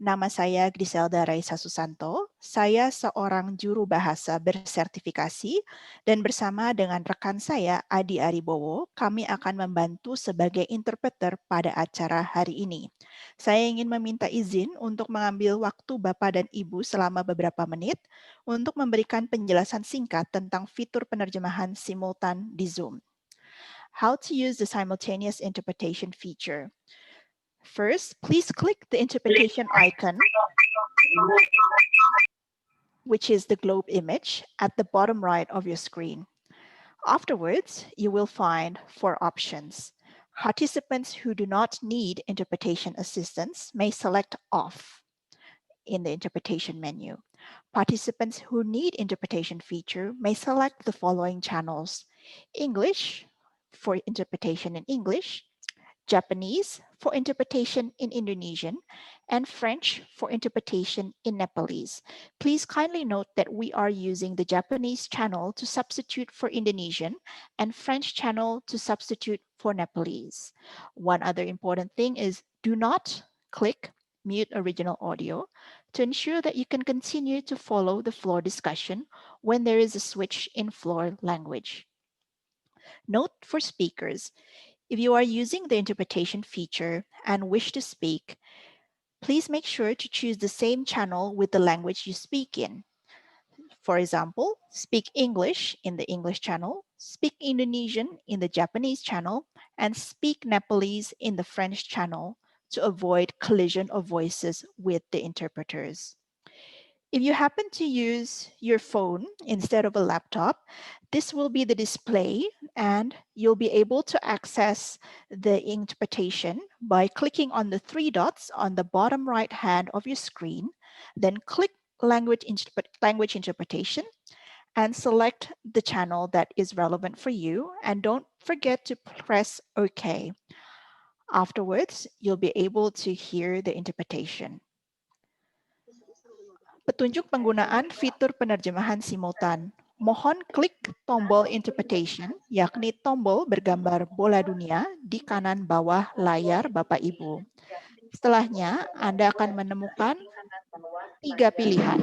Nama saya Griselda Raisa Susanto. Saya seorang juru bahasa bersertifikasi dan bersama dengan rekan saya Adi Aribowo, kami akan membantu sebagai interpreter pada acara hari ini. Saya ingin meminta izin untuk mengambil waktu Bapak dan Ibu selama beberapa menit untuk memberikan penjelasan singkat tentang fitur penerjemahan simultan di Zoom. How to use the simultaneous interpretation feature. First, please click the interpretation icon, which is the globe image, at the bottom right of your screen. Afterwards, you will find 4 options. Participants who do not need interpretation assistance may select off in the interpretation menu. Participants who need interpretation feature may select the following channels: English for interpretation in English, Japanese for interpretation in Indonesian, and French for interpretation in Nepalese. Please kindly note that we are using the Japanese channel to substitute for Indonesian and French channel to substitute for Nepalese. One other important thing is do not click mute original audio to ensure that you can continue to follow the floor discussion when there is a switch in floor language. Note for speakers, if you are using the interpretation feature and wish to speak, please make sure to choose the same channel with the language you speak in. For example, speak English in the English channel, speak Indonesian in the Japanese channel, and speak Nepalese in the French channel to avoid collision of voices with the interpreters. If you happen to use your phone instead of a laptop, this will be the display and you'll be able to access the interpretation by clicking on the 3 dots on the bottom right hand of your screen, then click language interpretation and select the channel that is relevant for you, and don't forget to press OK. Afterwards, you'll be able to hear the interpretation. Petunjuk penggunaan fitur penerjemahan simultan. Mohon klik tombol interpretation, yakni tombol bergambar bola dunia di kanan bawah layar Bapak Ibu. Setelahnya, Anda akan menemukan 3 pilihan.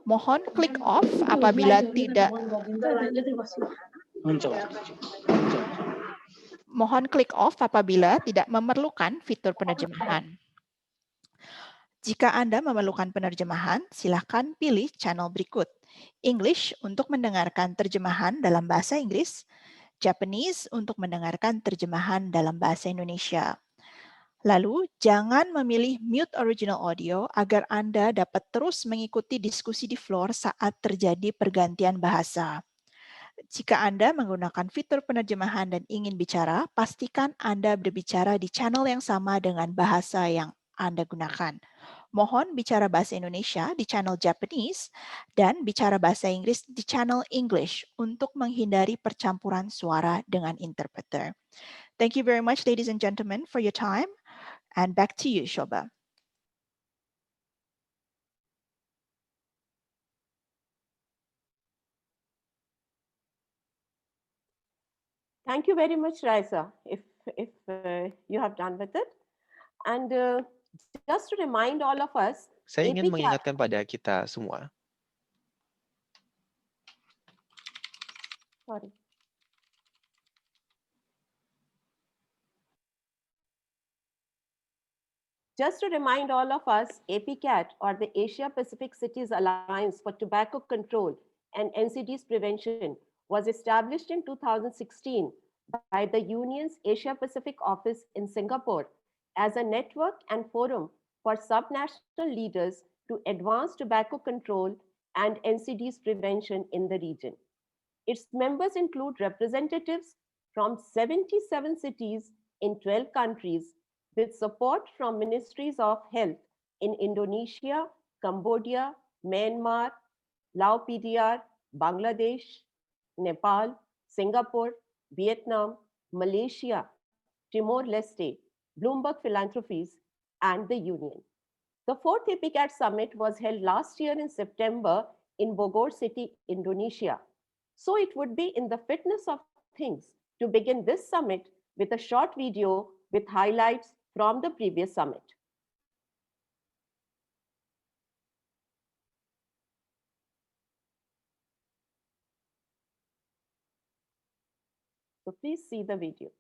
Mohon klik off apabila tidak memerlukan fitur penerjemahan. Jika Anda memerlukan penerjemahan, silakan pilih channel berikut. English untuk mendengarkan terjemahan dalam bahasa Inggris, Japanese untuk mendengarkan terjemahan dalam bahasa Indonesia. Lalu, jangan memilih mute original audio agar Anda dapat terus mengikuti diskusi di floor saat terjadi pergantian bahasa. Jika Anda menggunakan fitur penerjemahan dan ingin bicara, pastikan Anda berbicara di channel yang sama dengan bahasa yang Anda gunakan. Mohon bicara bahasa Indonesia di channel Japanese dan bicara bahasa Inggris di channel English untuk menghindari percampuran suara dengan interpreter. Thank you very much, ladies and gentlemen, for your time. And back to you, Shoba. Thank you very much, Raisa, if you have done with it. And just to remind all of us, saya ingin mengingatkan pada kita semua. Sorry. Just to remind all of us, APCAT, or the Asia Pacific Cities Alliance for Tobacco Control and NCDs Prevention, was established in 2016 by the Union's Asia Pacific office in Singapore as a network and forum for subnational leaders to advance tobacco control and NCDs prevention in the region. Its members include representatives from 77 cities in 12 countries, with support from ministries of health in Indonesia, Cambodia, Myanmar, Laos PDR, Bangladesh, Nepal, Singapore, Vietnam, Malaysia, Timor-Leste, Bloomberg Philanthropies, and the Union. The 4th APCAT Summit was held last year in September in Bogor City, Indonesia. So it would be in the fitness of things to begin this summit with a short video with highlights from the previous summit. So please see the video.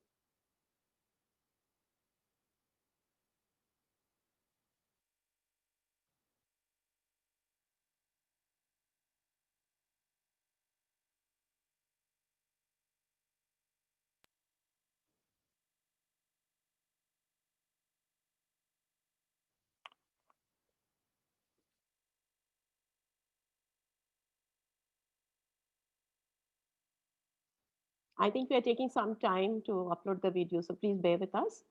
I think we are taking some time to upload the video, so please bear with us.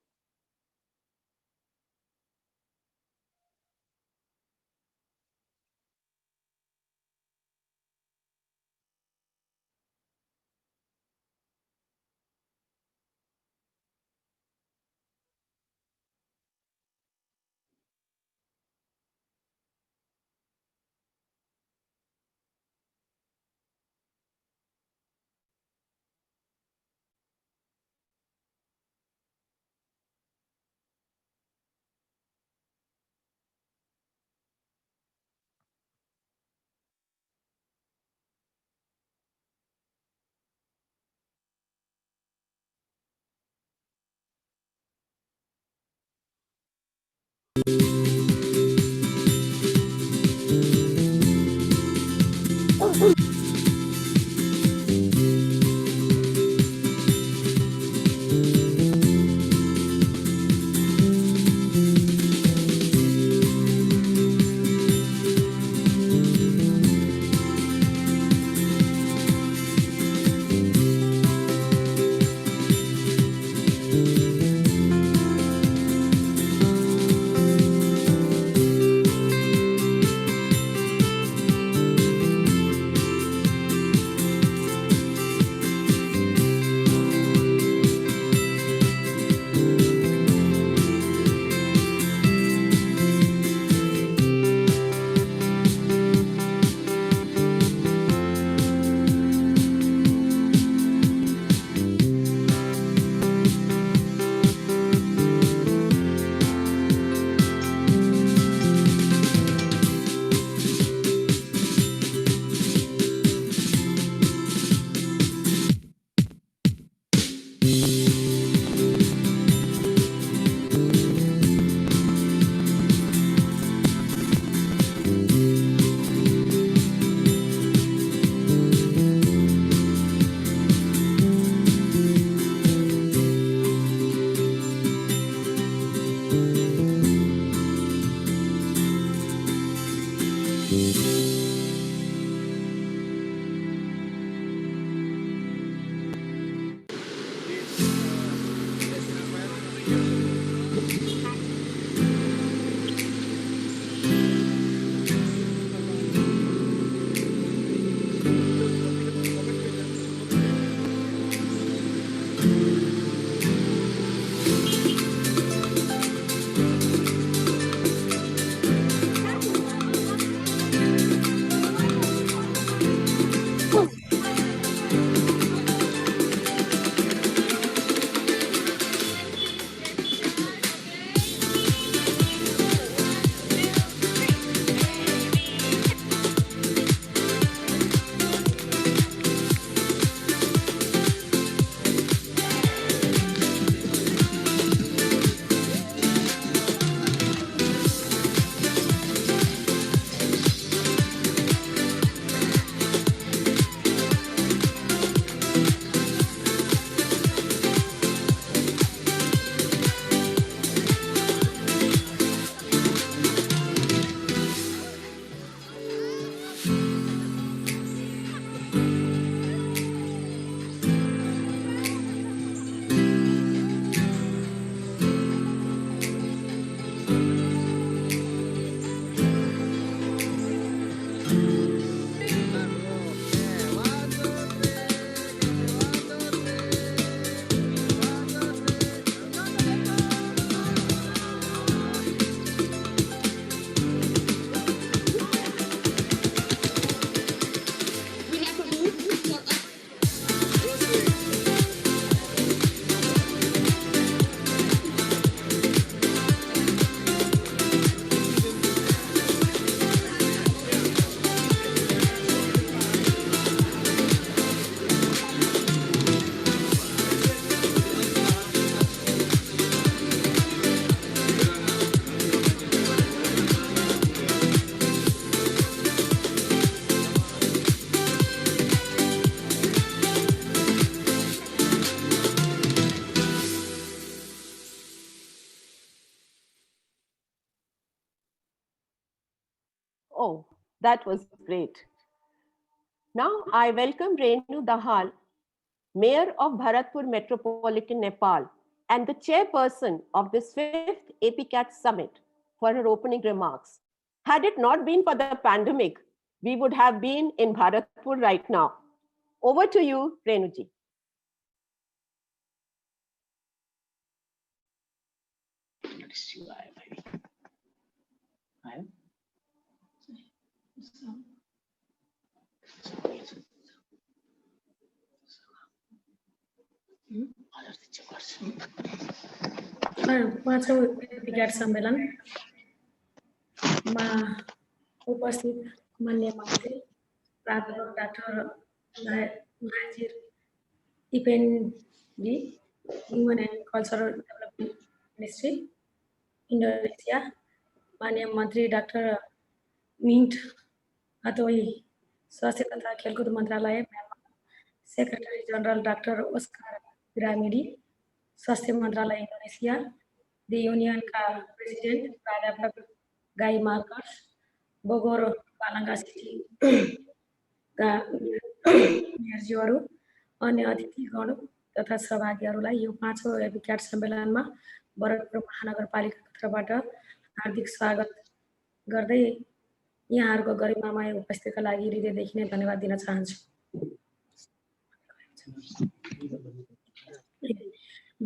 Oh, that was great. Now I welcome Renu Dahal, Mayor of Bharatpur Metropolitan, Nepal, and the chairperson of this fifth APCAT summit for her opening remarks. Had it not been for the pandemic, we would have been in Bharatpur right now. Over to you, Renuji. पाँचौँ विज्ञान सम्मेलनमा उपस्थित मान्य मन्त्री प्राध्यापक doctor Nazir Effendi, human and cultural development ministry Indonesia, मान्य मन्त्री doctor Myint Htwe, स्वास्थ्य तथा खेलकुद मन्त्रालय Myanmar, secretary general doctor Oscar Primadi, स्वास्थ्य मन्त्रालय इन्डोनेसिया, the Union President, प्राध्यापक Guy Marks, Bogor Balanga city मेयरज्यूहरू, अन्य अतिथिगण तथा सहभागीहरूलाई यो पाँचौँ एपिक्याट सम्मेलनमा भरतपुर महानगरपालिकाको तर्फबाट हार्दिक स्वागत गर्दै यहाँहरूको गरिमामय उपस्थितिका लागि हृदयदेखि नै धन्यवाद दिन चाहन्छु।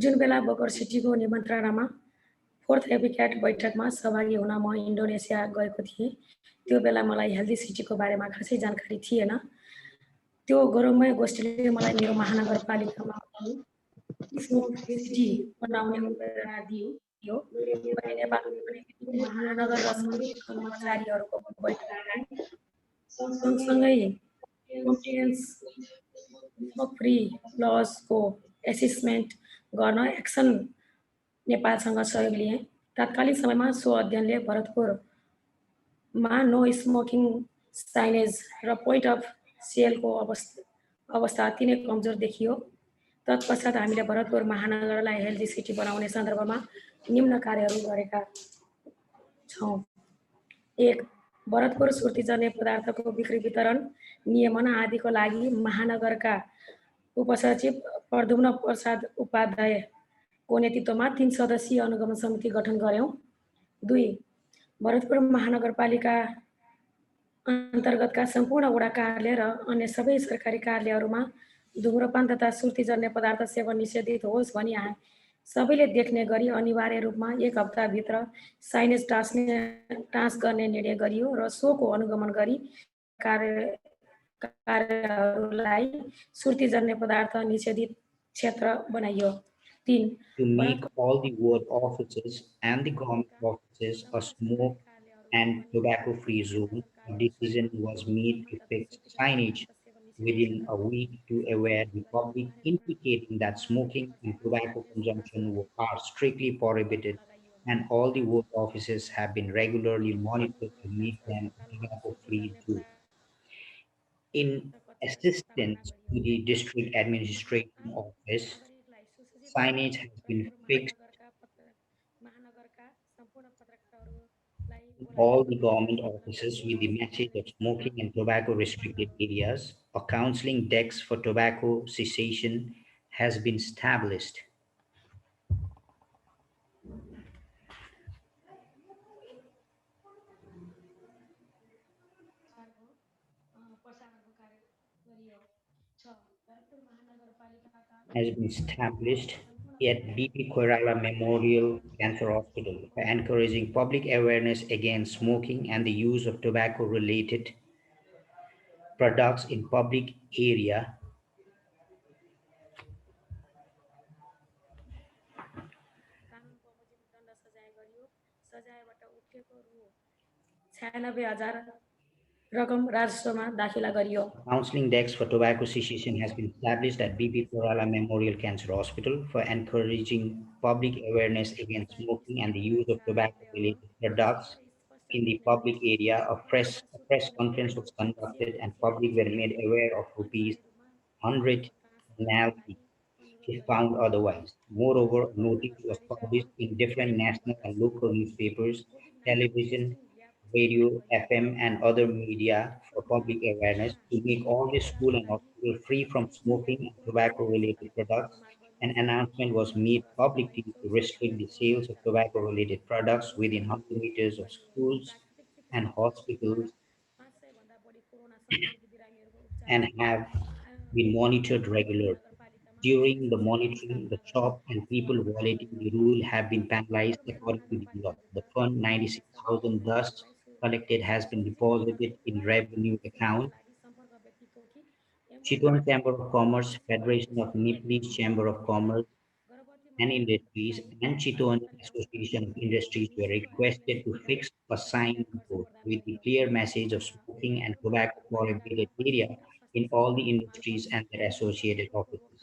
जुन बेला बोगोर सिटीको निमन्त्रणामा फोर्थ एपिक्याट बैठकमा सहभागी हुन म इन्डोनेसिया गएको थिएँ। त्यो बेला मलाई हेल्दी सिटीको बारेमा खासै जानकारी थिएन। त्यो गौरवमय गोष्ठीले मलाई मेरो महानगरपालिकामा स्मोक फ्री सिटी बनाउने प्रेरणा दियो। मैले नेपालको कुनै महानगर र समिति कर्मचारीहरूको बैठक सँगसँगै स्मोक फ्री लजको एसेसमेन्ट गर्न एक्सन नेपालसँग सहयोग लिए। तात्कालिक समयमा सो अध्ययनले भरतपुरमा नो स्मोकिङ साइनेज र पोइन्ट अफ सेलको अवस्था अति नै कमजोर देखियो। तत्पश्चात हामीले भरतपुर महानगरलाई हेल्दी सिटी बनाउने सन्दर्भमा निम्न कार्यहरू गरेका छौँ। 1. भरतपुर सुर्तीजन्य पदार्थको बिक्री वितरण नियमन आदिको लागि महानगरका उपसचिव प्रद्युम्न प्रसाद उपाध्यायको नेतृत्वमा 3 सदस्यीय अनुगमन समिति गठन गर्यौं। 2. भरतपुर महानगरपालिका अन्तर्गतका सम्पूर्ण वडा कार्यालय र अन्य सबै सरकारी कार्यालयहरूमा धुम्रपान तथा सुर्तीजन्य पदार्थ सेवन निषेधित होस् भनी सबैले देख्ने गरी अनिवार्य रूपमा 1 हप्ताभित्र साइनेज टाँस गर्ने निर्णय गरियो र सोको अनुगमन गरी कार्यहरूलाई सुर्तीजन्य पदार्थ निषेधित क्षेत्र बनाइयो। 3. To make all the ward offices and the government offices a smoke and tobacco-free zone, a decision was made to fix signage within a week to aware the public, indicating that smoking and tobacco consumption are strictly prohibited, and all the ward offices have been regularly monitored to make them a tobacco-free zone. In assistance to the district administration office, signage has been fixed in all the government offices with the message of smoking and tobacco restricted areas. A counseling desk for tobacco cessation has been established. Has been established at BP Koirala Memorial Cancer Hospital for encouraging public awareness against smoking and the use of tobacco-related products in public area. Counseling desk for tobacco cessation has been established at BP Koirala Memorial Cancer Hospital for encouraging public awareness against smoking and the use of tobacco-related products in the public area. A press conference was conducted and public were made aware of rupees 100 penalty if found otherwise. Moreover, a notice was published in different national and local newspapers, television, radio, FM, and other media for public awareness to make all the school and hospital free from smoking and tobacco-related products. An announcement was made publicly to restrict the sales of tobacco-related products within 100 meters of schools and hospitals and have been monitored regularly. During the monitoring, the shop and people violating the rule have been penalized according to the law. The fund 96,000 thus collected has been deposited in revenue account. Chitwan Chamber of Commerce, Federation of Nepalese Chamber of Commerce and Industries, and Chitwan Association of Industries were requested to fix a sign board with the clear message of smoking and tobacco prohibited area in all the industries and their associated offices.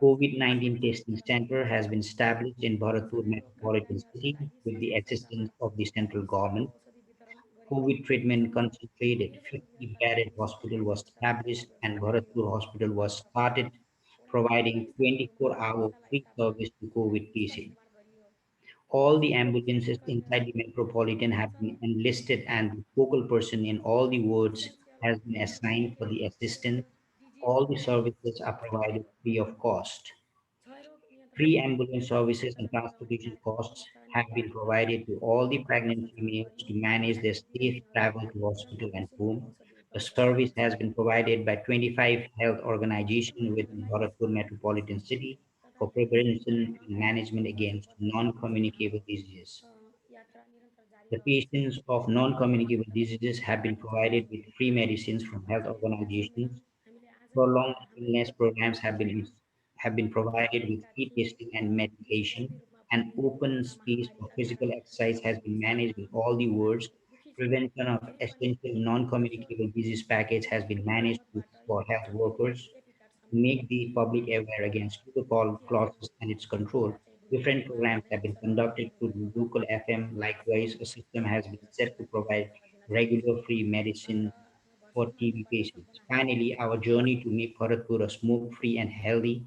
COVID-19 testing center has been established in Bharatpur metropolitan city with the assistance of the central government. COVID treatment concentrated 50-bedded hospital was established and Bharatpur hospital was started providing 24-hour free service to COVID patients. All the ambulances inside the metropolitan have been enlisted and the focal person in all the wards has been assigned for the assistance. All the services are provided free of cost. Free ambulance services and transportation costs have been provided to all the pregnant females to manage their safe travel to hospital and home. The service has been provided by 25 health organizations within Bharatpur metropolitan city for prevention and management against non-communicable diseases. The patients of non-communicable diseases have been provided with free medicines from health organizations. Prolonged illness programs have been provided with free testing and medication. An open space for physical exercise has been managed in all the wards. Prevention of essential non-communicable disease package has been managed for health workers to make the public aware against tuberculosis and its control. Different programs have been conducted through the local FM. Likewise, a system has been set to provide regular free medicine for TB patients. Finally, our journey to make Bharatpur a smoke-free and healthy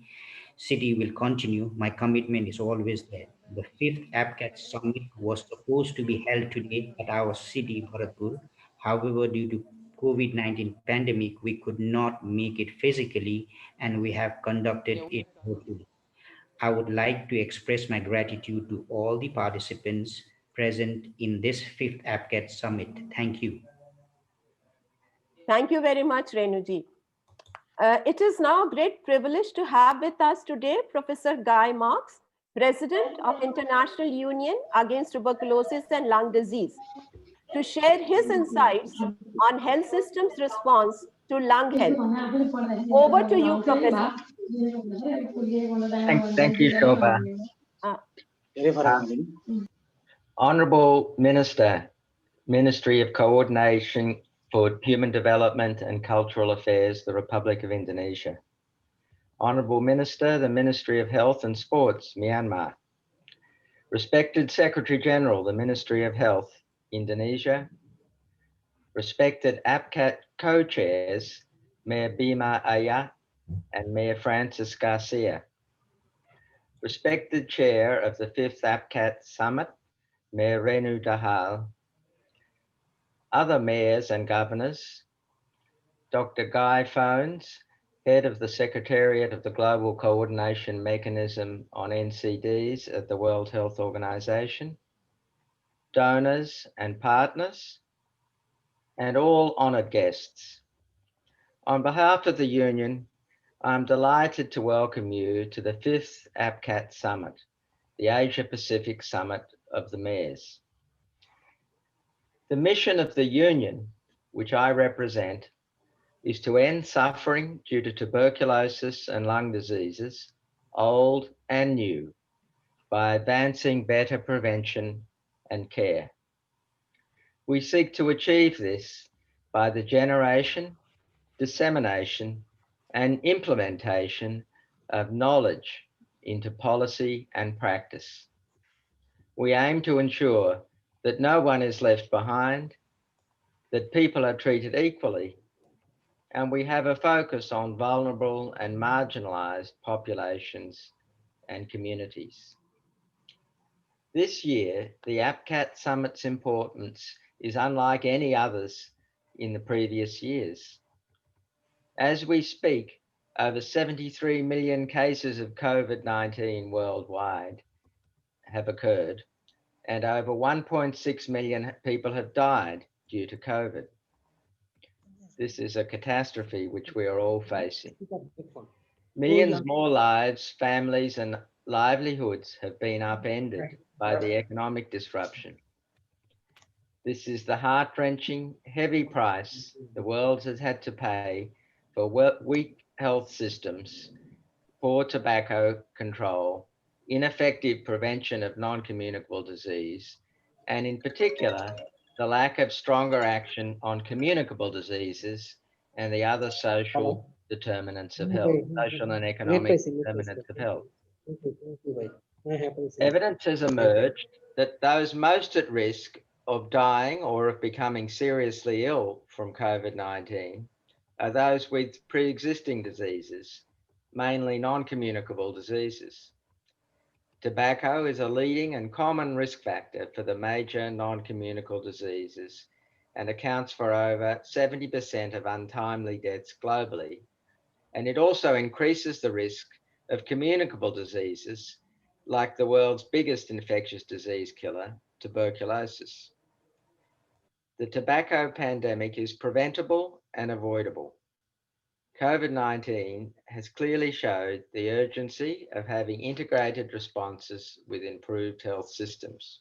city will continue. My commitment is always there. The fifth APCAT summit was supposed to be held today at our city, Bharatpur. However, due to COVID-19 pandemic, we could not make it physically and we have conducted it virtually. I would like to express my gratitude to all the participants present in this fifth APCAT summit. Thank you. Thank you very much, Renuji. It is now a great privilege to have with us today Professor Guy Marks, President of International Union Against Tuberculosis and Lung Disease, to share his insights on health system's response to lung health. Over to you, Professor. Thank you, Shobha. Uh, Honorable Minister, Ministry of Coordination for Human Development and Cultural Affairs, the Republic of Indonesia. Honorable Minister, the Ministry of Health and Sports, Myanmar. Respected Secretary General, the Ministry of Health, Indonesia. Respected APCAT co-chairs, Mayor Bima Aya and Mayor Francis Garcia. Respected Chair of the 5th APCAT Summit, Mayor Renu Dahal. Other mayors and governors, Dr. Guy Phones, Head of the Secretariat of the Global Coordination Mechanism on NCDs at the World Health Organization, donors and partners, and all honored guests. On behalf of the Union, I'm delighted to welcome you to the 5th APCAT Summit, the Asia Pacific Summit of the Mayors. The mission of the Union, which I represent, is to end suffering due to tuberculosis and lung diseases, old and new, by advancing better prevention and care. We seek to achieve this by the generation, dissemination, and implementation of knowledge into policy and practice. We aim to ensure that no one is left behind, that people are treated equally, and we have a focus on vulnerable and marginalized populations and communities. This year, the APCAT Summit's importance is unlike any others in the previous years. As we speak, over 73 million cases of COVID-19 worldwide have occurred, and over 1.6 million people have died due to COVID. This is a catastrophe which we are all facing. Millions more lives, families, and livelihoods have been upended by the economic disruption. This is the heart-wrenching, heavy price the world has had to pay for weak health systems, poor tobacco control, ineffective prevention of non-communicable disease, and in particular, the lack of stronger action on communicable diseases and the other social determinants of health, social and economic determinants of health. Evidence has emerged that those most at risk of dying or of becoming seriously ill from COVID-19 are those with pre-existing diseases, mainly non-communicable diseases. Tobacco is a leading and common risk factor for the major non-communicable diseases and accounts for over 70% of untimely deaths globally. And it also increases the risk of communicable diseases like the world's biggest infectious disease killer, tuberculosis. The tobacco pandemic is preventable and avoidable. COVID-19 has clearly showed the urgency of having integrated responses with improved health systems.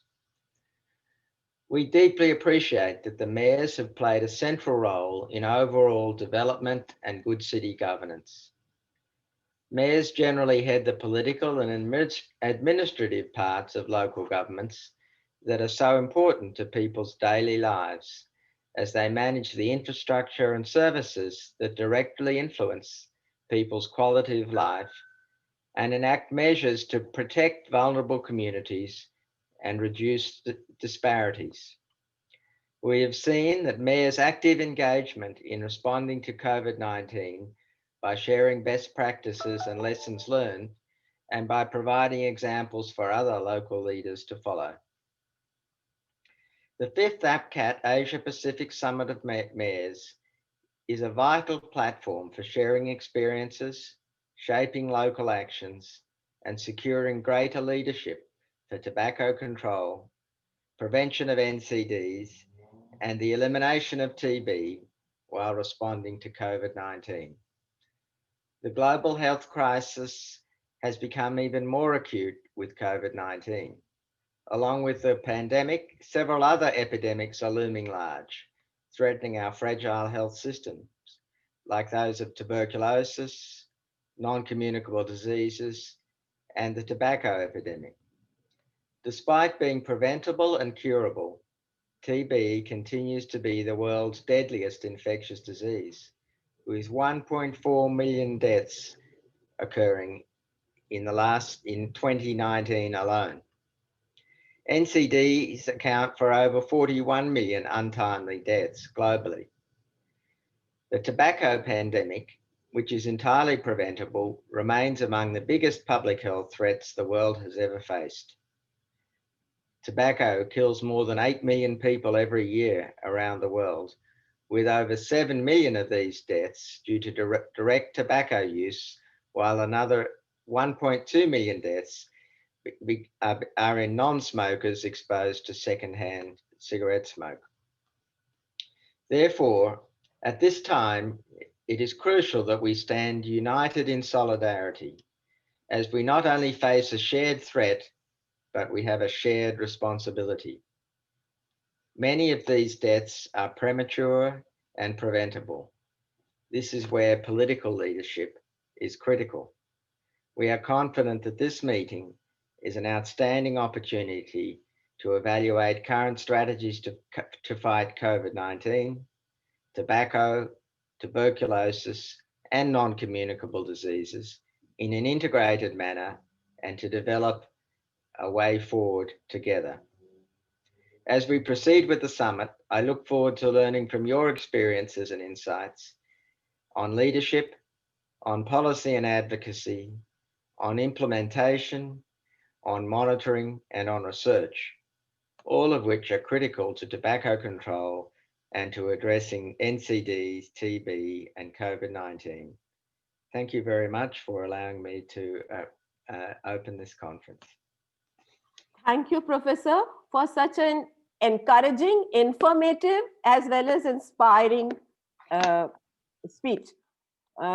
We deeply appreciate that the mayors have played a central role in overall development and good city governance. Mayors generally head the political and administrative parts of local governments that are so important to people's daily lives as they manage the infrastructure and services that directly influence people's quality of life and enact measures to protect vulnerable communities and reduce disparities. We have seen that mayors' active engagement in responding to COVID-19 by sharing best practices and lessons learned, and by providing examples for other local leaders to follow. The 5th APCAT Asia Pacific Summit of Mayors is a vital platform for sharing experiences, shaping local actions, and securing greater leadership for tobacco control, prevention of NCDs, and the elimination of TB while responding to COVID-19. The global health crisis has become even more acute with COVID-19. Along with the pandemic, several other epidemics are looming large, threatening our fragile health systems, like those of tuberculosis, non-communicable diseases, and the tobacco epidemic. Despite being preventable and curable, TB continues to be the world's deadliest infectious disease, with 1.4 million deaths occurring in 2019 alone. NCDs account for over 41 million untimely deaths globally. The tobacco pandemic, which is entirely preventable, remains among the biggest public health threats the world has ever faced. Tobacco kills more than 8 million people every year around the world, with over 7 million of these deaths due to direct tobacco use, while another 1.2 million deaths are in non-smokers exposed to secondhand cigarette smoke. Therefore, at this time, it is crucial that we stand united in solidarity, as we not only face a shared threat, but we have a shared responsibility. Many of these deaths are premature and preventable. This is where political leadership is critical. We are confident that this meeting is an outstanding opportunity to evaluate current strategies to fight COVID-19, tobacco, tuberculosis, and non-communicable diseases in an integrated manner, and to develop a way forward together. As we proceed with the summit, I look forward to learning from your experiences and insights on leadership, on policy and advocacy, on implementation, on monitoring, and on research. all of which are critical to tobacco control and to addressing NCDs, TB, and COVID-19. Thank you very much for allowing me to open this conference. Thank you, Professor, for such an encouraging, informative, as well as inspiring speech.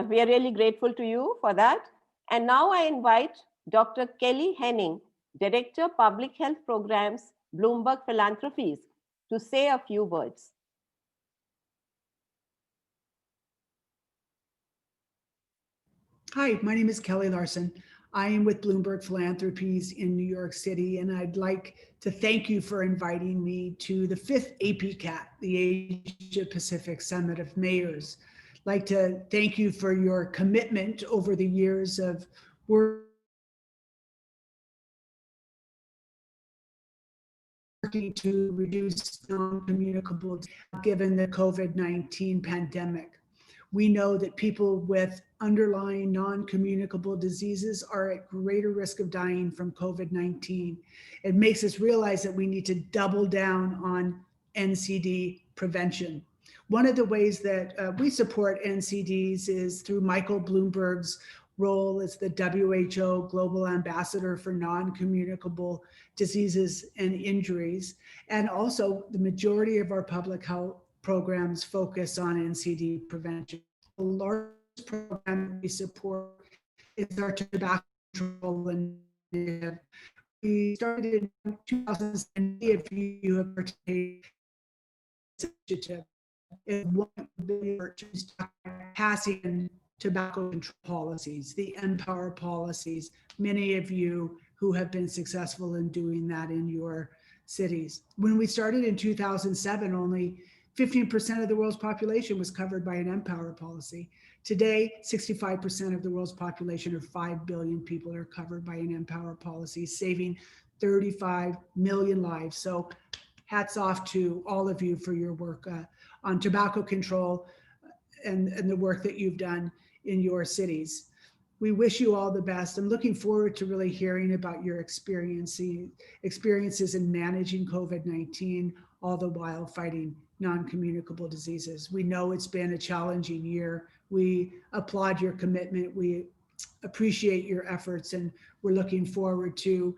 We are really grateful to you for that. And now I invite Dr. Kelly Henning, Director, Public Health Programs, Bloomberg Philanthropies, to say a few words. Hi, my name is Kelly Larson. I am with Bloomberg Philanthropies in New York City, and I'd like to thank you for inviting me to the 5th APCAT, the Asia Pacific Summit of Mayors. I'd like to thank you for your commitment over the years of working to reduce non-communicable given the COVID-19 pandemic. We know that people with underlying non-communicable diseases are at greater risk of dying from COVID-19. It makes us realize that we need to double down on NCD prevention. One of the ways that we support NCDs is through Michael Bloomberg's role as the WHO Global Ambassador for Non-Communicable Diseases and Injuries. And also the majority of our public health programs focus on NCD prevention. The largest program we support is our tobacco control initiative. We started in 2007. If you have participated in this initiative, it's one billion passing tobacco control policies, the Empower policies. Many of you who have been successful in doing that in your cities. When we started in 2007, only 15% of the world's population was covered by an Empower policy. Today, 65% of the world's population, or 5 billion people, are covered by an Empower policy, saving 35 million lives. So hats off to all of you for your work on tobacco control and the work that you've done in your cities. We wish you all the best. I'm looking forward to really hearing about your experiences in managing COVID-19, all the while fighting non-communicable diseases. We know it's been a challenging year. We applaud your commitment. We appreciate your efforts, and we're looking forward to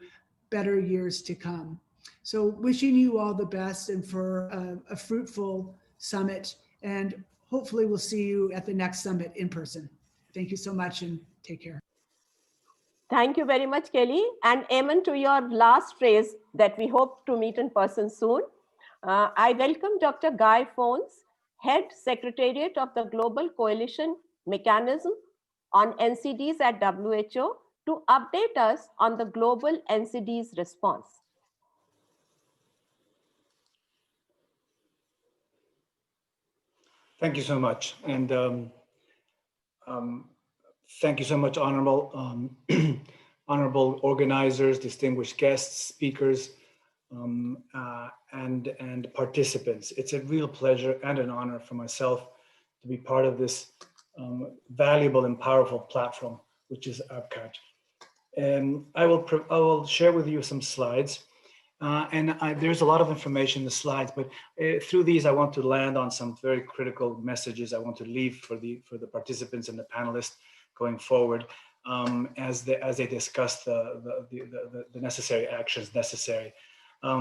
better years to come. So wishing you all the best and for a fruitful summit, and hopefully we'll see you at the next summit in person. Thank you so much and take care. Thank you very much, Kelly. And amen to your last phrase that we hope to meet in person soon. I welcome Dr. Guy Fawns, Head Secretariat of the Global Coalition Mechanism on NCDs at WHO, to update us on the global NCDs response. Thank you so much. And thank you so much, honorable, honorable organizers, distinguished guests, speakers, and participants. It's a real pleasure and an honor for myself to be part of this valuable and powerful platform, which is APCAT. And I will share with you some slides. There's a lot of information in the slides, but through these, I want to land on some very critical messages I want to leave for the participants and the panelists going forward as they discuss the necessary actions necessary.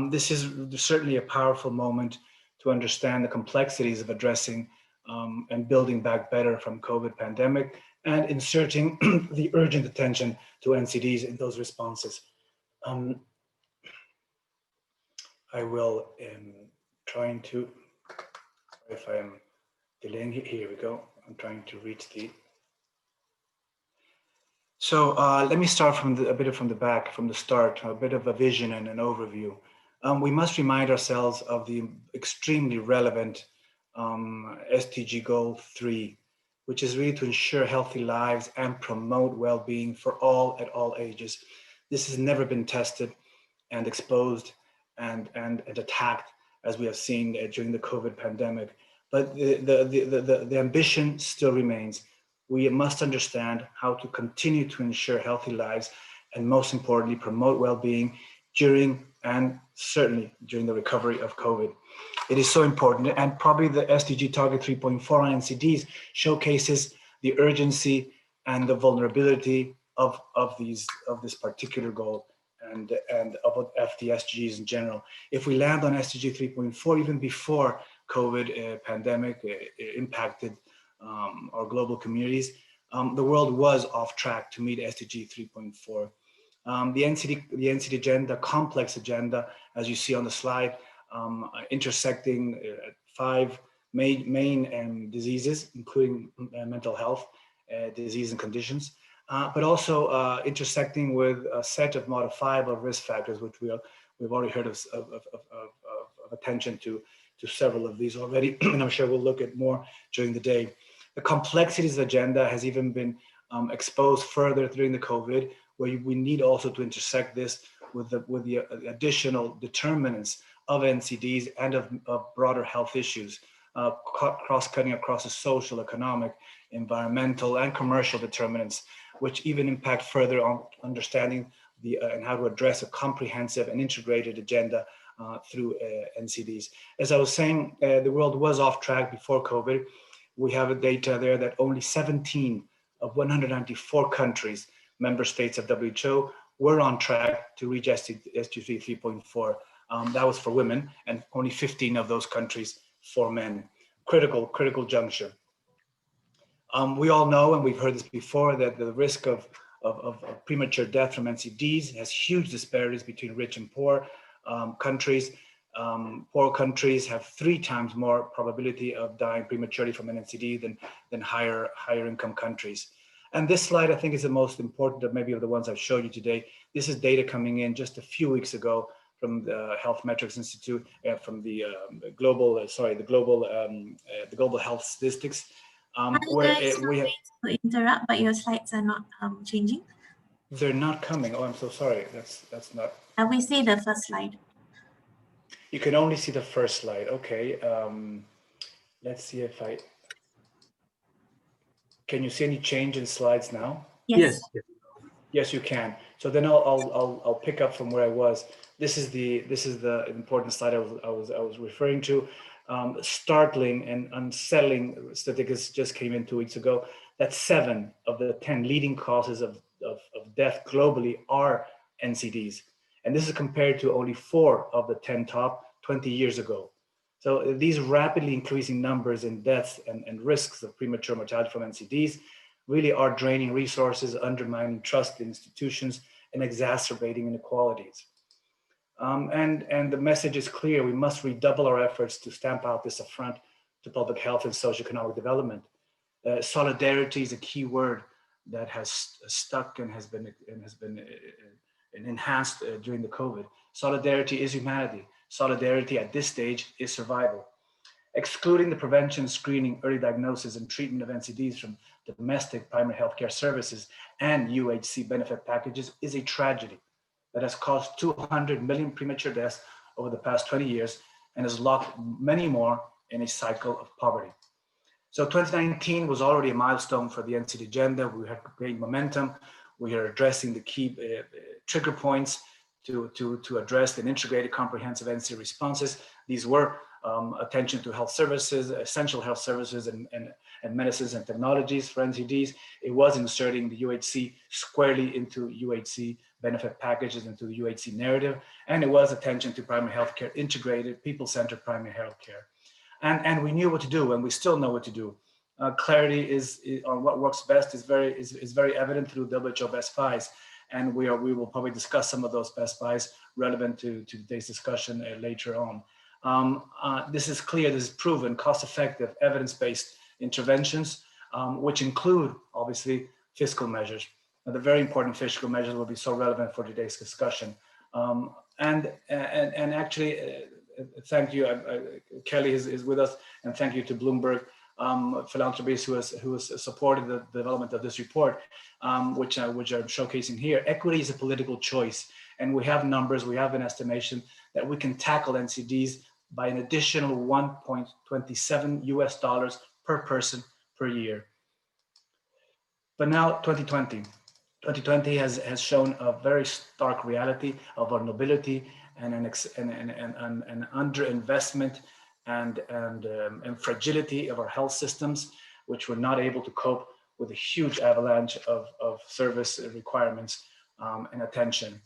This is certainly a powerful moment to understand the complexities of addressing and building back better from COVID pandemic and inserting the urgent attention to NCDs in those responses. I will trying to, if I am delaying it, here we go. I'm trying to reach the. So let me start from a bit from the back, from the start, a bit of a vision and an overview. We must remind ourselves of the extremely relevant SDG goal 3, which is really to ensure healthy lives and promote well-being for all at all ages. This has never been tested and exposed and attacked as we have seen during the COVID pandemic. But the ambition still remains. We must understand how to continue to ensure healthy lives and most importantly, promote well-being during and certainly during the recovery of COVID. It is so important, and probably the SDG Target 3.4 on NCDs showcases the urgency and the vulnerability of this particular goal and of the SDGs in general. If we land on SDG 3.4, even before COVID pandemic impacted our global communities, the world was off track to meet SDG 3.4. The NCD agenda, complex agenda, as you see on the slide, intersecting 5 main diseases, including mental health disease and conditions, but also intersecting with a set of modifiable risk factors, which we've already heard of attention to several of these already, and I'm sure we'll look at more during the day. The complexities agenda has even been exposed further during the COVID, where we need also to intersect this with the additional determinants of NCDs and of broader health issues, cross-cutting across the social, economic, environmental, and commercial determinants, which even impact further on understanding and how to address a comprehensive and integrated agenda through NCDs. As I was saying, the world was off track before COVID. We have a data there that only 17 of 194 countries, member states of WHO, were on track to reach SDG 3.4. That was for women, and only 15 of those countries for men. Critical juncture. We all know, and we've heard this before, that the risk of premature death from NCDs has huge disparities between rich and poor countries. Poor countries have 3 times more probability of dying prematurely from an NCD than higher income countries. And this slide, I think, is the most important of maybe of the ones I've showed you today. This is data coming in just a few weeks ago from the Health Metrics Institute, from the global health statistics. We have to interrupt, but your slides are not changing. They're not coming. Oh, I'm so sorry. That's not. We see the first slide. You can only see the first slide. Okay. Let's see if I. Can you see any change in slides now? Yes. Yes, you can. So then I'll pick up from where I was. This is the important slide I was referring to. Startling and unsettling statistics just came in 2 weeks ago that 7 of the 10 leading causes of death globally are NCDs. And this is compared to only 4 of the 10 top 20 years ago. So these rapidly increasing numbers in deaths and risks of premature mortality from NCDs really are draining resources, undermining trust in institutions, and exacerbating inequalities. And the message is clear: we must redouble our efforts to stamp out this affront to public health and socioeconomic development. Solidarity is a key word that has stuck and has been enhanced during the COVID. Solidarity is humanity. Solidarity at this stage is survival. Excluding the prevention, screening, early diagnosis, and treatment of NCDs from domestic primary healthcare services and UHC benefit packages is a tragedy that has caused 200 million premature deaths over the past 20 years and has locked many more in a cycle of poverty. So 2019 was already a milestone for the NCD agenda. We had great momentum. We are addressing the key trigger points to address an integrated comprehensive NCD responses. These were attention to health services, essential health services and medicines and technologies for NCDs. It was inserting the UHC squarely into UHC benefit packages, into the UHC narrative. And it was attention to primary healthcare, integrated, people-centered primary healthcare. And we knew what to do, and we still know what to do. Clarity is on what works best is very evident through WHO best buys. And we will probably discuss some of those best buys relevant to today's discussion later on. This is clear, this is proven, cost-effective, evidence-based interventions, which include, obviously, fiscal measures. Now, the very important fiscal measures will be so relevant for today's discussion. And actually, thank you, Kelly is with us, and thank you to Bloomberg Philanthropies who has supported the development of this report, which I'm showcasing here. Equity is a political choice, and we have numbers, we have an estimation that we can tackle NCDs by an additional $1.27 US per person per year. But now 2020 has shown a very stark reality of vulnerability and an underinvestment and fragility of our health systems, which were not able to cope with a huge avalanche of service requirements and attention.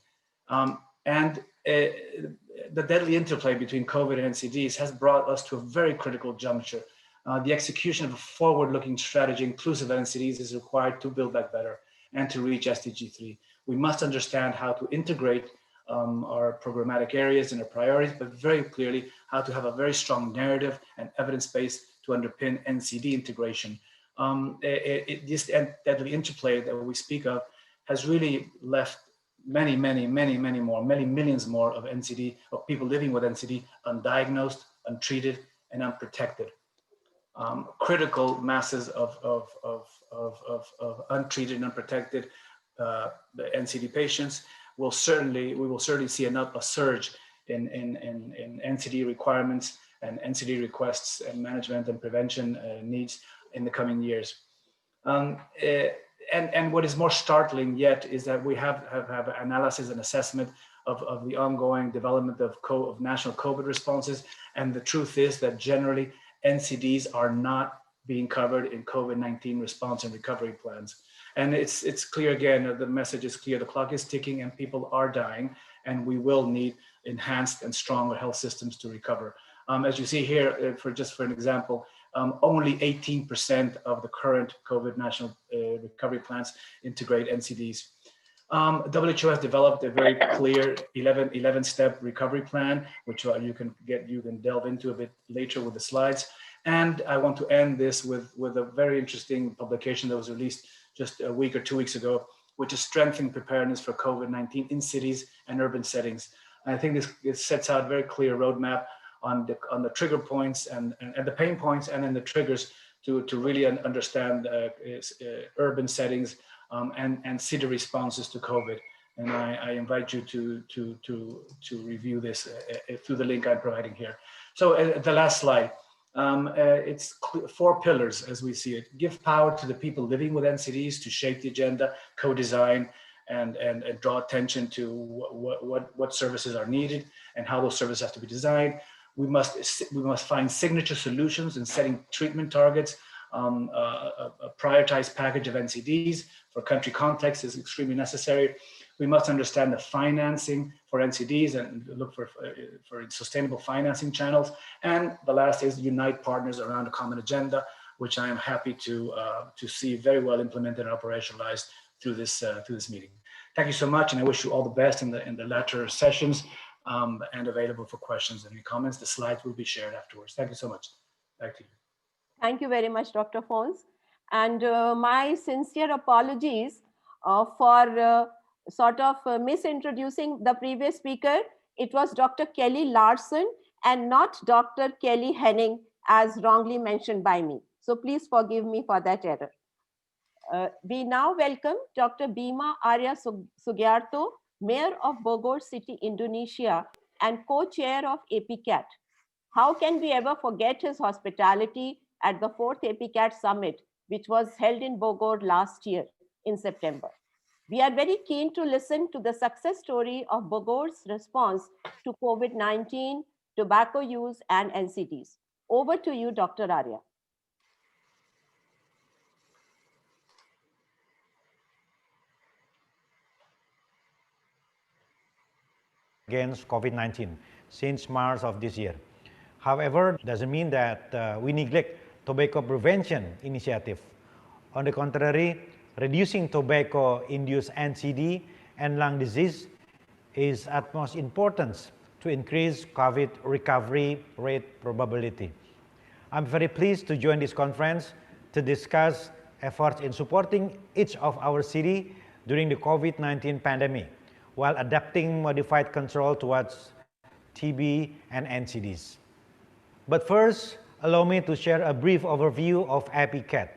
The deadly interplay between COVID and NCDs has brought us to a very critical juncture. The execution of a forward-looking strategy inclusive of NCDs is required to build back better and to reach SDG 3. We must understand how to integrate our programmatic areas and our priorities, but very clearly how to have a very strong narrative and evidence base to underpin NCD integration. This deadly interplay that we speak of has really left many millions more of NCD, of people living with NCD, undiagnosed, untreated, and unprotected. Critical masses of untreated and unprotected NCD patients we will certainly see a surge in NCD requirements and NCD requests and management and prevention needs in the coming years. And what is more startling yet is that we have analysis and assessment of the ongoing development of national COVID responses. And the truth is that generally NCDs are not being covered in COVID-19 response and recovery plans. And it's clear again, the message is clear, the clock is ticking and people are dying, and we will need enhanced and stronger health systems to recover. As you see here, for an example, only 18% of the current COVID national recovery plans integrate NCDs. WHO has developed a very clear 11-step recovery plan, which you can delve into a bit later with the slides. And I want to end this with a very interesting publication that was released just a week or 2 weeks ago, which is strengthening preparedness for COVID-19 in cities and urban settings. And I think this sets out a very clear roadmap on the trigger points and the pain points and then the triggers to really understand urban settings and city responses to COVID. And I invite you to review this through the link I'm providing here. So the last slide. It's 4 pillars as we see it. Give power to the people living with NCDs to shape the agenda, co-design, and draw attention to what services are needed and how those services have to be designed. We must find signature solutions in setting treatment targets. A prioritized package of NCDs for country context is extremely necessary. We must understand the financing for NCDs and look for sustainable financing channels. And the last is unite partners around a common agenda, which I am happy to see very well implemented and operationalized through this meeting. Thank you so much, and I wish you all the best in the latter sessions and available for questions and any comments. The slides will be shared afterwards. Thank you so much. Back to you. Thank you very much, Dr. Fons. And my sincere apologies for sort of misintroducing the previous speaker. It was Dr. Kelly Larson and not Dr. Kelly Henning, as wrongly mentioned by me. So please forgive me for that error. We now welcome Dr. Bima Arya Sugiarto, Mayor of Bogor City, Indonesia, and co-chair of APCAT. How can we ever forget his hospitality at the 4th APCAT Summit, which was held in Bogor last year in September? We are very keen to listen to the success story of Bogor's response to COVID-19, tobacco use, and NCDs. Over to you, Dr. Arya. Against COVID-19 since March of this year. However, doesn't mean that we neglect tobacco prevention initiative. On the contrary, reducing tobacco-induced NCD and lung disease is utmost importance to increase COVID recovery rate probability. I'm very pleased to join this conference to discuss efforts in supporting each of our city during the COVID-19 pandemic, while adapting modified control towards TB and NCDs. But first, allow me to share a brief overview of APCAT,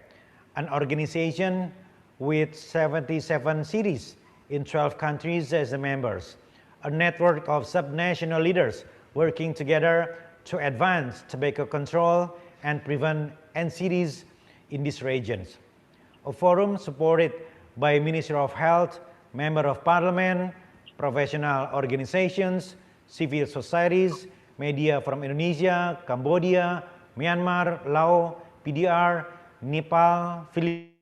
an organization with 77 cities in 12 countries as the members, a network of subnational leaders working together to advance tobacco control and prevent NCDs in these regions. A forum supported by Ministry of Health, Member of Parliament, professional organizations, civil societies, media from Indonesia, Cambodia, Myanmar, Laos, PDR, Nepal, Philippines,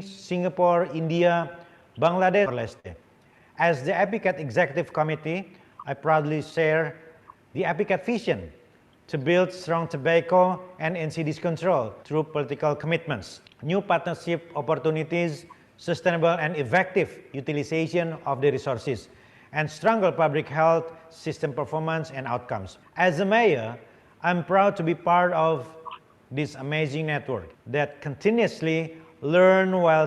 Singapore, India, Bangladesh, Timor-Leste. As the APCAT Executive Committee, I proudly share the APCAT vision to build strong tobacco and NCDs control through political commitments, new partnership opportunities, sustainable and effective utilization of the resources, and stronger public health system performance and outcomes. As a mayor, I'm proud to be part of this amazing network that continuously learn while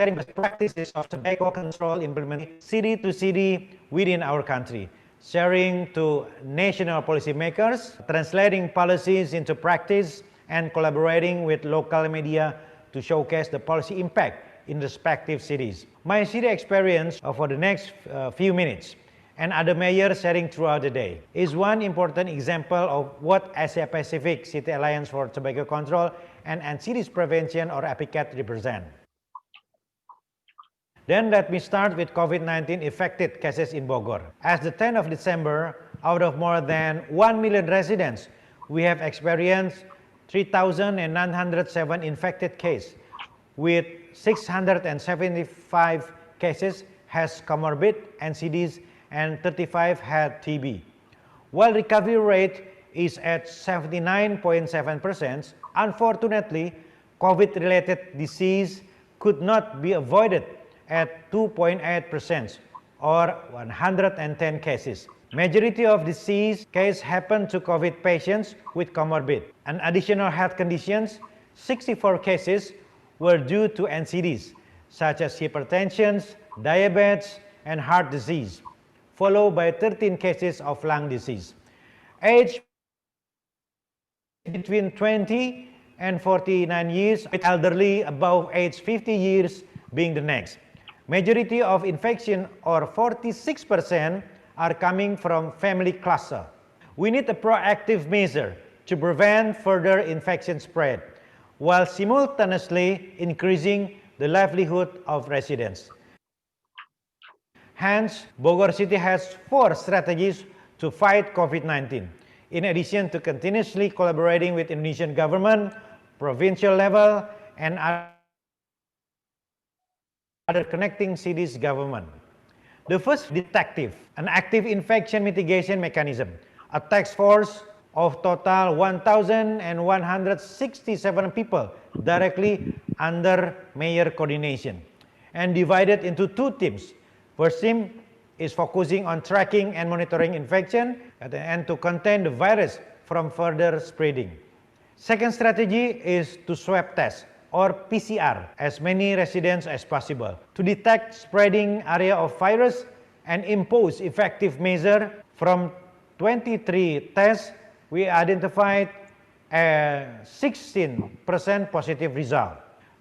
sharing best practices of tobacco control implementation city to city within our country, sharing to national policymakers, translating policies into practice, and collaborating with local media to showcase the policy impact in respective cities. My city experience for the next few minutes and other mayors sharing throughout the day is one important example of what Asia Pacific City Alliance for Tobacco Control and NCDs Prevention or APCAT represent. Then let me start with COVID-19 affected cases in Bogor. As the 10th of December, out of more than 1 million residents, we have experienced 3,907 infected cases, with 675 cases has comorbid NCDs and 35 had TB. While recovery rate is at 79.7%, unfortunately, COVID-related disease could not be avoided at 2.8% or 110 cases. Majority of disease cases happen to COVID patients with comorbid. An additional health conditions, 64 cases were due to NCDs, such as hypertension, diabetes, and heart disease, followed by 13 cases of lung disease. Age between 20 and 49 years, with elderly above age 50 years being the next. Majority of infection, or 46%, are coming from family cluster. We need a proactive measure to prevent further infection spread, while simultaneously increasing the livelihood of residents. Hence, Bogor City has 4 strategies to fight COVID-19. In addition to continuously collaborating with Indonesian government, provincial level, and other connecting cities government. The first, detective, an active infection mitigation mechanism, a task force of total 1,167 people directly under mayor coordination and divided into 2 teams. First team is focusing on tracking and monitoring infection and to contain the virus from further spreading. Second strategy is to swab test or PCR as many residents as possible to detect spreading area of virus and impose effective measure. From 23 tests, we identified a 16% positive result.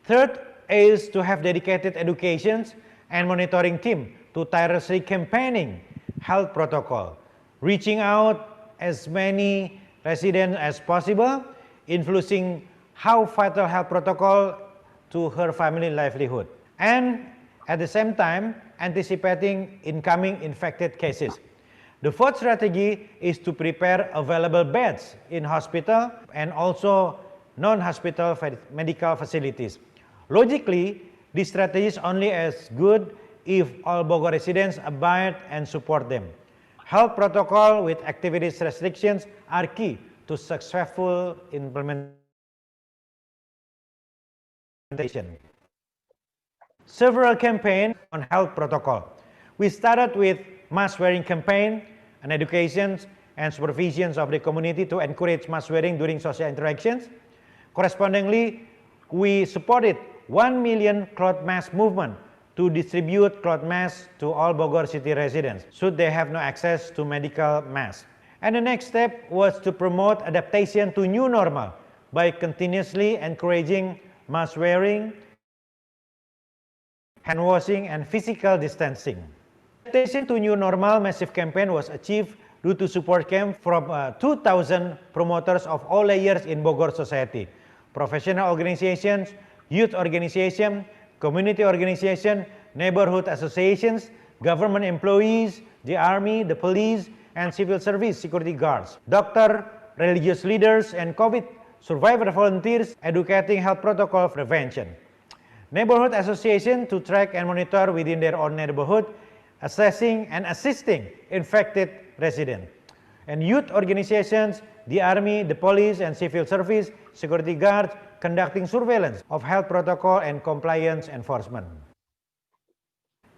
Third is to have dedicated education and monitoring team to tirelessly campaigning health protocol, reaching out as many residents as possible, influencing how vital health protocol to her family livelihood, and at the same time anticipating incoming infected cases. The fourth strategy is to prepare available beds in hospital and also non-hospital medical facilities. Logically, this strategy is only as good if all Bogor residents abide and support them. Health protocol with activities restrictions are key to successful implementation. Several campaigns on health protocol. We started with mask wearing campaign and education and supervision of the community to encourage mask wearing during social interactions. Correspondingly, we supported 1 million cloth mask movement to distribute cloth masks to all Bogor City residents should they have no access to medical masks. And the next step was to promote adaptation to new normal by continuously encouraging mask wearing, hand washing, and physical distancing. Adaptation to new normal massive campaign was achieved due to support came from 2,000 promoters of all layers in Bogor society, professional organizations, youth organization, community organization, neighborhood associations, government employees, the army, the police, and civil service security guards, doctor, religious leaders, and COVID survivor volunteers educating health protocol prevention. Neighborhood association to track and monitor within their own neighborhood, assessing and assisting infected residents. And youth organizations, the army, the police, and civil service security guards conducting surveillance of health protocol and compliance enforcement.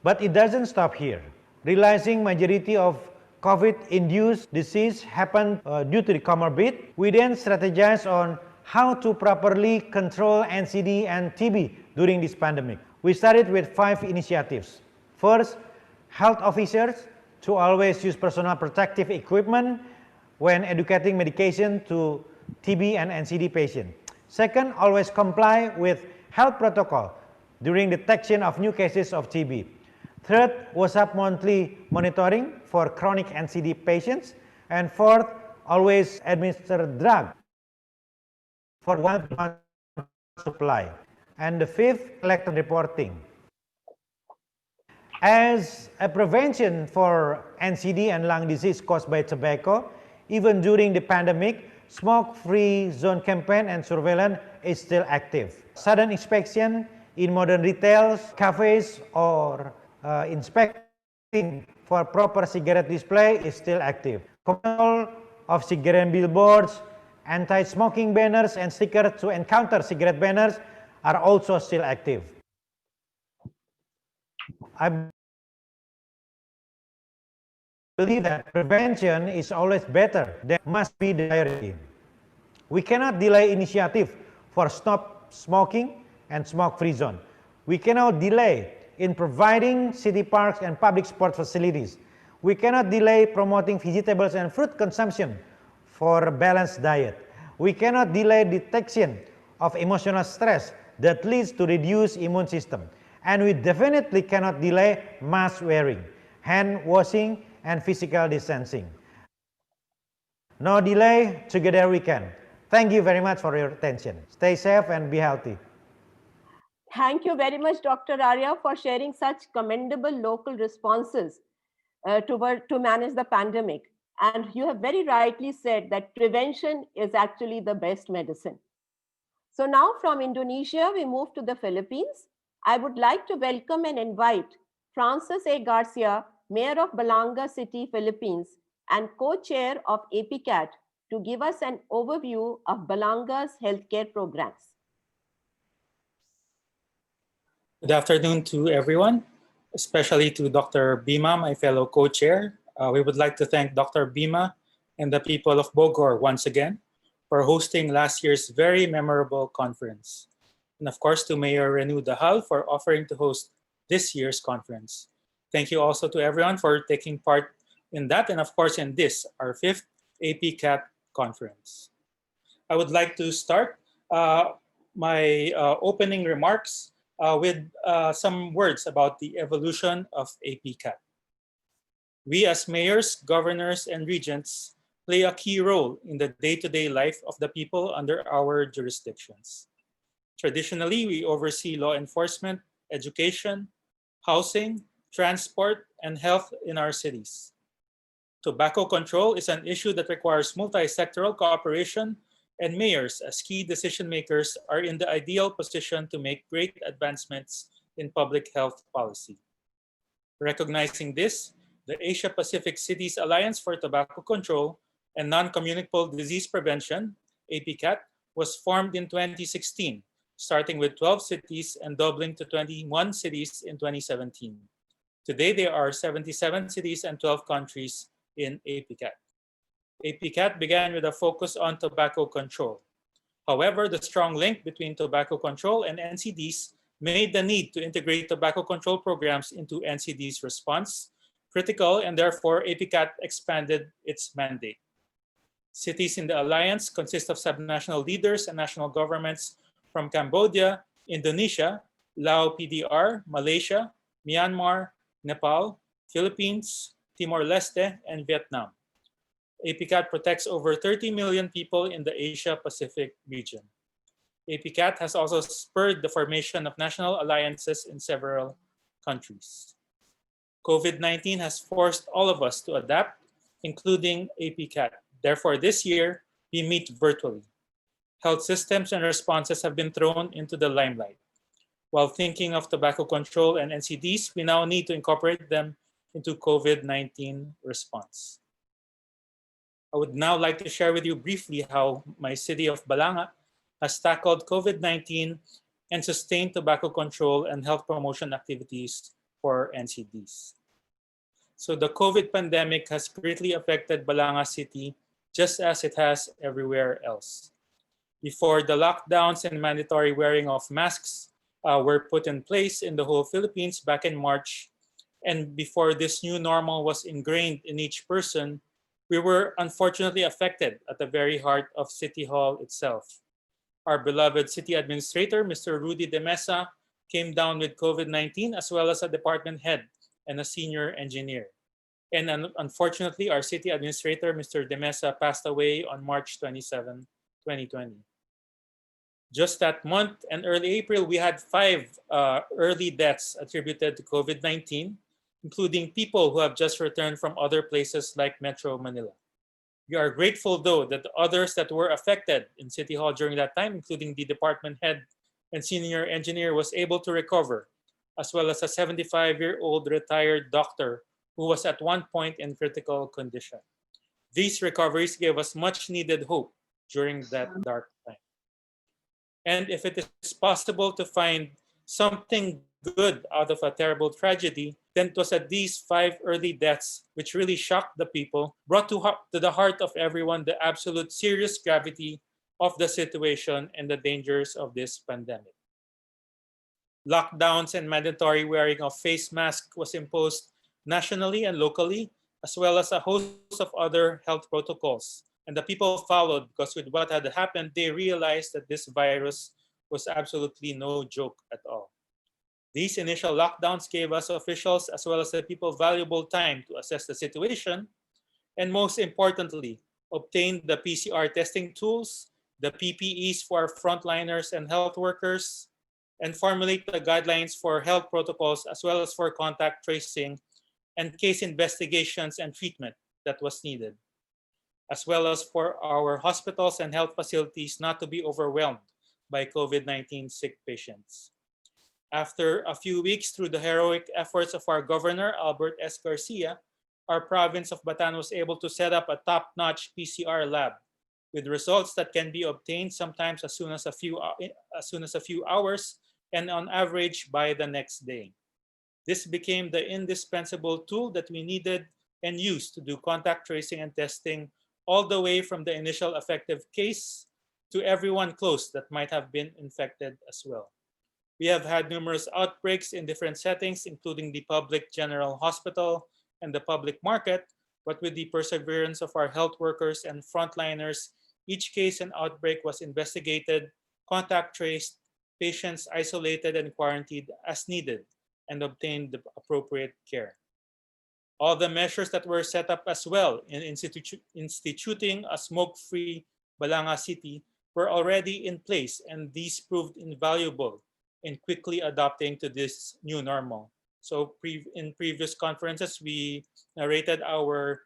But it doesn't stop here. Realizing majority of COVID-induced disease happened due to the comorbid, we then strategize on how to properly control NCD and TB during this pandemic. We started with 5 initiatives. First, health officers to always use personal protective equipment when educating medication to TB and NCD patients. Second, always comply with health protocol during detection of new cases of TB. Third, WhatsApp monthly monitoring for chronic NCD patients. And fourth, always administer drug for 1 month supply. And the fifth, collect reporting. As a prevention for NCD and lung disease caused by tobacco, even during the pandemic, smoke-free zone campaign and surveillance is still active. Sudden inspection in modern retails, cafes, or inspecting for proper cigarette display is still active. Control of cigarette billboards, anti-smoking banners, and stickers to encounter cigarette banners are also still active. I believe that prevention is always better than must be the priority. We cannot delay initiative for stop smoking and smoke-free zone. We cannot delay in providing city parks and public sport facilities. We cannot delay promoting vegetables and fruit consumption for a balanced diet. We cannot delay detection of emotional stress that leads to reduced immune system. And we definitely cannot delay mask wearing, hand washing, and physical distancing. No delay, together we can. Thank you very much for your attention. Stay safe and be healthy. Thank you very much, Dr. Arya, for sharing such commendable local responses to manage the pandemic. And you have very rightly said that prevention is actually the best medicine. So now from Indonesia, we move to the Philippines. I would like to welcome and invite Francis A. Garcia, Mayor of Balanga City, Philippines, and co-chair of APCAT, to give us an overview of Balanga's healthcare programs. Good afternoon to everyone, especially to Dr. Bima, my fellow co-chair. We would like to thank Dr. Bima and the people of Bogor once again for hosting last year's very memorable conference. And of course, to Mayor Renu Dahal for offering to host this year's conference. Thank you also to everyone for taking part in that, and of course in this, our 5th APCAT conference. I would like to start my opening remarks with some words about the evolution of APCAT. We as mayors, governors, and regents play a key role in the day-to-day life of the people under our jurisdictions. Traditionally, we oversee law enforcement, education, housing, transport, and health in our cities. Tobacco control is an issue that requires multi-sectoral cooperation, and mayors, as key decision makers, are in the ideal position to make great advancements in public health policy. Recognizing this, the Asia Pacific Cities Alliance for Tobacco Control and Non-Communicable Disease Prevention, APCAT, was formed in 2016, starting with 12 cities and doubling to 21 cities in 2017. Today, there are 77 cities and 12 countries in APCAT. APCAT began with a focus on tobacco control. However, the strong link between tobacco control and NCDs made the need to integrate tobacco control programs into NCDs response critical, and therefore APCAT expanded its mandate. Cities in the alliance consist of subnational leaders and national governments from Cambodia, Indonesia, Laos PDR, Malaysia, Myanmar, Nepal, Philippines, Timor-Leste, and Vietnam. APCAT protects over 30 million people in the Asia-Pacific region. APCAT has also spurred the formation of national alliances in several countries. COVID-19 has forced all of us to adapt, including APCAT. Therefore, this year, we meet virtually. Health systems and responses have been thrown into the limelight. While thinking of tobacco control and NCDs, we now need to incorporate them into COVID-19 response. I would now like to share with you briefly how my city of Balanga has tackled COVID-19 and sustained tobacco control and health promotion activities for NCDs. So the COVID pandemic has greatly affected Balanga City just as it has everywhere else. Before the lockdowns and mandatory wearing of masks were put in place in the whole Philippines back in March, and before this new normal was ingrained in each person, we were unfortunately affected at the very heart of City Hall itself. Our beloved city administrator, Mr. Rudy De Mesa, came down with COVID-19 as well as a department head and a senior engineer. And unfortunately, our city administrator, Mr. De Mesa, passed away on March 27, 2020. Just that month and early April, we had 5 early deaths attributed to COVID-19, including people who have just returned from other places like Metro Manila. We are grateful, though, that the others that were affected in City Hall during that time, including the department head and senior engineer, was able to recover, as well as a 75-year-old retired doctor who was at one point in critical condition. These recoveries gave us much needed hope during that dark time. And if it is possible to find something good out of a terrible tragedy, then it was that these 5 early deaths, which really shocked the people, brought to the heart of everyone the absolute serious gravity of the situation and the dangers of this pandemic. Lockdowns and mandatory wearing of face masks was imposed nationally and locally, as well as a host of other health protocols. And the people followed because with what had happened, they realized that this virus was absolutely no joke at all. These initial lockdowns gave us officials as well as the people valuable time to assess the situation, and most importantly, obtain the PCR testing tools, the PPEs for frontliners and health workers, and formulate the guidelines for health protocols as well as for contact tracing and case investigations and treatment that was needed, as well as for our hospitals and health facilities not to be overwhelmed by COVID-19 sick patients. After a few weeks, through the heroic efforts of our governor, Albert S. Garcia, our province of Bataan was able to set up a top-notch PCR lab with results that can be obtained sometimes as soon as a few hours and on average by the next day. This became the indispensable tool that we needed and used to do contact tracing and testing all the way from the initial effective case to everyone close that might have been infected as well. We have had numerous outbreaks in different settings, including the public general hospital and the public market, but with the perseverance of our health workers and frontliners, each case and outbreak was investigated, contact traced, patients isolated and quarantined as needed, and obtained the appropriate care. All the measures that were set up as well in instituting a smoke-free Balanga City were already in place, and these proved invaluable in quickly adapting to this new normal. So in previous conferences, we narrated our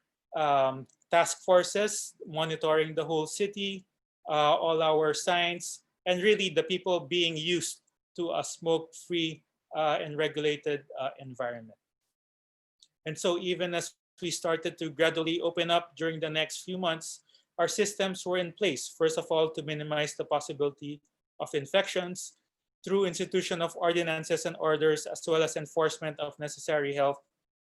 task forces monitoring the whole city, all our signs, and really the people being used to a smoke-free and regulated environment. And so even as we started to gradually open up during the next few months, our systems were in place, first of all, to minimize the possibility of infections through institution of ordinances and orders, as well as enforcement of necessary health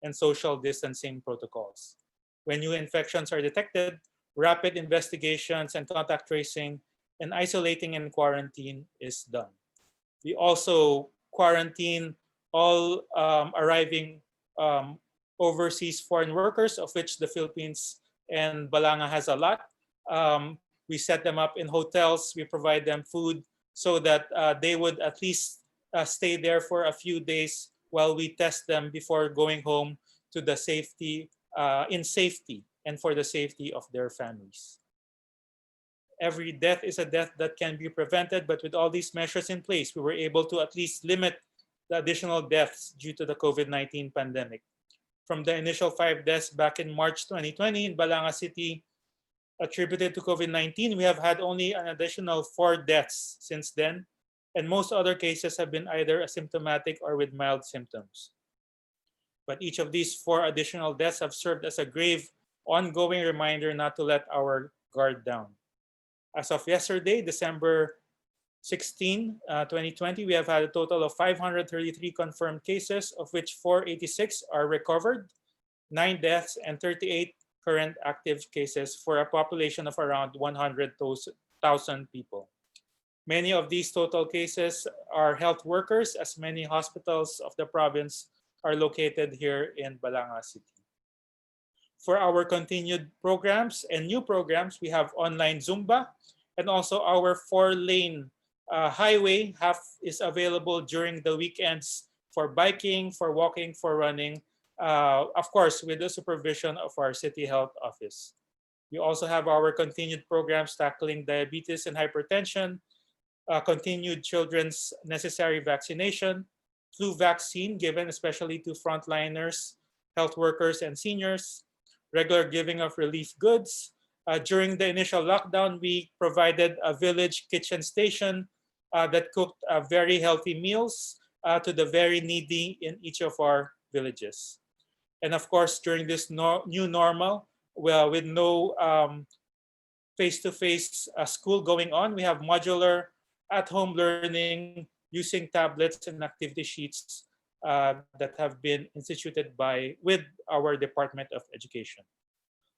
and social distancing protocols. When new infections are detected, rapid investigations and contact tracing and isolating and quarantine is done. We also quarantine all arriving overseas foreign workers, of which the Philippines and Balanga has a lot. We set them up in hotels, we provide them food so that they would at least stay there for a few days while we test them before going home to the safety, in safety, and for the safety of their families. Every death is a death that can be prevented, but with all these measures in place, we were able to at least limit the additional deaths due to the COVID-19 pandemic. From the initial 5 deaths back in March 2020 in Balanga City attributed to COVID-19, we have had only an additional 4 deaths since then, and most other cases have been either asymptomatic or with mild symptoms. But each of these 4 additional deaths have served as a grave, ongoing reminder not to let our guard down. As of yesterday, December 16, 2020, we have had a total of 533 confirmed cases, of which 486 are recovered, 9 deaths, and 38 current active cases for a population of around 100,000 people. Many of these total cases are health workers, as many hospitals of the province are located here in Balanga City. For our continued programs and new programs, we have online Zumba, and also our 4-lane highway is available during the weekends for biking, for walking, for running, of course, with the supervision of our City Health Office. We also have our continued programs tackling diabetes and hypertension, continued children's necessary vaccination, flu vaccine given especially to frontliners, health workers, and seniors, regular giving of relief goods. During the initial lockdown, we provided a village kitchen station that cooked very healthy meals to the very needy in each of our villages. And of course, during this new normal, well, with no face-to-face school going on, we have modular at-home learning using tablets and activity sheets that have been instituted with our Department of Education.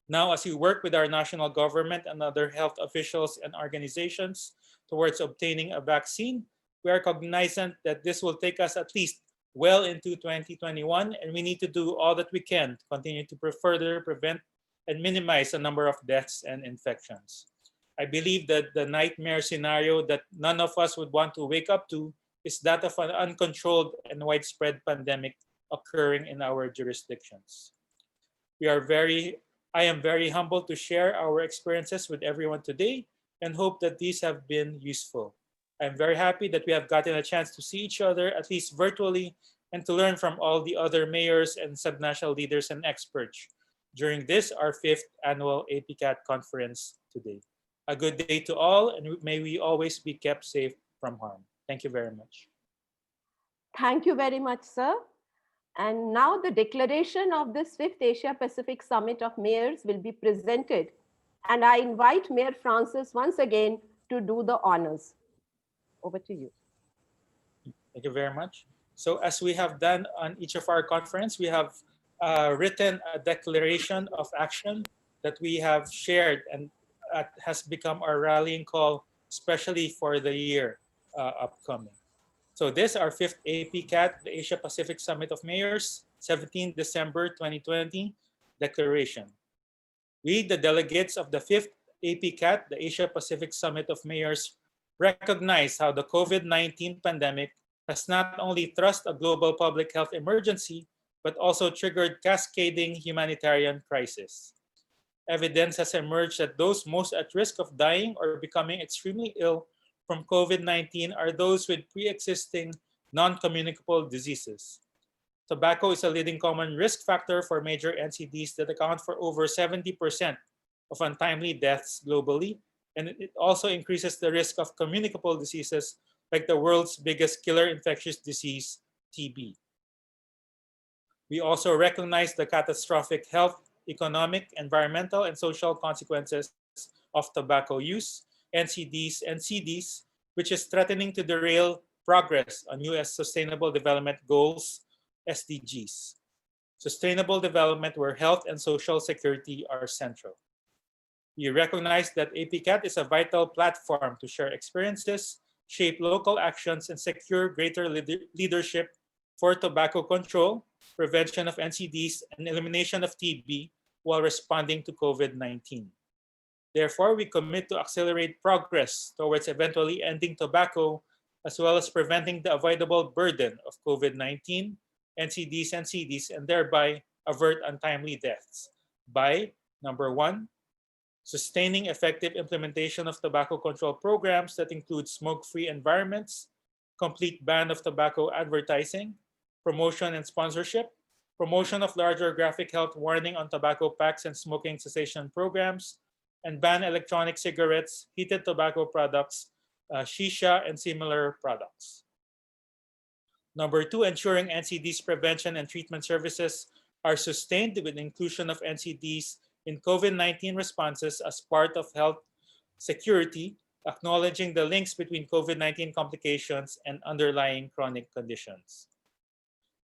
Now, as we work with our national government and other health officials and organizations towards obtaining a vaccine, we are cognizant that this will take us at least well into 2021, and we need to do all that we can to continue to further prevent and minimize the number of deaths and infections. I believe that the nightmare scenario that none of us would want to wake up to is that of an uncontrolled and widespread pandemic occurring in our jurisdictions. I am very humbled to share our experiences with everyone today and hope that these have been useful. I'm very happy that we have gotten a chance to see each other, at least virtually, and to learn from all the other mayors and subnational leaders and experts during this, our 5th annual APCAT conference today. A good day to all, and may we always be kept safe from harm. Thank you very much. Thank you very much, sir. And now the declaration of this 5th Asia Pacific Summit of Mayors will be presented. And I invite Mayor Francis once again to do the honors. Over to you. Thank you very much. So as we have done on each of our conference, we have written a declaration of action that we have shared and has become our rallying call, especially for the year upcoming. So this, our 5th APCAT, the Asia Pacific Summit of Mayors, 17 December 2020 declaration. We, the delegates of the 5th APCAT, the Asia Pacific Summit of Mayors, recognize how the COVID-19 pandemic has not only thrust a global public health emergency, but also triggered cascading humanitarian crisis. Evidence has emerged that those most at risk of dying or becoming extremely ill from COVID-19 are those with pre-existing non-communicable diseases. Tobacco is a leading common risk factor for major NCDs that account for over 70% of untimely deaths globally, and it also increases the risk of communicable diseases like the world's biggest killer infectious disease, TB. We also recognize the catastrophic health, economic, environmental, and social consequences of tobacco use, NCDs, and CDs, which is threatening to derail progress on US Sustainable Development Goals, SDGs. Sustainable development where health and social security are central. We recognize that APCAT is a vital platform to share experiences, shape local actions, and secure greater leadership for tobacco control, prevention of NCDs, and elimination of TB while responding to COVID-19. Therefore, we commit to accelerate progress towards eventually ending tobacco, as well as preventing the avoidable burden of COVID-19, NCDs, and CDs, and thereby avert untimely deaths by, number 1, sustaining effective implementation of tobacco control programs that include smoke-free environments, complete ban of tobacco advertising, promotion and sponsorship, promotion of larger graphic health warning on tobacco packs and smoking cessation programs, and ban electronic cigarettes, heated tobacco products, shisha, and similar products. Number two, ensuring NCDs prevention and treatment services are sustained with inclusion of NCDs in COVID-19 responses as part of health security, acknowledging the links between COVID-19 complications and underlying chronic conditions.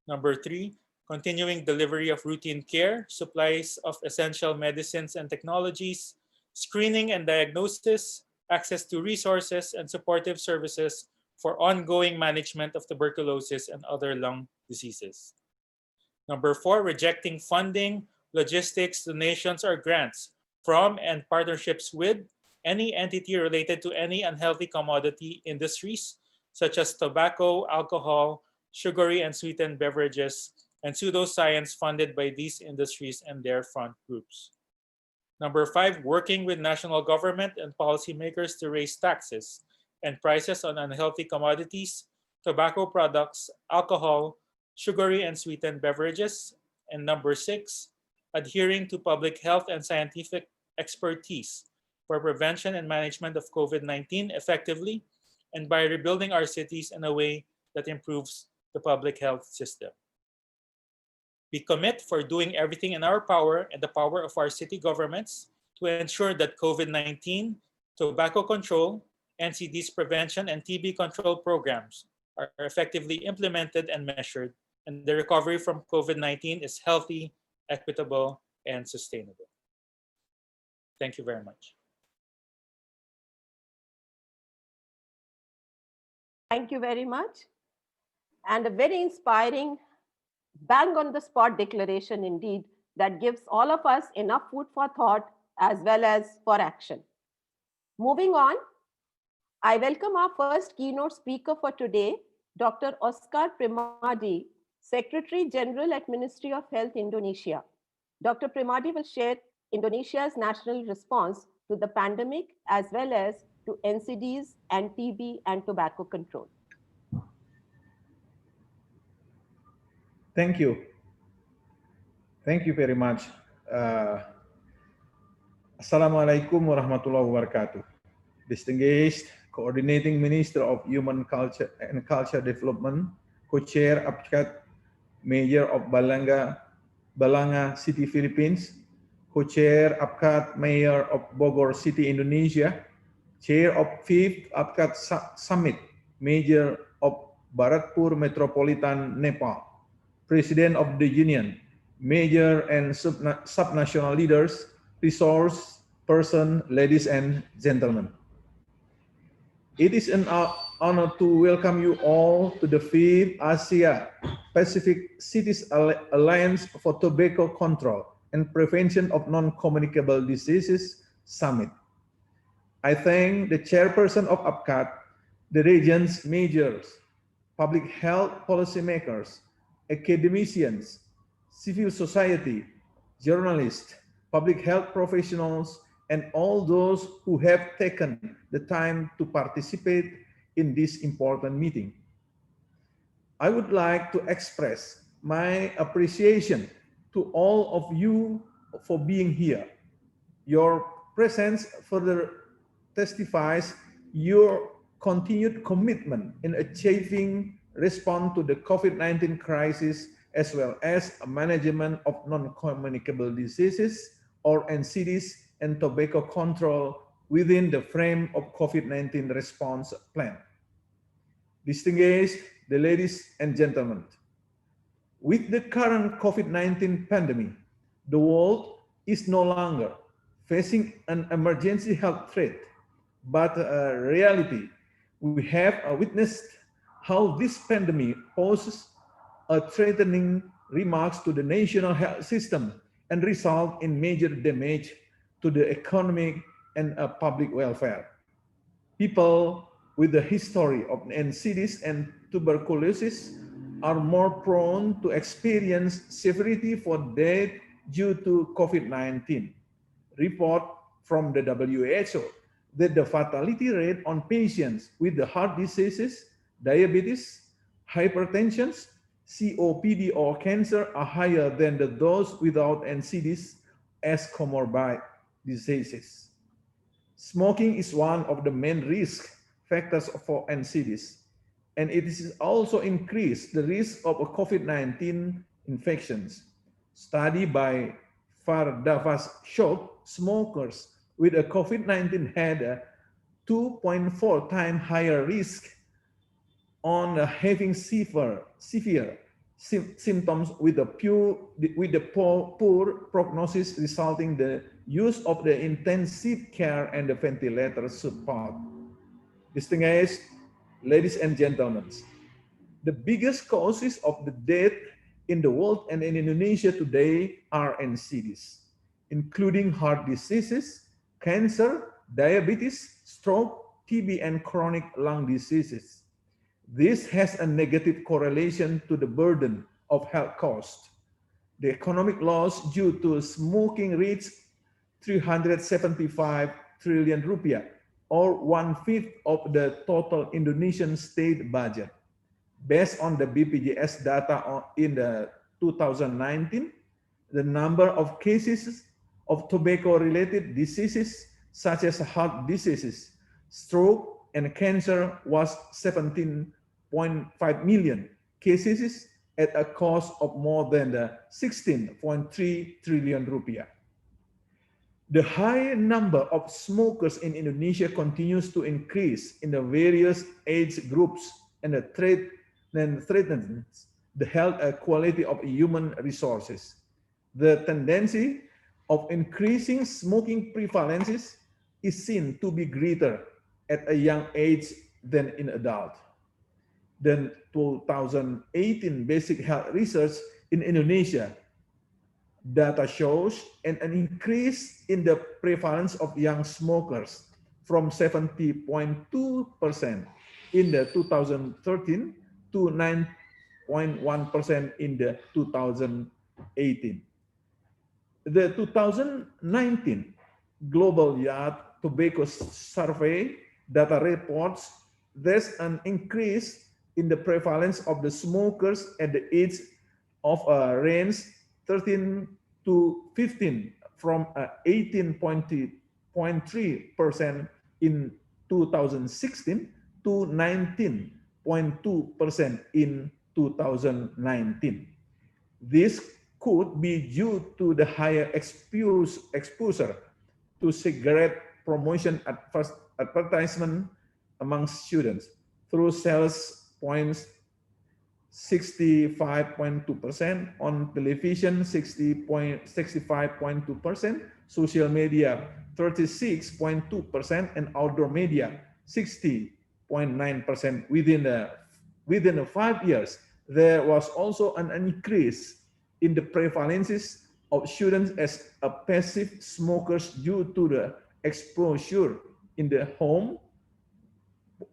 Number three, continuing delivery of routine care, supplies of essential medicines and technologies, screening and diagnosis, access to resources and supportive services for ongoing management of tuberculosis and other lung diseases. Number four, rejecting funding, logistics, donations, or grants from and partnerships with any entity related to any unhealthy commodity industries, such as tobacco, alcohol, sugary and sweetened beverages, and pseudoscience funded by these industries and their front groups. Number five, working with national government and policymakers to raise taxes and prices on unhealthy commodities, tobacco products, alcohol, sugary and sweetened beverages. And number six, adhering to public health and scientific expertise for prevention and management of COVID-19 effectively and by rebuilding our cities in a way that improves the public health system. We commit for doing everything in our power and the power of our city governments to ensure that COVID-19, tobacco control, NCDs prevention, and TB control programs are effectively implemented and measured, and the recovery from COVID-19 is healthy, equitable, and sustainable. Thank you very much. Thank you very much. And a very inspiring, bang on the spot declaration indeed, that gives all of us enough food for thought as well as for action. Moving on, I welcome our first keynote speaker for today, Dr. Oscar Primadi, Secretary General at Ministry of Health, Indonesia. Dr. Primadi will share Indonesia's national response to the pandemic as well as to NCDs and TB and tobacco control. Thank you. Thank you very much. Assalamualaikum warahmatullahi wabarakatuh. Distinguished Coordinating Minister of Human Culture and Culture Development, Co-Chair APCAT, Mayor of Balanga City, Philippines, Co-Chair APCAT, Mayor of Bogor City, Indonesia, Chair of 5th APCAT Summit, Mayor of Bharatpur Metropolitan, Nepal, President of the Union, Major and subnational leaders, resource person, ladies and gentlemen. It is an honor to welcome you all to the 5th Asia Pacific Cities Alliance for Tobacco Control and Prevention of Non-Communicable Diseases Summit. I thank the chairperson of APCAT, the region's majors, public health policymakers, academicians, civil society, journalists, public health professionals, and all those who have taken the time to participate in this important meeting. I would like to express my appreciation to all of you for being here. Your presence further testifies your continued commitment in achieving response to the COVID-19 crisis as well as a management of non-communicable diseases or NCDs and tobacco control within the frame of COVID-19 response plan. Distinguished ladies and gentlemen, with the current COVID-19 pandemic, the world is no longer facing an emergency health threat, but a reality. We have witnessed how this pandemic poses a threatening remarks to the national health system and result in major damage to the economic and public welfare. People with a history of NCDs and tuberculosis are more prone to experience severity for death due to COVID-19. Report from the WHO that the fatality rate on patients with the heart diseases, diabetes, hypertension, COPD, or cancer are higher than those without NCDs as comorbid diseases. Smoking is one of the main risk factors for NCDs, and it is also increased the risk of COVID-19 infections. Study by Fardavas showed smokers with a COVID-19 had a 2.4 times higher risk on having severe symptoms with a poor prognosis, resulting the use of the intensive care and the ventilator support. Distinguished ladies and gentlemen, the biggest causes of the death in the world and in Indonesia today are NCDs, including heart diseases, cancer, diabetes, stroke, TB, and chronic lung diseases. This has a negative correlation to the burden of health costs. The economic loss due to smoking reached 375 trillion rupiah, or 1/5 of the total Indonesian state budget. Based on the BPJS data in the 2019, the number of cases of tobacco-related diseases such as heart diseases, stroke, and cancer was 17.5 million cases at a cost of more than 16.3 trillion rupiah. The high number of smokers in Indonesia continues to increase in the various age groups and threatens the health and quality of human resources. The tendency of increasing smoking prevalences is seen to be greater at a young age than in adult. The 2018 basic health research in Indonesia data shows an increase in the prevalence of young smokers from 70.2% in the 2013 to 9.1% in the 2018. The 2019 Global Youth Tobacco Survey data reports there's an increase in the prevalence of the smokers at the age of a range 13 to 15 from 18.3% in 2016 to 19.2% in 2019. This could be due to the higher exposure to cigarette promotion advertisement among students through sales points 65.2%, on television 65.2%, social media 36.2%, and outdoor media 60.9%. Within the 5 years, there was also an increase in the prevalences of students as a passive smokers due to the exposure in the home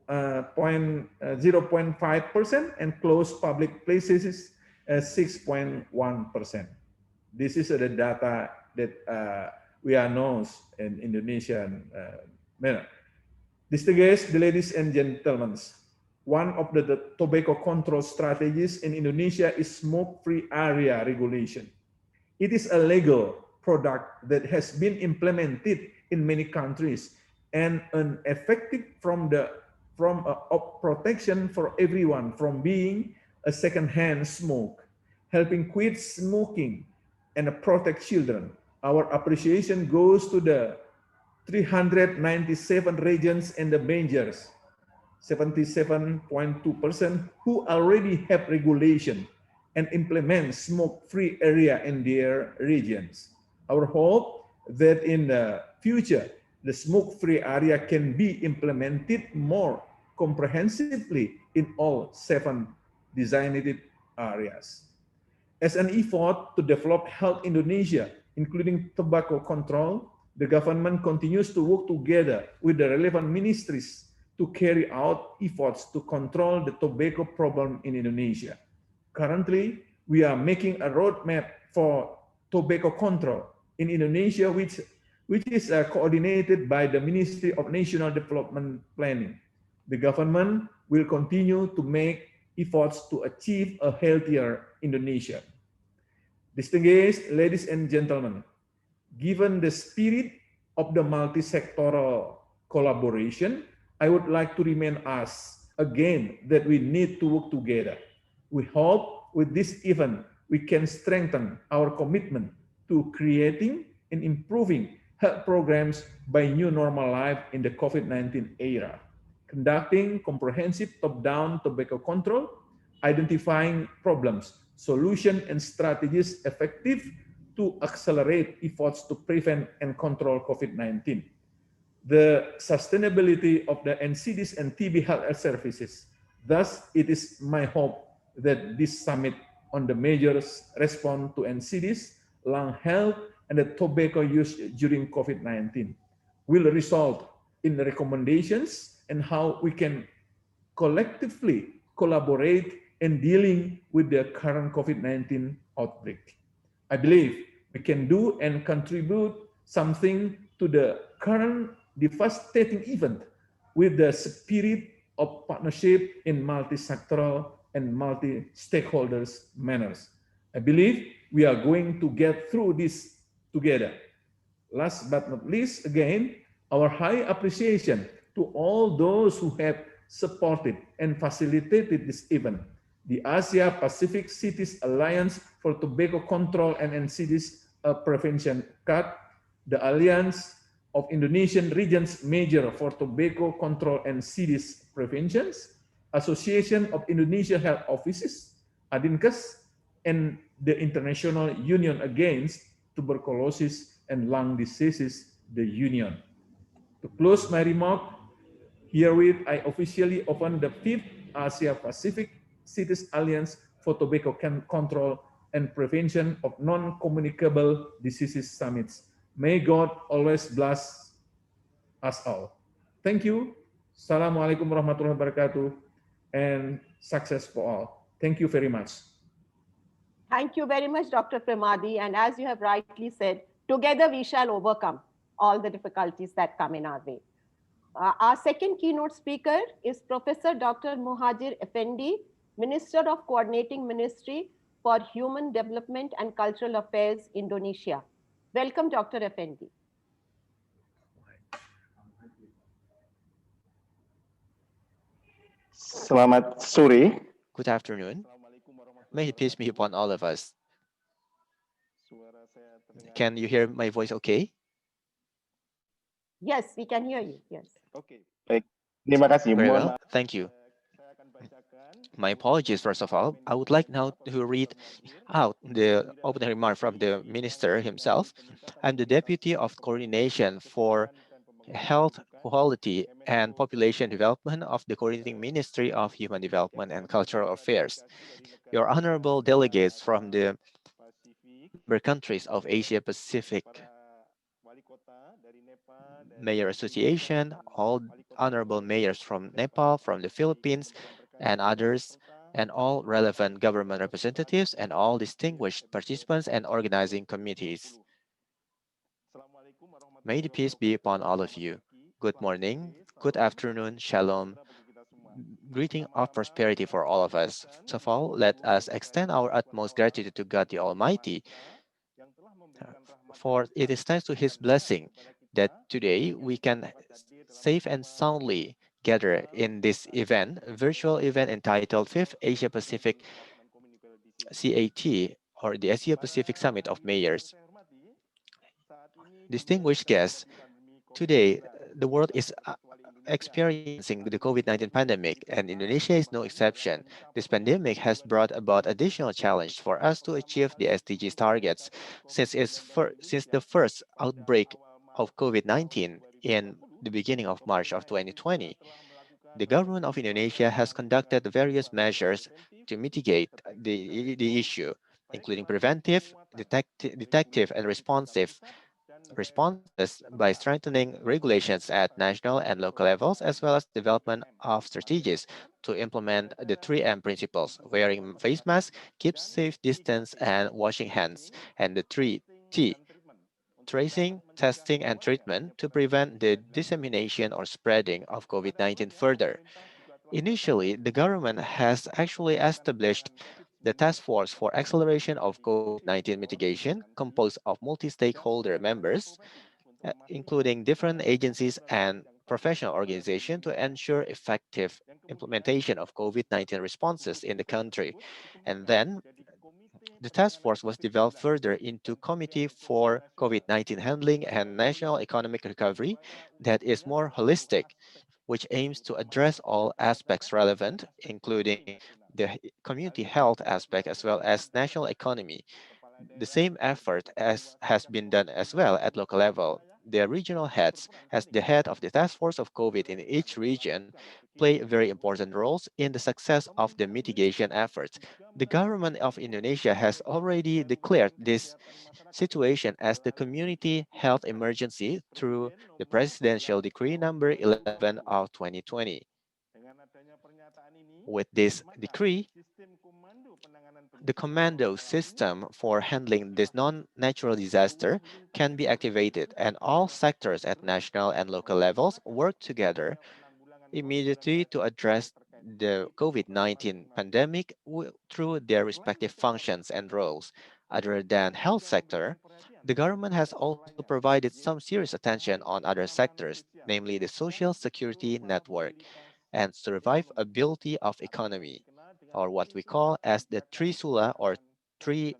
0.5%, and closed public places 6.1%. This is the data that we are known in Indonesian manner. Distinguished ladies and gentlemen, one of the tobacco control strategies in Indonesia is smoke-free area regulation. It is a legal product that has been implemented in many countries and an effective protection for everyone from being a second-hand smoke, helping quit smoking and protect children. Our appreciation goes to the 397 regions and the majors, 77.2%, who already have regulation and implement smoke-free area in their regions. Our hope that in the future, the smoke-free area can be implemented more comprehensively in all 7 designated areas. As an effort to develop Health Indonesia, including tobacco control, the government continues to work together with the relevant ministries to carry out efforts to control the tobacco problem in Indonesia. Currently, we are making a roadmap for tobacco control in Indonesia, which which is coordinated by the Ministry of National Development Planning. The government will continue to make efforts to achieve a healthier Indonesia. Distinguished ladies and gentlemen, given the spirit of the multi-sectoral collaboration, I would like to remind us again that we need to work together. We hope with this event, we can strengthen our commitment to creating and improving health programs by new normal life in the COVID-19 era, conducting comprehensive top-down tobacco control, identifying problems, solutions, and strategies effective to accelerate efforts to prevent and control COVID-19. The sustainability of the NCDs and TB health services. Thus, it is my hope that this summit on the measures response to NCDs, lung health, and the tobacco use during COVID-19 will result in recommendations and how we can collectively collaborate in dealing with the current COVID-19 outbreak. I believe we can do and contribute something to the current devastating event with the spirit of partnership in multi-sectoral and multi-stakeholders manners. I believe we are going to get through this together. Last but not least, again, our high appreciation to all those who have supported and facilitated this event. The Asia Pacific Cities Alliance for Tobacco Control and NCDs Prevention (APCAT), the Alliance of Indonesian Regions Major for Tobacco Control and NCDs Preventions, Association of Indonesia Health Offices, ADINKES, and the International Union Against Tuberculosis and Lung Diseases, the Union. To close my remark, herewith I officially open the 5th Asia Pacific Cities Alliance for Tobacco Control and Prevention of Non-Communicable Diseases Summits. May God always bless us all. Thank you. Assalamualaikum warahmatullahi wabarakatuh, and success for all. Thank you very much. Thank you very much, Dr. Pramadi. And as you have rightly said, together we shall overcome all the difficulties that come in our way. Our second keynote speaker is Professor Dr. Muhajir Effendi, Minister of Coordinating Ministry for Human Development and Cultural Affairs, Indonesia. Welcome, Dr. Effendi. Selamat sore. Good afternoon. May peace be upon all of us. Can you hear my voice okay? Yes, we can hear you. Yes. Okay. Baik. Terima kasih. Very well. Thank you. My apologies, first of all. I would like now to read out the opening remark from the minister himself. I'm the Deputy of Coordination for Health, Quality, and Population Development of the Coordinating Ministry of Human Development and Cultural Affairs. Your honorable delegates from the member countries of Asia Pacific Mayor Association, all honorable mayors from Nepal, from the Philippines, and others, and all relevant government representatives, and all distinguished participants and organizing committees. May the peace be upon all of you. Good morning, good afternoon, shalom. Greeting of prosperity for all of us. First of all, let us extend our utmost gratitude to God the Almighty, for it is thanks to His blessing that today we can safe and soundly gather in this event, virtual event entitled 5th Asia Pacific CAT, or the Asia Pacific Summit of Mayors. Distinguished guests, today the world is experiencing the COVID-19 pandemic, and Indonesia is no exception. This pandemic has brought about additional challenge for us to achieve the SDGs targets, since the first outbreak of COVID-19 in the beginning of March of 2020. The government of Indonesia has conducted various measures to mitigate the issue, including preventive, detective, and responsive responses by strengthening regulations at national and local levels, as well as development of strategies to implement the 3M principles: wearing face masks, keep safe distance, and washing hands, and the 3T, tracing, testing, and treatment to prevent the dissemination or spreading of COVID-19 further. Initially, the government has actually established the Task Force for Acceleration of COVID-19 Mitigation, composed of multi-stakeholder members, including different agencies and professional organizations to ensure effective implementation of COVID-19 responses in the country. And then the task force was developed further into Committee for COVID-19 Handling and National Economic Recovery that is more holistic, which aims to address all aspects relevant, including the community health aspect as well as national economy. The same effort as has been done as well at local level. The regional heads, as the head of the task force of COVID in each region, play very important roles in the success of the mitigation efforts. The government of Indonesia has already declared this situation as the community health emergency through the presidential decree number 11 of 2020. With this decree, the commando system for handling this non-natural disaster can be activated and all sectors at national and local levels work together immediately to address the COVID-19 pandemic through their respective functions and roles. Other than health sector, the government has also provided some serious attention on other sectors, namely the social security network and survivability of economy, or what we call as the trisula or three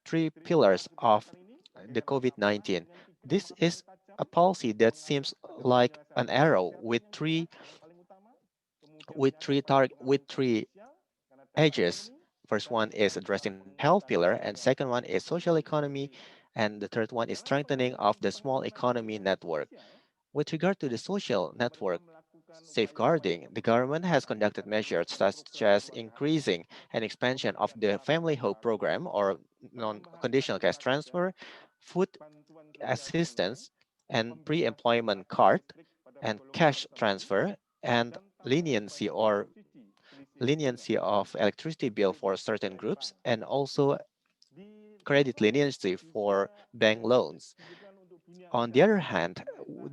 three pillars of the COVID-19. This is a policy that seems like an arrow with three edges. First one is addressing the health pillar, and second one is social economy, and the third one is strengthening of the small economy network. With regard to the social network safeguarding, the government has conducted measures such as increasing and expansion of the Family Hope Program or non-conditional cash transfer, food assistance, and pre-employment card, and cash transfer, and leniency or leniency of electricity bill for certain groups, and also credit leniency for bank loans. On the other hand,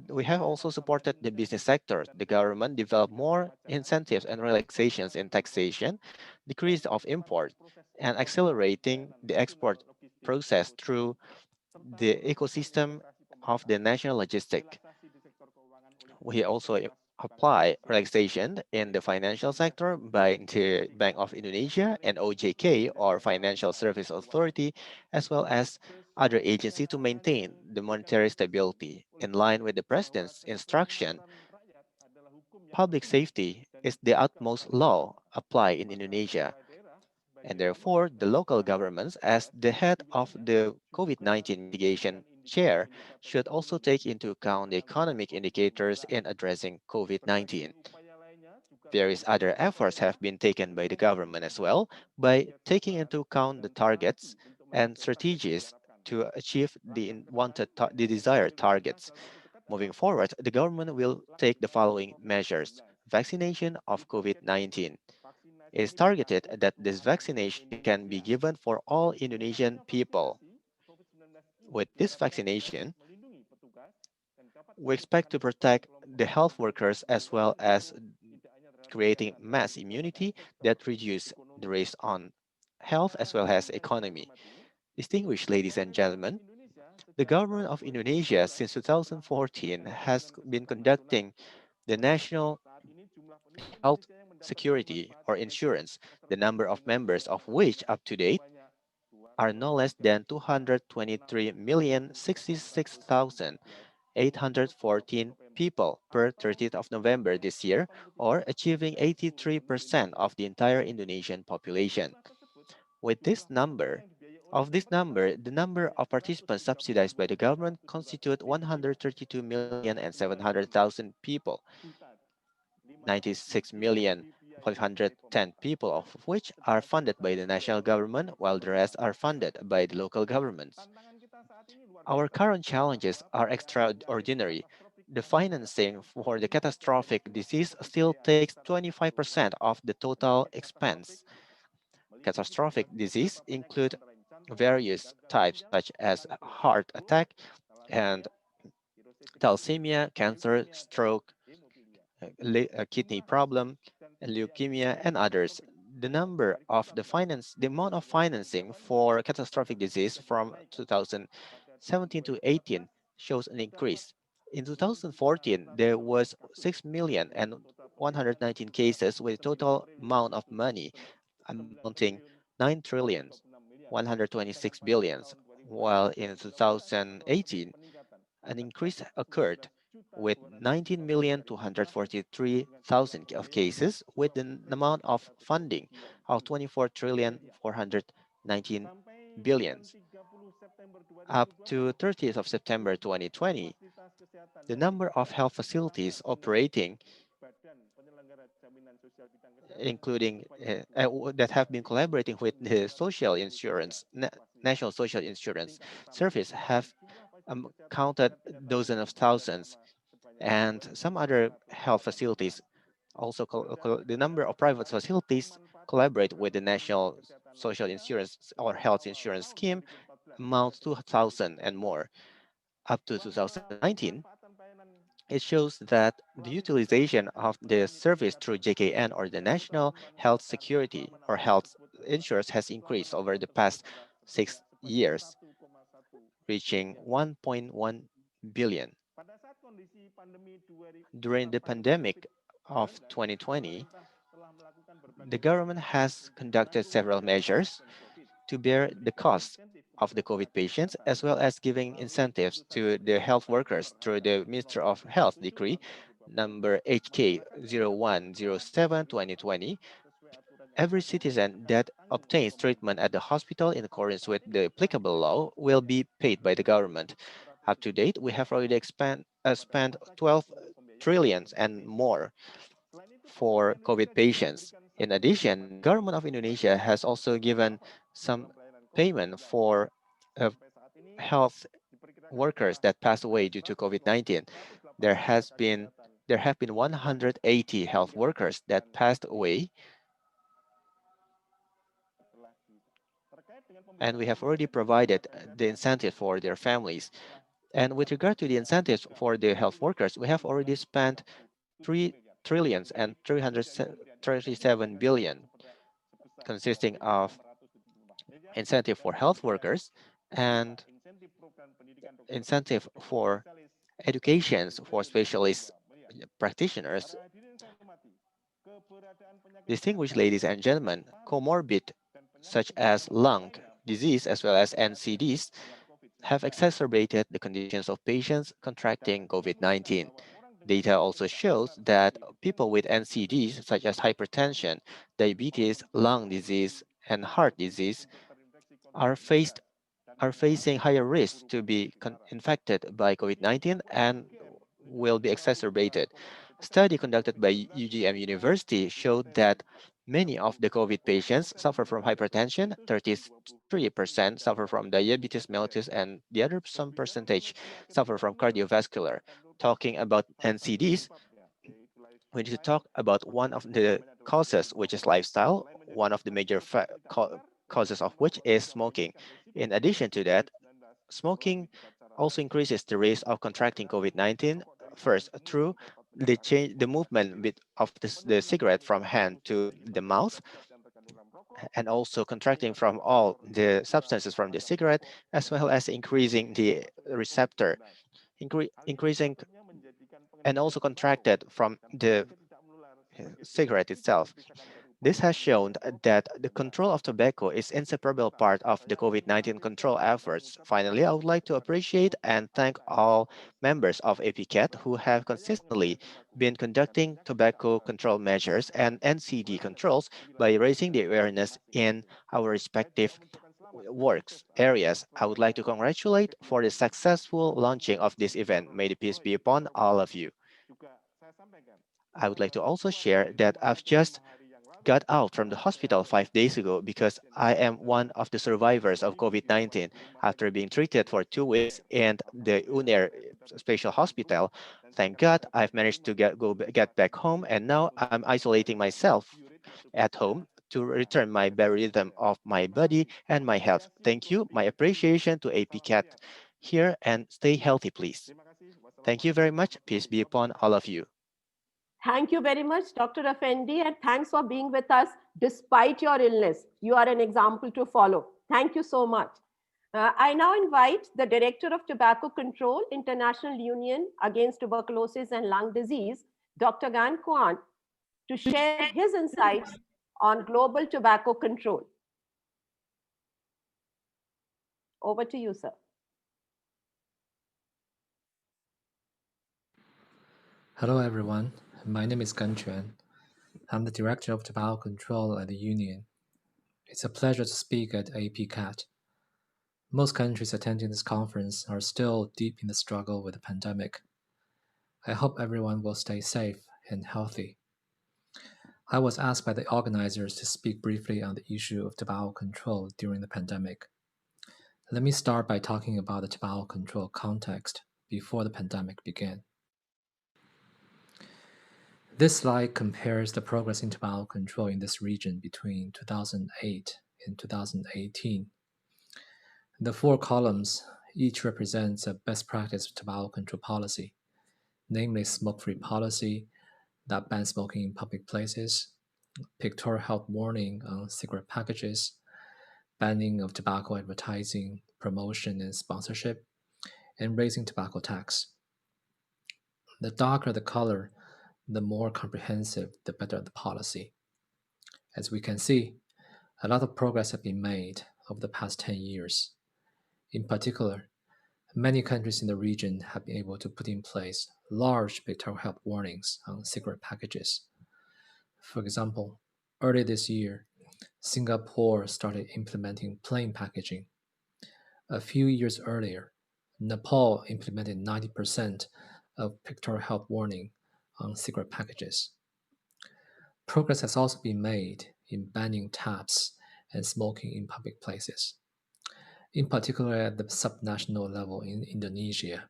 we have also supported the business sector. The government developed more incentives and relaxations in taxation, decrease of import, and accelerating the export process through the ecosystem of the national logistic. We also apply relaxation in the financial sector by the Bank of Indonesia and OJK or Financial Service Authority, as well as other agencies to maintain the monetary stability. In line with the President's instruction, public safety is the utmost law applied in Indonesia, and therefore the local governments, as the head of the COVID-19 mitigation chair, should also take into account the economic indicators in addressing COVID-19. Various other efforts have been taken by the government as well by taking into account the targets and strategies to achieve the desired targets. Moving forward, the government will take the following measures. Vaccination of COVID-19. It is targeted that this vaccination can be given for all Indonesian people. With this vaccination, we expect to protect the health workers as well as creating mass immunity that reduce the risk on health as well as economy. Distinguished ladies and gentlemen, the government of Indonesia since 2014 has been conducting the national health security or insurance, the number of members of which up to date are no less than 223,066,814 people per 30th of November this year, or achieving 83% of the entire Indonesian population. With the number of participants subsidized by the government constitute 132,700,000 people, 96,510 people of which are funded by the national government, while the rest are funded by the local governments. Our current challenges are extraordinary. The financing for the catastrophic disease still takes 25% of the total expense. Catastrophic disease include various types such as heart attack, and thalassemia, cancer, stroke, kidney problem, and leukemia, and others. The amount of financing for catastrophic disease from 2017 to 18 shows an increase. In 2014, there was 6 million and 119 cases with a total amount of money amounting 9 trillion 126 billions, while in 2018, an increase occurred with 19,243,000 of cases with an amount of funding of 24 trillion 419 billions. Up to 30th of September 2020, the number of health facilities operating, including that have been collaborating with the National Social Insurance Service, have counted dozens of thousands, and some other health facilities also the number of private facilities collaborate with the National Social Insurance or Health Insurance Scheme amounts to 1,000 and more. Up to 2019, it shows that the utilization of the service through JKN or the National Health Security or Health Insurance has increased over the past 6 years, reaching 1.1 billion. During the pandemic of 2020, the government has conducted several measures to bear the cost of the COVID patients, as well as giving incentives to the health workers through the Minister of Health Decree number HK 0107/2020. Every citizen that obtains treatment at the hospital in accordance with the applicable law will be paid by the government. Up to date, we have already spent 12 trillions and more for COVID patients. In addition, the government of Indonesia has also given some payment for health workers that passed away due to COVID-19. There has been there have been 180 health workers that passed away, and we have already provided the incentive for their families. And with regard to the incentives for the health workers, we have already spent 3 trillions and 337 billion, consisting of incentive for health workers and incentive for educations for specialist practitioners. Distinguished ladies and gentlemen, comorbid such as lung disease as well as NCDs have exacerbated the conditions of patients contracting COVID-19. Data also shows that people with NCDs such as hypertension, diabetes, lung disease, and heart disease are facing higher risks to be infected by COVID-19 and will be exacerbated. A study conducted by UGM University showed that many of the COVID patients suffer from hypertension, 33% suffer from diabetes mellitus, and the other some percentage suffer from cardiovascular. Talking about NCDs, we need to talk about one of the causes, which is lifestyle, one of the major causes of which is smoking. In addition to that, smoking also increases the risk of contracting COVID-19, first through the movement of the cigarette from hand to the mouth, and also contracting from all the substances from the cigarette, as well as increasing the receptor, increasing and also contracted from the cigarette itself. This has shown that the control of tobacco is inseparable part of the COVID-19 control efforts. Finally, I would like to appreciate and thank all members of APCAT who have consistently been conducting tobacco control measures and NCD controls by raising the awareness in our respective works areas. I would like to congratulate for the successful launching of this event. May the peace be upon all of you. I would like to also share that I've just got out from the hospital 5 days ago because I am one of the survivors of COVID-19 after being treated for 2 weeks in the UNER Special Hospital. Thank God I've managed to get back home, and now I'm isolating myself at home to return my biorhythm of my body and my health. Thank you. My appreciation to APCAT here and stay healthy, please. Thank you very much. Peace be upon all of you. Thank you very much, Dr. Effendi, and thanks for being with us despite your illness. You are an example to follow. Thank you so much. I now invite the Director of Tobacco Control, International Union Against Tuberculosis and Lung Disease, Dr. Gan Kwan, to share his insights on global tobacco control. Over to you, sir. Hello, everyone. My name is Gan Quan. I'm the Director of Tobacco Control at the Union. It's a pleasure to speak at APCAT. Most countries attending this conference are still deep in the struggle with the pandemic. I hope everyone will stay safe and healthy. I was asked by the organizers to speak briefly on the issue of tobacco control during the pandemic. Let me start by talking about the tobacco control context before the pandemic began. This slide compares the progress in tobacco control in this region between 2008 and 2018. The 4 columns each represents a best practice tobacco control policy, namely smoke-free policy that bans smoking in public places, pictorial health warning on cigarette packages, banning of tobacco advertising, promotion, and sponsorship, and raising tobacco tax. The darker the color, the more comprehensive, the better the policy. As we can see, a lot of progress has been made over the past 10 years. In particular, many countries in the region have been able to put in place large pictorial health warnings on cigarette packages. For example, early this year, Singapore started implementing plain packaging. A few years earlier, Nepal implemented 90% of pictorial health warning on cigarette packages. Progress has also been made in banning taps and smoking in public places. In particular, at the subnational level in Indonesia,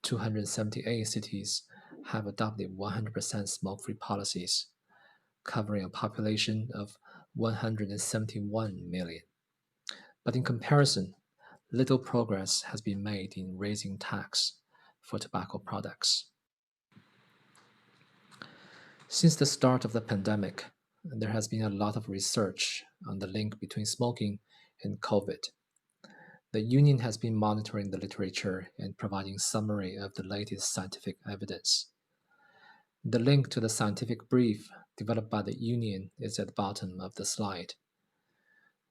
278 cities have adopted 100% smoke-free policies, covering a population of 171 million. But in comparison, little progress has been made in raising tax for tobacco products. Since the start of the pandemic, there has been a lot of research on the link between smoking and COVID. The Union has been monitoring the literature and providing summary of the latest scientific evidence. The link to the scientific brief developed by the Union is at the bottom of the slide.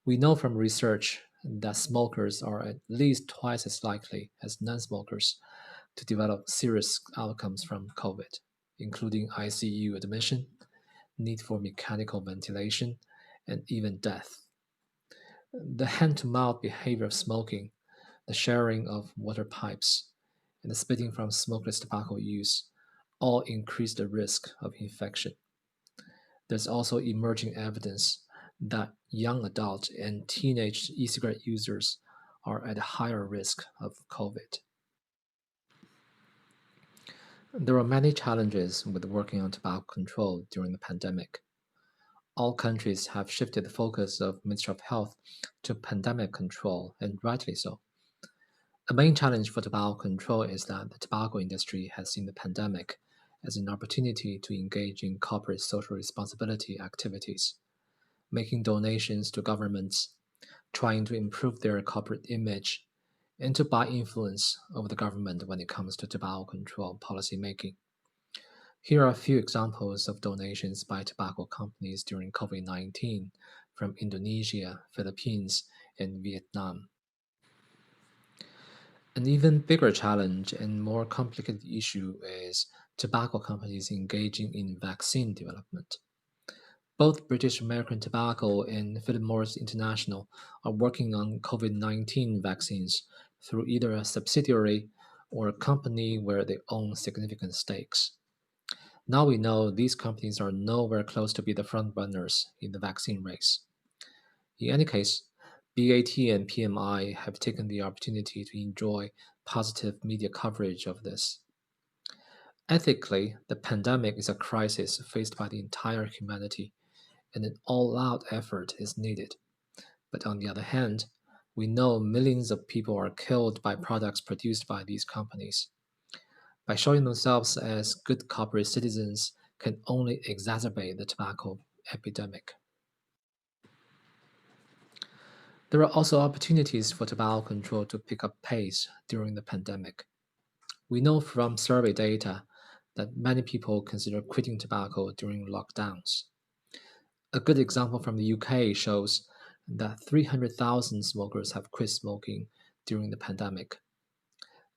We know from research that smokers are at least twice as likely as non-smokers to develop serious outcomes from COVID, including ICU admission, need for mechanical ventilation, and even death. The hand-to-mouth behavior of smoking, the sharing of water pipes, and the spitting from smokeless tobacco use all increase the risk of infection. There's also emerging evidence that young adults and teenage e-cigarette users are at a higher risk of COVID. There are many challenges with working on tobacco control during the pandemic. All countries have shifted the focus of Ministry of Health to pandemic control, and rightly so. A main challenge for tobacco control is that the tobacco industry has seen the pandemic as an opportunity to engage in corporate social responsibility activities, making donations to governments, trying to improve their corporate image, and to buy influence over the government when it comes to tobacco control policy making. Here are a few examples of donations by tobacco companies during COVID-19 from Indonesia, Philippines, and Vietnam. An even bigger challenge and more complicated issue is tobacco companies engaging in vaccine development. Both British American Tobacco and Philip Morris International are working on COVID-19 vaccines through either a subsidiary or a company where they own significant stakes. Now we know these companies are nowhere close to be the front runners in the vaccine race. In any case, BAT and PMI have taken the opportunity to enjoy positive media coverage of this. Ethically, the pandemic is a crisis faced by the entire humanity, and an all-out effort is needed. But on the other hand, We know millions of people are killed by products produced by these companies. By showing themselves as good corporate citizens can only exacerbate the tobacco epidemic. There are also opportunities for tobacco control to pick up pace during the pandemic. We know from survey data that many people consider quitting tobacco during lockdowns. A good example from the UK shows that 300,000 smokers have quit smoking during the pandemic.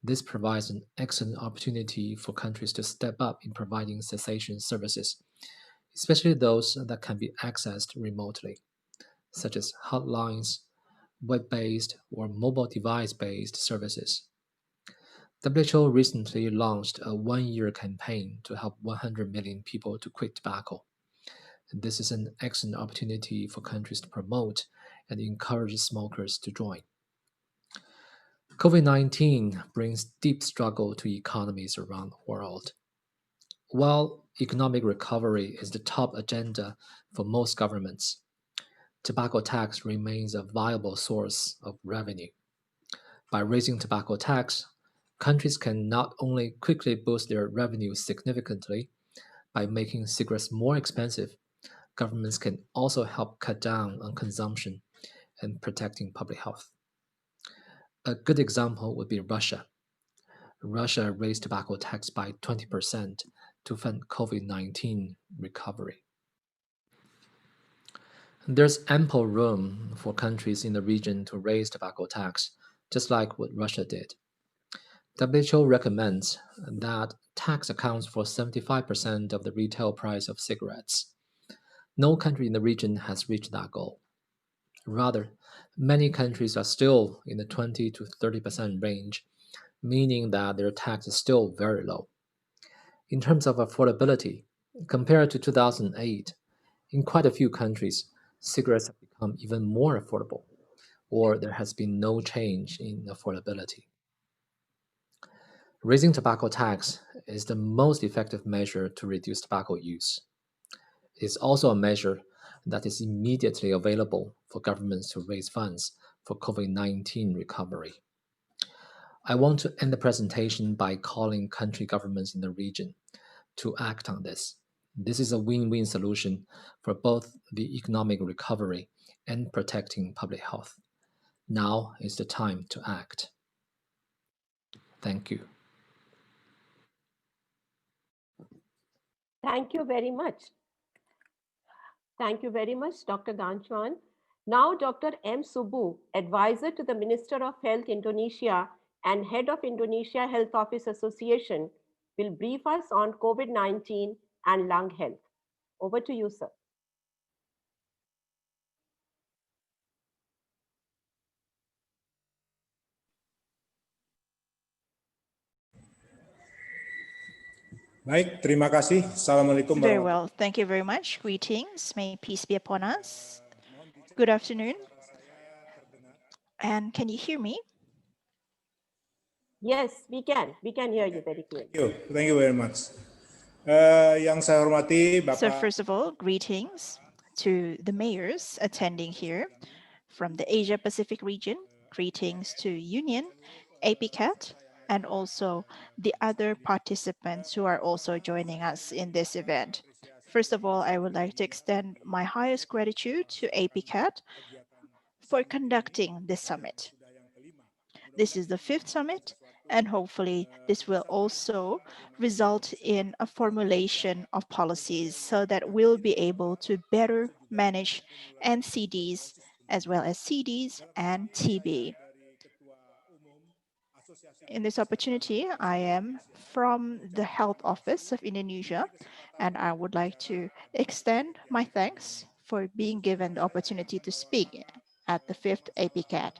This provides an excellent opportunity for countries to step up in providing cessation services, especially those that can be accessed remotely, such as hotlines, web-based or mobile device-based services. WHO recently launched a one-year campaign to help 100 million people to quit tobacco. This is an excellent opportunity for countries to promote and encourage smokers to join. COVID-19 brings deep struggle to economies around the world. While economic recovery is the top agenda for most governments, tobacco tax remains a viable source of revenue. By raising tobacco tax, countries can not only quickly boost their revenue significantly by making cigarettes more expensive, governments can also help cut down on consumption and protecting public health. A good example would be Russia. Russia raised tobacco tax by 20% to fund COVID-19 recovery. There's ample room for countries in the region to raise tobacco tax, just like what Russia did. WHO recommends that tax accounts for 75% of the retail price of cigarettes. No country in the region has reached that goal. Rather, many countries are still in the 20 to 30% range, meaning that their tax is still very low. In terms of affordability, compared to 2008, in quite a few countries, cigarettes have become even more affordable, or there has been no change in affordability. Raising tobacco tax is the most effective measure to reduce tobacco use. It is also a measure that is immediately available for governments to raise funds for COVID-19 recovery. I want to end the presentation by calling country governments in the region to act on this. This is a win-win solution for both the economic recovery and protecting public health. Now is the time to act. Thank you. Thank you very much. Thank you very much, Dr. Ganchuan. Now, Dr. M. Subu, advisor to the Minister of Health Indonesia and head of Indonesia Health Office Association, will brief us on COVID-19 and lung health. Over to you, sir. Baik, terima kasih. Assalamualaikum Very warahmatullahi well. Thank you very much. Greetings. May peace be upon us. Good afternoon. And can you hear me? Yes, we can. We can hear you very clearly. Thank you very much. Yang saya hormati, Bapak. So first of all, greetings to the mayors attending here from the Asia Pacific region. Greetings to Union, APCAT, and also the other participants who are also joining us in this event. First of all, I would like to extend my highest gratitude to APCAT for conducting this summit. This is the 5th summit, and hopefully this will also result in a formulation of policies so that we'll be able to better manage NCDs as well as CDs and TB. In this opportunity, I am from the Health Office of Indonesia, and I would like to extend my thanks for being given the opportunity to speak at the 5th APCAT.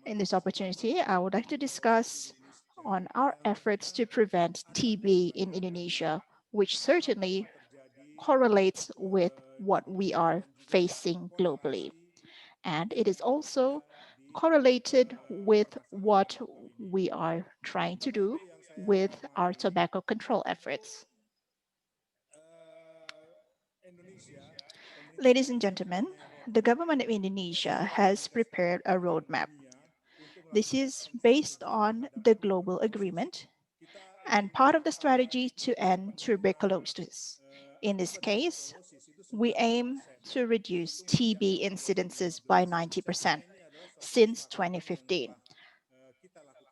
In this opportunity, I would like to discuss on our efforts to prevent TB in Indonesia, which certainly correlates with what we are facing globally. And it is also correlated with what we are trying to do with our tobacco control efforts. Ladies and gentlemen, the government of Indonesia has prepared a roadmap. This is based on the global agreement and part of the strategy to end tuberculosis. In this case, we aim to reduce TB incidences by 90% since 2015.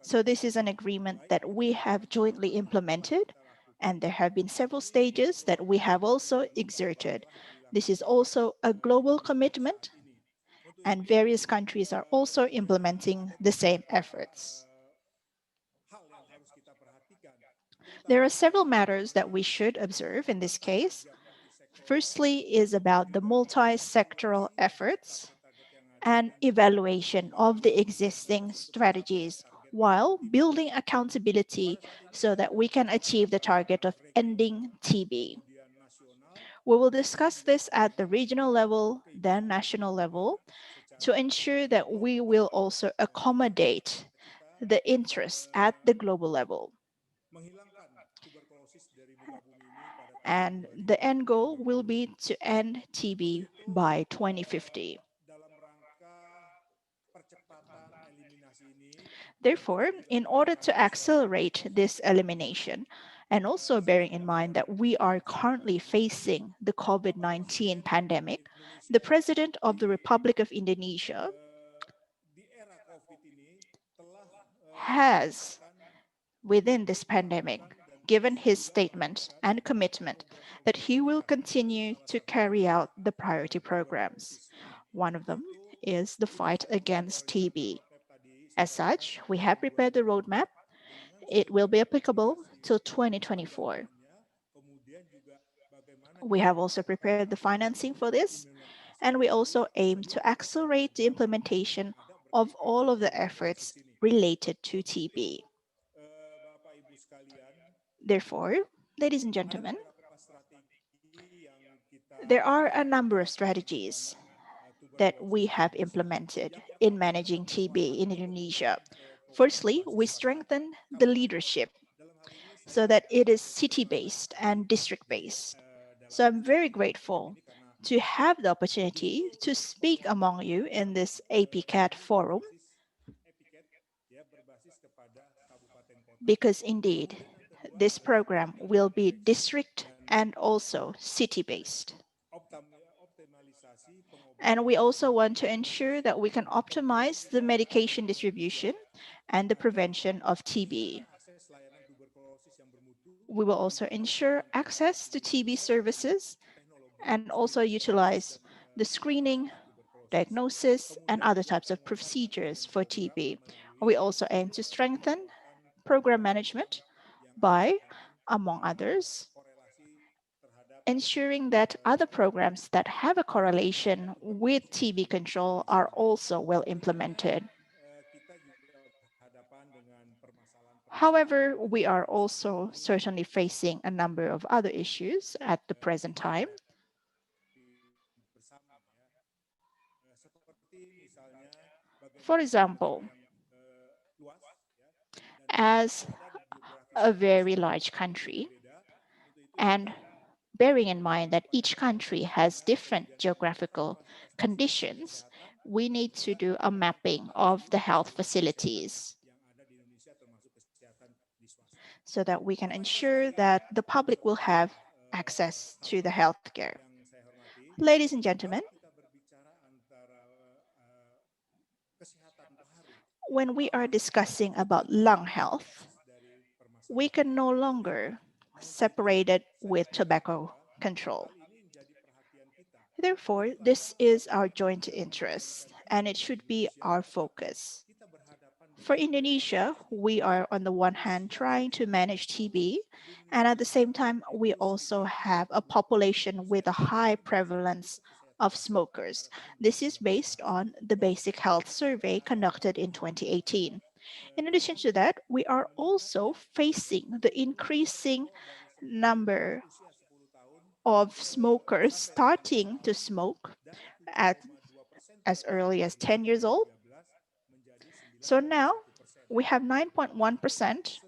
So this is an agreement that we have jointly implemented, and there have been several stages that we have also exerted. This is also a global commitment, and various countries are also implementing the same efforts. There are several matters that we should observe in this case. Firstly is about the multi-sectoral efforts and evaluation of the existing strategies while building accountability so that we can achieve the target of ending TB. We will discuss this at the regional level, then national level, to ensure that we will also accommodate the interests at the global level. And the end goal will be to end TB by 2050. Therefore, in order to accelerate this elimination, and also bearing in mind that we are currently facing the COVID-19 pandemic, the President of the Republic of Indonesia has, within this pandemic, given his statement and commitment that he will continue to carry out the priority programs. One of them is the fight against TB. As such, we have prepared the roadmap. It will be applicable till 2024. We have also prepared the financing for this, and we also aim to accelerate the implementation of all of the efforts related to TB. Therefore, ladies and gentlemen, there are a number of strategies that we have implemented in managing TB in Indonesia. Firstly, we strengthen the leadership so that it is city-based and district-based. So I'm very grateful to have the opportunity to speak among you in this APCAT forum, because indeed, this program will be district and also city-based. And we also want to ensure that we can optimize the medication distribution and the prevention of TB. We will also ensure access to TB services and also utilize the screening, diagnosis, and other types of procedures for TB. We also aim to strengthen program management by, among others, ensuring that other programs that have a correlation with TB control are also well implemented. However, we are also certainly facing a number of other issues at the present time. For example, as a very large country, and bearing in mind that each country has different geographical conditions, we need to do a mapping of the health facilities so that we can ensure that the public will have access to the healthcare. Ladies and gentlemen, when we are discussing about lung health, we can no longer separate it with tobacco control. Therefore, this is our joint interest, and it should be our focus. For Indonesia, we are on the one hand trying to manage TB, and at the same time, we also have a population with a high prevalence of smokers. This is based on the Basic Health Survey conducted in 2018. In addition to that, we are also facing the increasing number of smokers starting to smoke at as early as 10 years old. So now we have 9.1%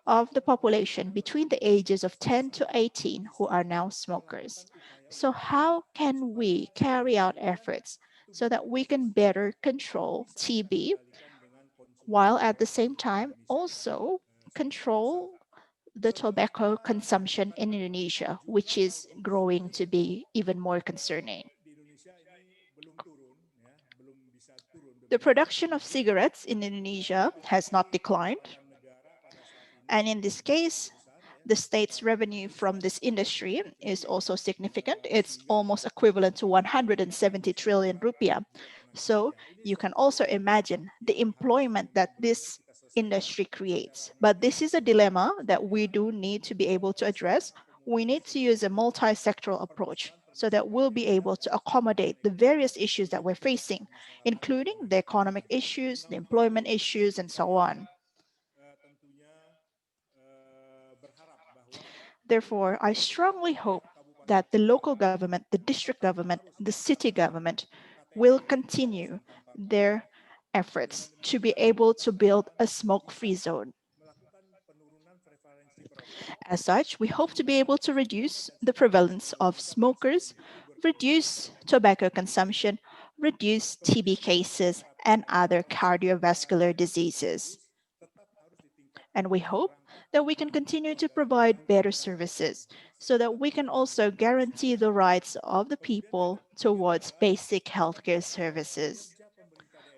of the population between the ages of 10 to 18 who are now smokers. So how can we carry out efforts so that we can better control TB, while at the same time also control the tobacco consumption in Indonesia, which is growing to be even more concerning. The production of cigarettes in Indonesia has not declined. And in this case, the state's revenue from this industry is also significant. It's almost equivalent to 170 trillion rupiah. So you can also imagine the employment that this industry creates. But this is a dilemma that we do need to be able to address. We need to use a multi-sectoral approach so that we'll be able to accommodate the various issues that we're facing, including the economic issues, the employment issues, and so on. Therefore, I strongly hope that the local government, the district government, the city government will continue their efforts to be able to build a smoke-free zone. As such, we hope to be able to reduce the prevalence of smokers, reduce tobacco consumption, reduce TB cases, and other cardiovascular diseases. And we hope that we can continue to provide better services so that we can also guarantee the rights of the people towards basic healthcare services.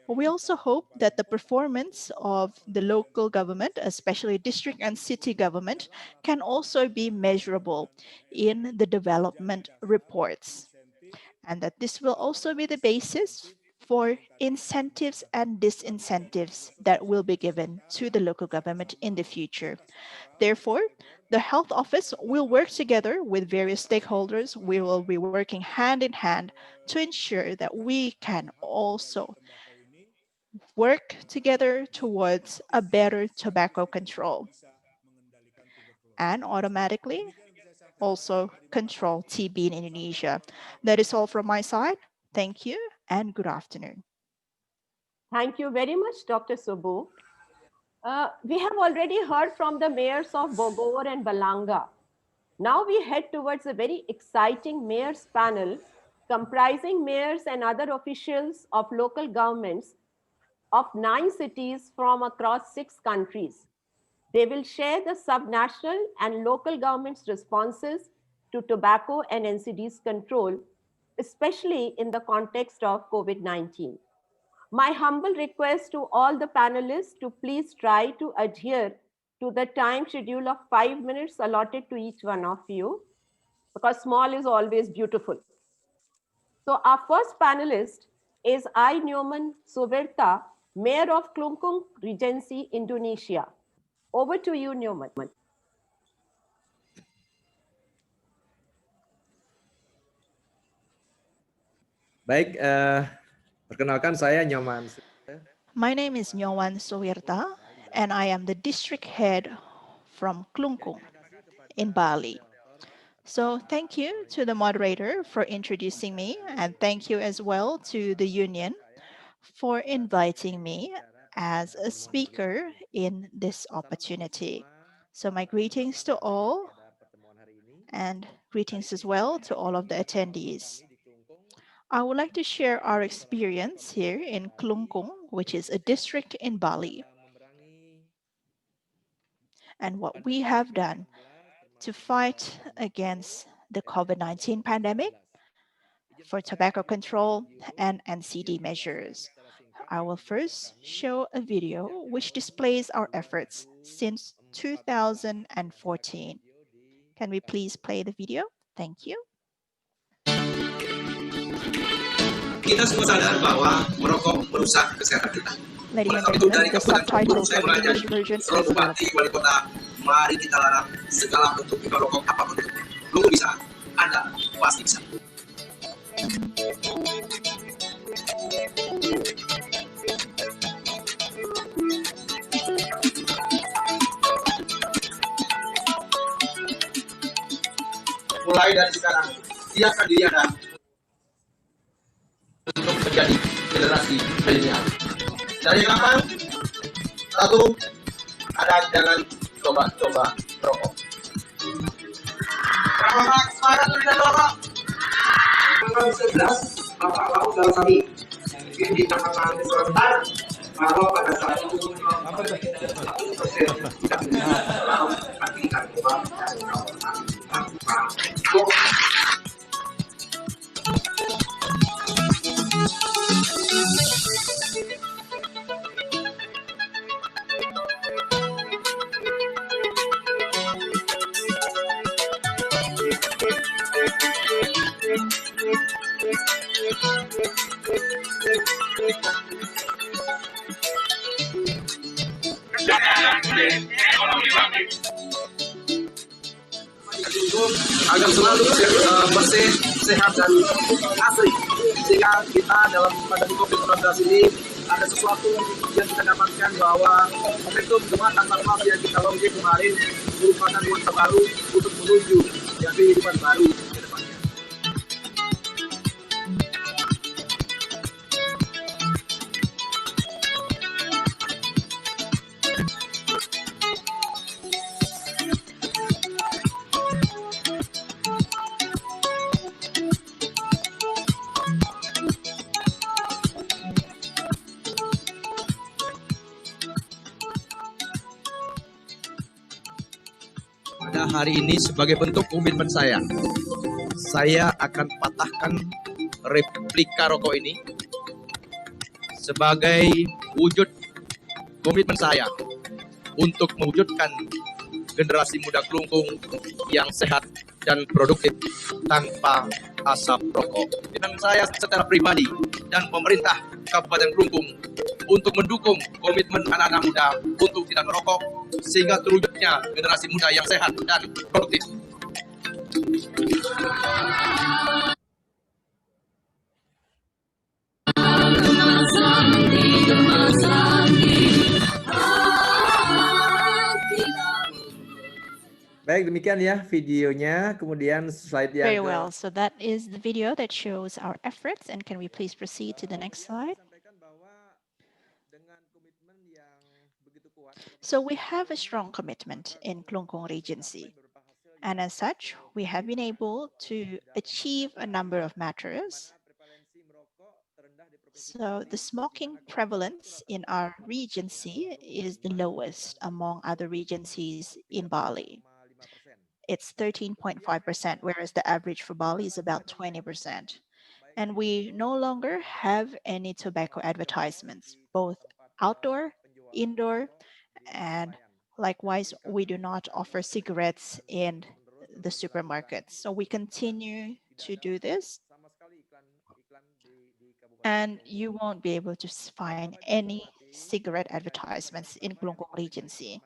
We also hope that the performance of the local government, especially district and city government, can also be measurable in the development reports, and that this will also be the basis for incentives and disincentives that will be given to the local government in the future. Therefore, the health office will work together with various stakeholders. We will be working hand in hand to ensure that we can also work together towards a better tobacco control and automatically also control TB in Indonesia. That is all from my side. Thank you and good afternoon. Thank you very much, Dr. Subbu. We have already heard from the mayors of Bogor and Balanga. Now we head towards a very exciting mayors panel comprising mayors and other officials of local governments of 9 cities from across 6 countries. They will share the subnational and local governments' responses to tobacco and NCDs control, especially in the context of COVID-19. My humble request to all the panelists to please try to adhere to the time schedule of 5 minutes allotted to each one of you, because small is always beautiful. So our first panelist is I. Nyoman Suberta, Mayor of Klungkung Regency, Indonesia. Over to you, Nyoman. Baik, perkenalkan saya Nyoman. My name is Nyoman Suwirta, and I am the district head from Klungkung in Bali. So thank you to the moderator for introducing me, and thank you as well to the union for inviting me as a speaker in this opportunity. So my greetings to all, and greetings as well to all of the attendees. I would like to share our experience here in Klungkung, which is a district in Bali, and what we have done to fight against the COVID-19 pandemic for tobacco control and NCD measures. I will first show a video which displays our efforts since 2014. Can we please play the video? Thank you. Kita semua sadar bahwa merokok merusak kesehatan kita. Ladies and gentlemen, the subtitle for the English version is Selalu Bupati Wali Kota, mari kita larang segala bentuk rokok apapun itu. Dulu bisa, Anda pasti bisa. Mulai dari sekarang, siapkan diri Anda untuk menjadi generasi milenial. Dari kapan? Satu, Anda jangan coba-coba rokok. Semangat tidak rokok. 2011, Bapak Laut Dalam Kami di Kecamatan Serentak, bahwa pada saat itu tidak bisa aktivitas agar selalu bersih, sehat dan asri, sehingga kita dalam pandemi COVID-19 ini ada sesuatu yang kita dapatkan bahwa momentum Jumat Antar Kelas yang kita launching kemarin merupakan nuansa baru untuk menuju kehidupan baru ke depannya. Pada hari ini sebagai bentuk komitmen saya akan patahkan replika rokok ini sebagai wujud komitmen saya untuk mewujudkan generasi muda Kelungkung yang sehat dan produktif tanpa asap rokok. Dan saya secara pribadi dan pemerintah Kabupaten Kelungkung untuk mendukung komitmen anak-anak muda untuk tidak merokok sehingga terwujudnya generasi muda yang sehat dan produktif. Baik, demikian ya videonya, kemudian slide yang Very well. So that is the video that shows our efforts. And can we please proceed to the next slide? So we have a strong commitment in Kelungkung Regency. And as such, we have been able to achieve a number of matters. So the smoking prevalence in our regency is the lowest among other regencies in Bali. It's 13.5%, whereas the average for Bali is about 20%. And we no longer have any tobacco advertisements, both outdoor, indoor, and likewise, we do not offer cigarettes in the supermarkets. So we continue to do this. And you won't be able to find any cigarette advertisements in Kelungkung Regency.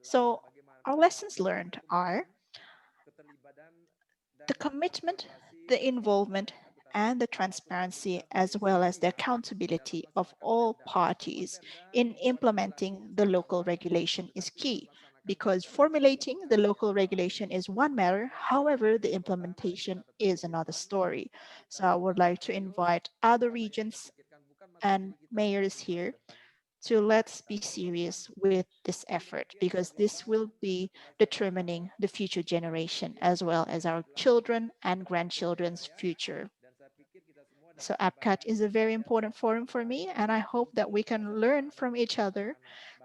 So our lessons learned are the commitment, the involvement, and the transparency, as well as the accountability of all parties in implementing the local regulation is key, because formulating the local regulation is one matter, however, the implementation is another story. So I would like to invite other regions and mayors here to let's be serious with this effort, because this will be determining the future generation as well as our children and grandchildren's future. So APCAT is a very important forum for me, and I hope that we can learn from each other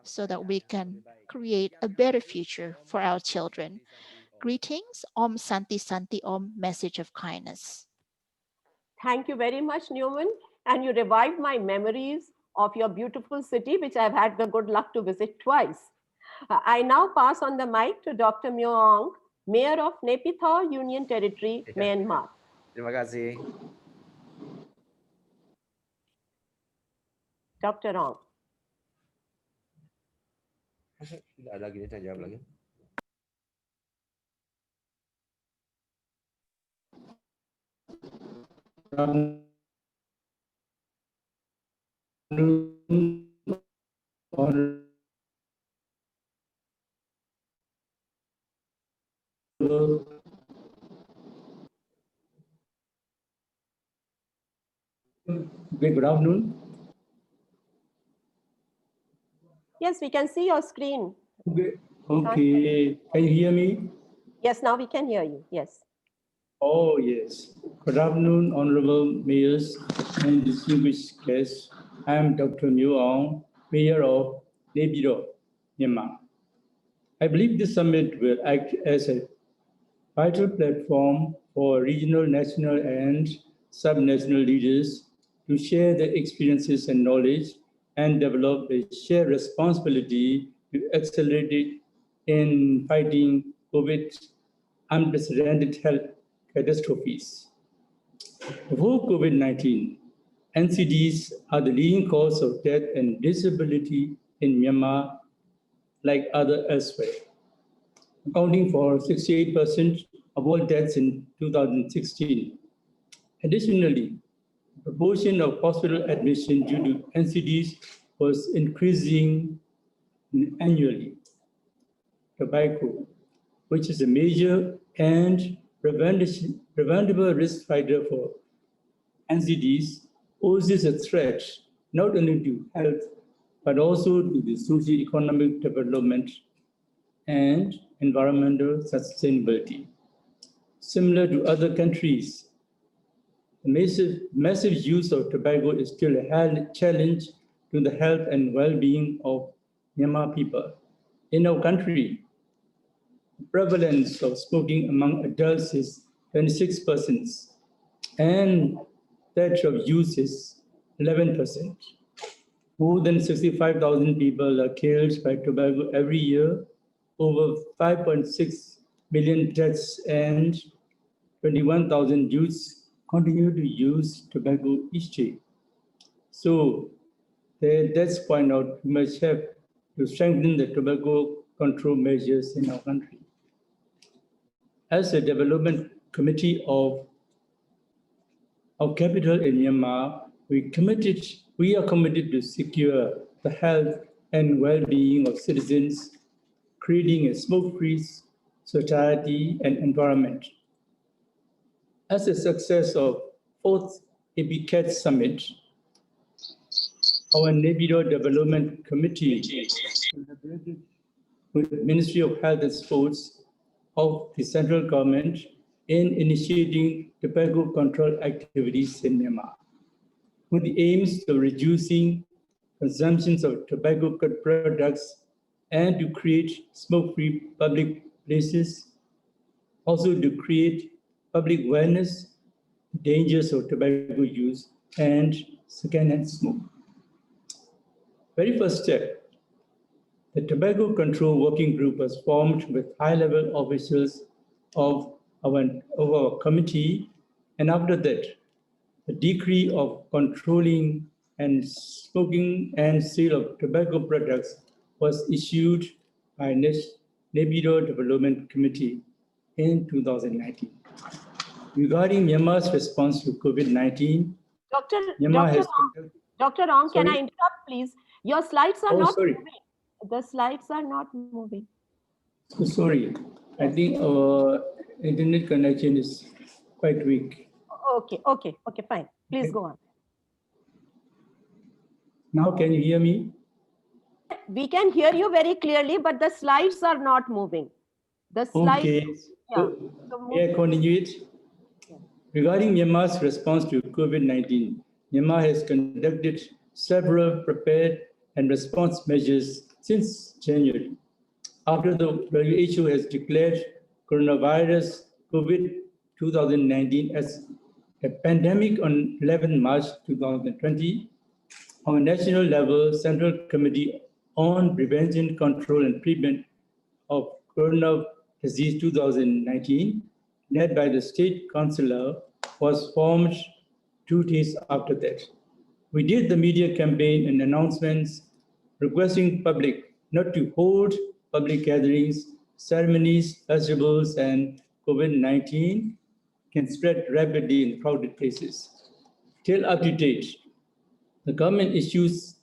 so that we can create a better future for our children. Greetings, Om Santi Santi Om, message of kindness. Thank you very much, Newman. And you revived my memories of your beautiful city, which I've had the good luck to visit twice. I now pass on the mic to Dr. Myo Aung, Mayor of Naypyidaw Union Territory, Myanmar. Terima kasih. Dr. Aung. Tidak ada lagi, saya jawab lagi. Good afternoon. Yes, we can see your screen. Okay, can you hear me? Yes, now we can hear you. Yes. Oh, yes. Good afternoon, honorable mayors and distinguished guests. I am Dr. Miu Aung, Mayor of Nebiro, Myanmar. I believe this summit will act as a vital platform for regional, national, and subnational leaders to share their experiences and knowledge and develop a shared responsibility to accelerate in fighting COVID unprecedented health catastrophes. Before COVID-19, NCDs are the leading cause of death and disability in Myanmar, like other elsewhere, accounting for 68% of all deaths in 2016. Additionally, the proportion of hospital admission due to NCDs was increasing annually. Tobacco, which is a major and preventable risk factor for NCDs, poses a threat not only to health but also to the socio-economic development and environmental sustainability. Similar to other countries, the massive use of tobacco is still a challenge to the health and well-being of Myanmar people. In our country, the prevalence of smoking among adults is 26%, and that of youth is 11%. More than 65,000 people are killed by tobacco every year, over 5.6 million deaths, and 21,000 youths continue to use tobacco each day. So that's point out we must have to strengthen the tobacco control measures in our country. As a development committee of our capital in Myanmar, we are committed to secure the health and well-being of citizens, creating a smoke-free society and environment. As a success of fourth APCAT summit, our Nebido Development Committee collaborated with the Ministry of Health and Sports of the central government in initiating tobacco control activities in Myanmar, with the aims of reducing consumptions of tobacco products and to create smoke-free public places, also to create public awareness, dangers of tobacco use, and secondhand smoke. Very first step, the Tobacco Control Working Group was formed with high-level officials of our committee, and after that, the decree of controlling and smoking and sale of tobacco products was issued by Nebido Development Committee in 2019. Regarding Myanmar's response to COVID-19, Dr. Ram, can I interrupt, please? Your slides are not moving. The slides are not moving. So sorry. I think our internet connection is quite weak. Okay, fine. Please go on. Now can you hear me? We can hear you very clearly, but the slides are not moving. The slides. Okay. May I continue it? Regarding Myanmar's response to COVID-19, Myanmar has conducted several prepared and response measures since January. After the WHO has declared coronavirus COVID-2019 as a pandemic on 11 March 2020, on a national level, Central Committee on Prevention, Control and Treatment of Corona Disease 2019, led by the State Councillor, was formed 2 days after that. We did the media campaign and announcements requesting public not to hold public gatherings, ceremonies, festivals, and COVID-19 can spread rapidly in crowded places. Till up to date, the government issues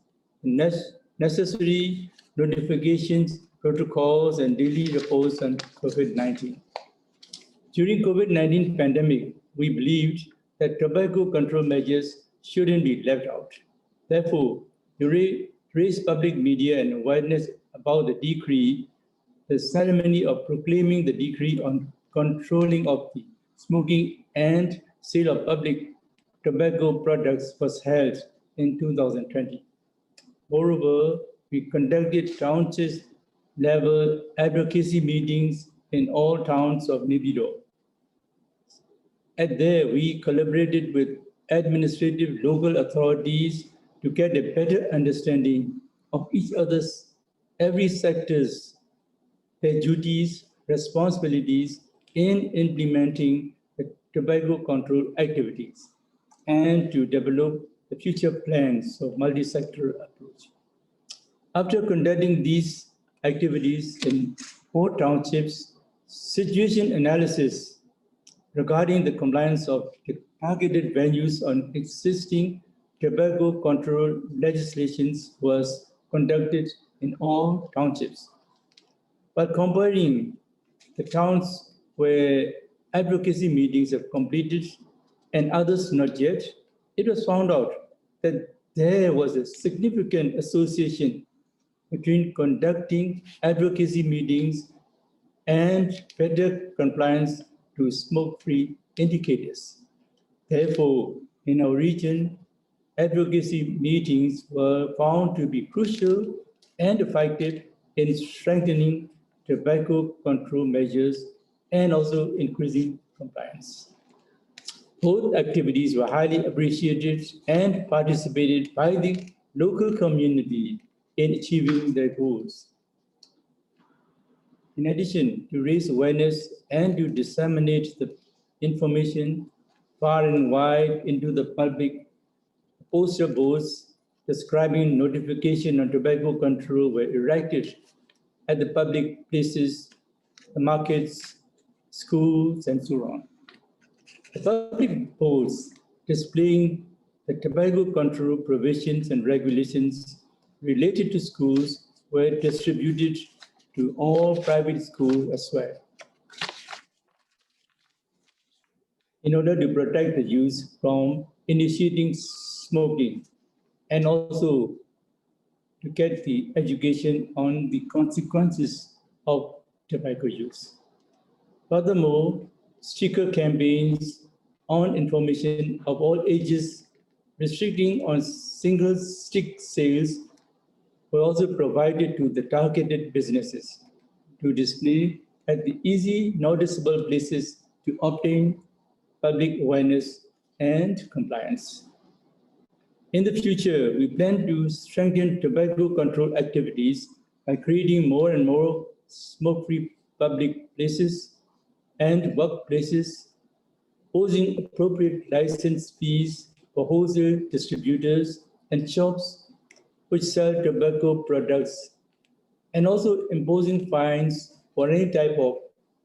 necessary notifications, protocols, and daily reports on COVID-19. During COVID-19 pandemic, we believed that tobacco control measures shouldn't be left out. Therefore, to raise public media and awareness about the decree, the ceremony of proclaiming the decree on controlling of the smoking and sale of public tobacco products was held in 2020. Moreover, we conducted township level advocacy meetings in all towns of Nibido. At there, we collaborated with administrative local authorities to get a better understanding of each other's every sector's their duties, responsibilities in implementing the tobacco control activities and to develop the future plans of multi-sector approach. After conducting these activities in 4 townships, situation analysis regarding the compliance of the targeted venues on existing tobacco control legislations was conducted in all townships. By comparing the towns where advocacy meetings have completed and others not yet, it was found out that there was a significant association between conducting advocacy meetings and better compliance to smoke-free indicators. Therefore, in our region, advocacy meetings were found to be crucial and effective in strengthening tobacco control measures and also increasing compliance. Both activities were highly appreciated and participated by the local community in achieving their goals. In addition, to raise awareness and to disseminate the information far and wide into the public, poster boards describing notification on tobacco control were erected at the public places, the markets, schools, and so on. The public boards displaying the tobacco control provisions and regulations related to schools were distributed to all private schools as well. In order to protect the youth from initiating smoking and also to get the education on the consequences of tobacco use. Furthermore, sticker campaigns on information of all ages restricting on single stick sales were also provided to the targeted businesses to display at the easy noticeable places to obtain public awareness and compliance. In the future, we plan to strengthen tobacco control activities by creating more and more smoke-free public places and workplaces, posing appropriate license fees for wholesale distributors and shops which sell tobacco products, and also imposing fines for any type of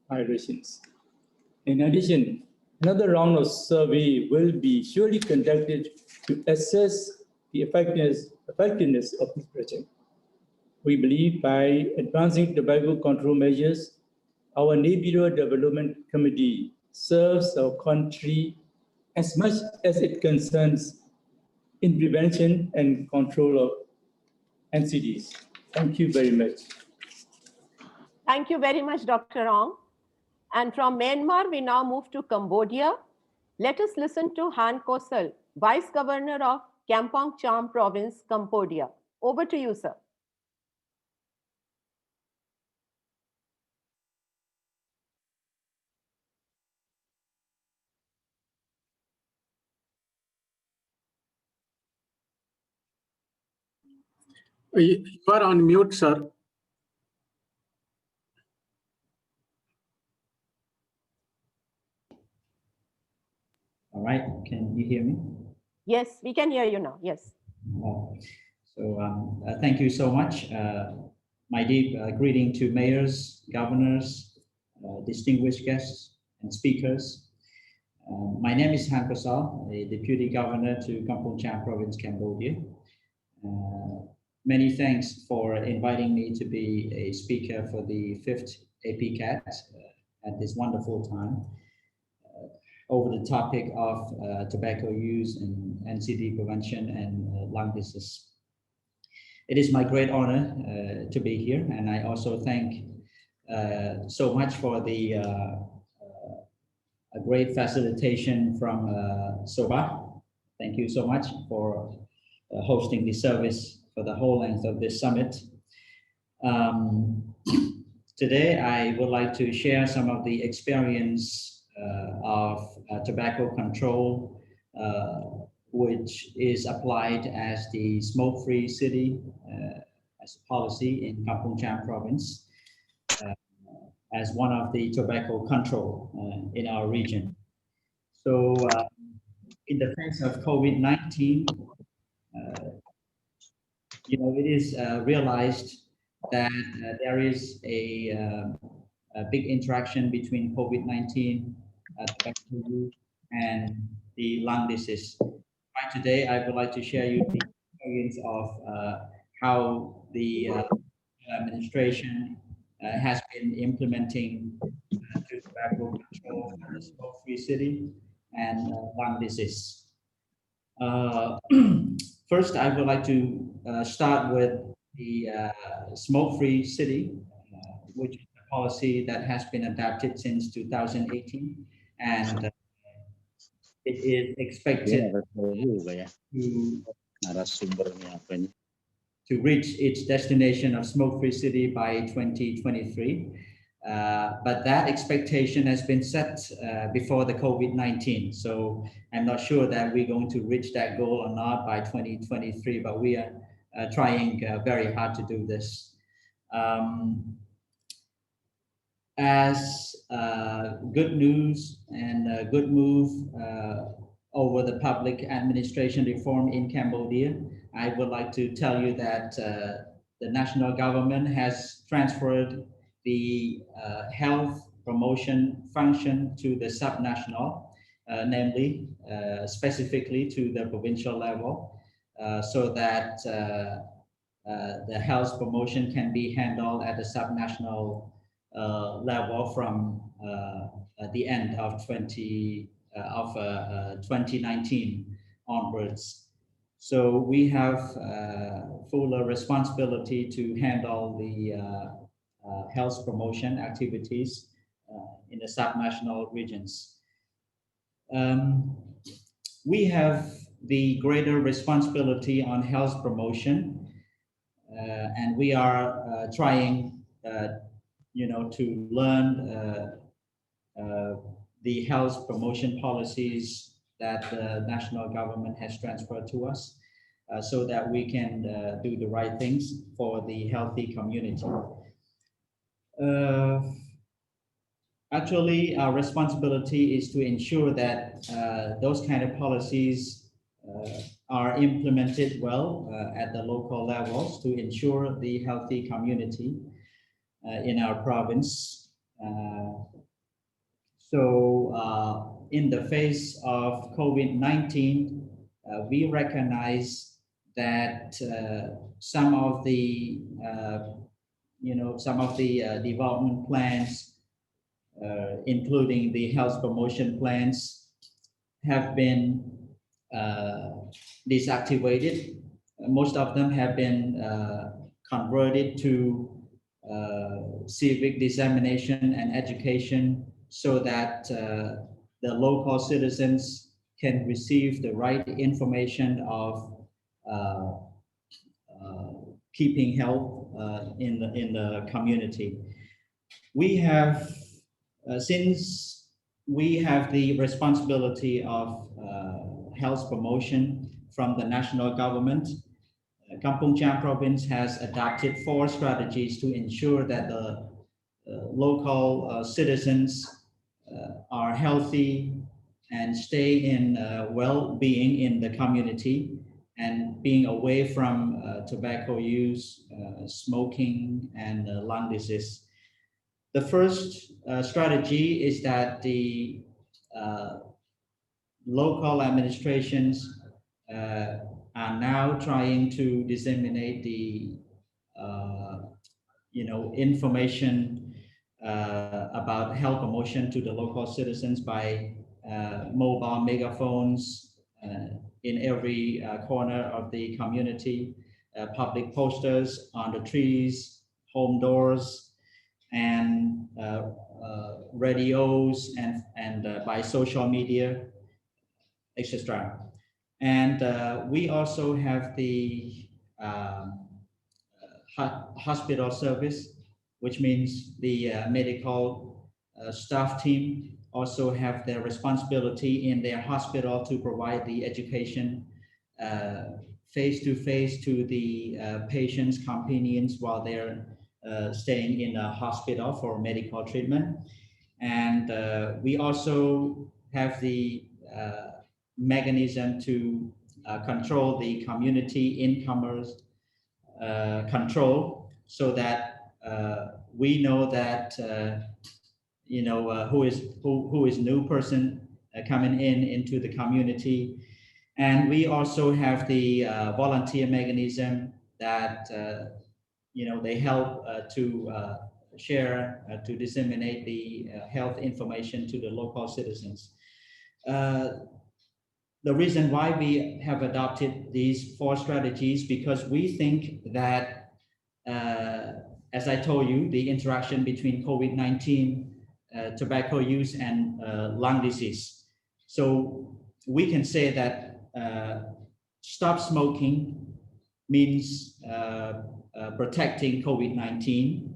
violations. In addition, another round of survey will be surely conducted to assess the effectiveness of this project. We believe by advancing tobacco control measures, our neighborhood development committee serves our country as much as it concerns in prevention and control of NCDs. Thank you very much. Thank you very much, Dr. Ong. And from Myanmar, we now move to Cambodia. Let us listen to Han Kosal, Vice Governor of Kampong Cham Province, Cambodia. Over to you, sir. You are on mute, sir. All right, can you hear me? Yes, we can hear you now, yes. Thank you so much. My deep greeting to mayors, governors, distinguished guests and speakers. My name is Han Kosal, a Deputy Governor to Kampong Cham Province, Cambodia. Many thanks for inviting me to be a speaker for the 5th APCAT at this wonderful time over the topic of tobacco use and NCD prevention and lung disease. It is my great honor to be here, and I also thank so much for the a great facilitation from SOBA. Thank you so much for hosting the service for the whole length of this summit. Today, I would like to share some of the experience of tobacco control, which is applied as the smoke-free city as a policy in Kampong Cham province, as one of the tobacco control in our region. So in the face of COVID-19, it is realized that there is a big interaction between COVID-19, tobacco use, and the lung disease. Right today, I would like to share you the experience of how the administration has been implementing tobacco control for the smoke-free city and lung disease. First, I would like to start with the smoke-free city, which is a policy that has been adapted since 2018, and it is expected to reach its destination of smoke-free city by 2023. But that expectation has been set before the COVID-19. So I'm not sure that we're going to reach that goal or not by 2023, but we are trying very hard to do this. As good news and a good move over the public administration reform in Cambodia, I would like to tell you that the national government has transferred the health promotion function to the subnational, namely specifically to the provincial level, so that the health promotion can be handled at the subnational level from the end of 2019 onwards. So we have full responsibility to handle the health promotion activities in the subnational regions. We have the greater responsibility on health promotion, and we are trying to learn the health promotion policies that the national government has transferred to us, so that we can do the right things for the healthy community. Actually, our responsibility is to ensure that those kind of policies are implemented well at the local levels to ensure the healthy community in our province. So in the face of COVID-19, we recognize that some of the development plans, including the health promotion plans, have been deactivated. Most of them have been converted to civic dissemination and education, so that the local citizens can receive the right information of keeping health in the community. We have, since we have the responsibility of health promotion from the national government, Kampong Cham province has adopted 4 strategies to ensure that the local citizens are healthy and stay in well-being in the community and being away from tobacco use, smoking, and lung disease. The first strategy is that the local administrations are now trying to disseminate the information about health promotion to the local citizens by mobile megaphones in every corner of the community, public posters on the trees, home doors, and radios and by social media, etc. And we also have the hospital service, which means the medical staff team also have their responsibility in their hospital to provide the education face-to-face to the patients, companions while they're staying in a hospital for medical treatment. And we also have the mechanism to control the community incomers control, so that we know that who is new person coming into the community. And we also have the volunteer mechanism that they help to share to disseminate the health information to the local citizens. The reason why we have adopted these 4 strategies, because we think that, as I told you, the interaction between COVID-19, tobacco use, and lung disease. So we can say that stop smoking means protecting COVID-19,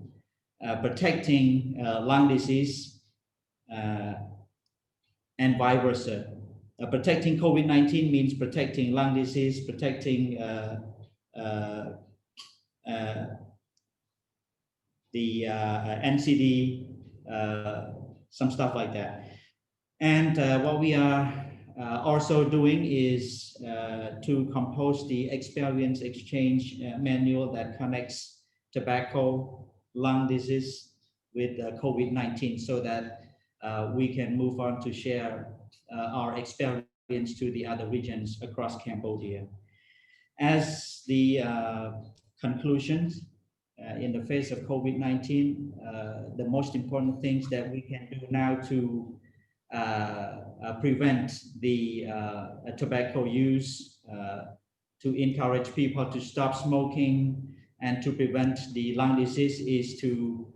protecting lung disease, and vice versa. Protecting COVID-19 means protecting lung disease, protecting the NCD, some stuff like that. And what we are also doing is to compose the experience exchange manual that connects tobacco, lung disease with COVID-19, so that we can move on to share our experience to the other regions across Cambodia. As the conclusions, in the face of COVID-19, the most important things that we can do now to prevent the tobacco use, to encourage people to stop smoking, and to prevent the lung disease is to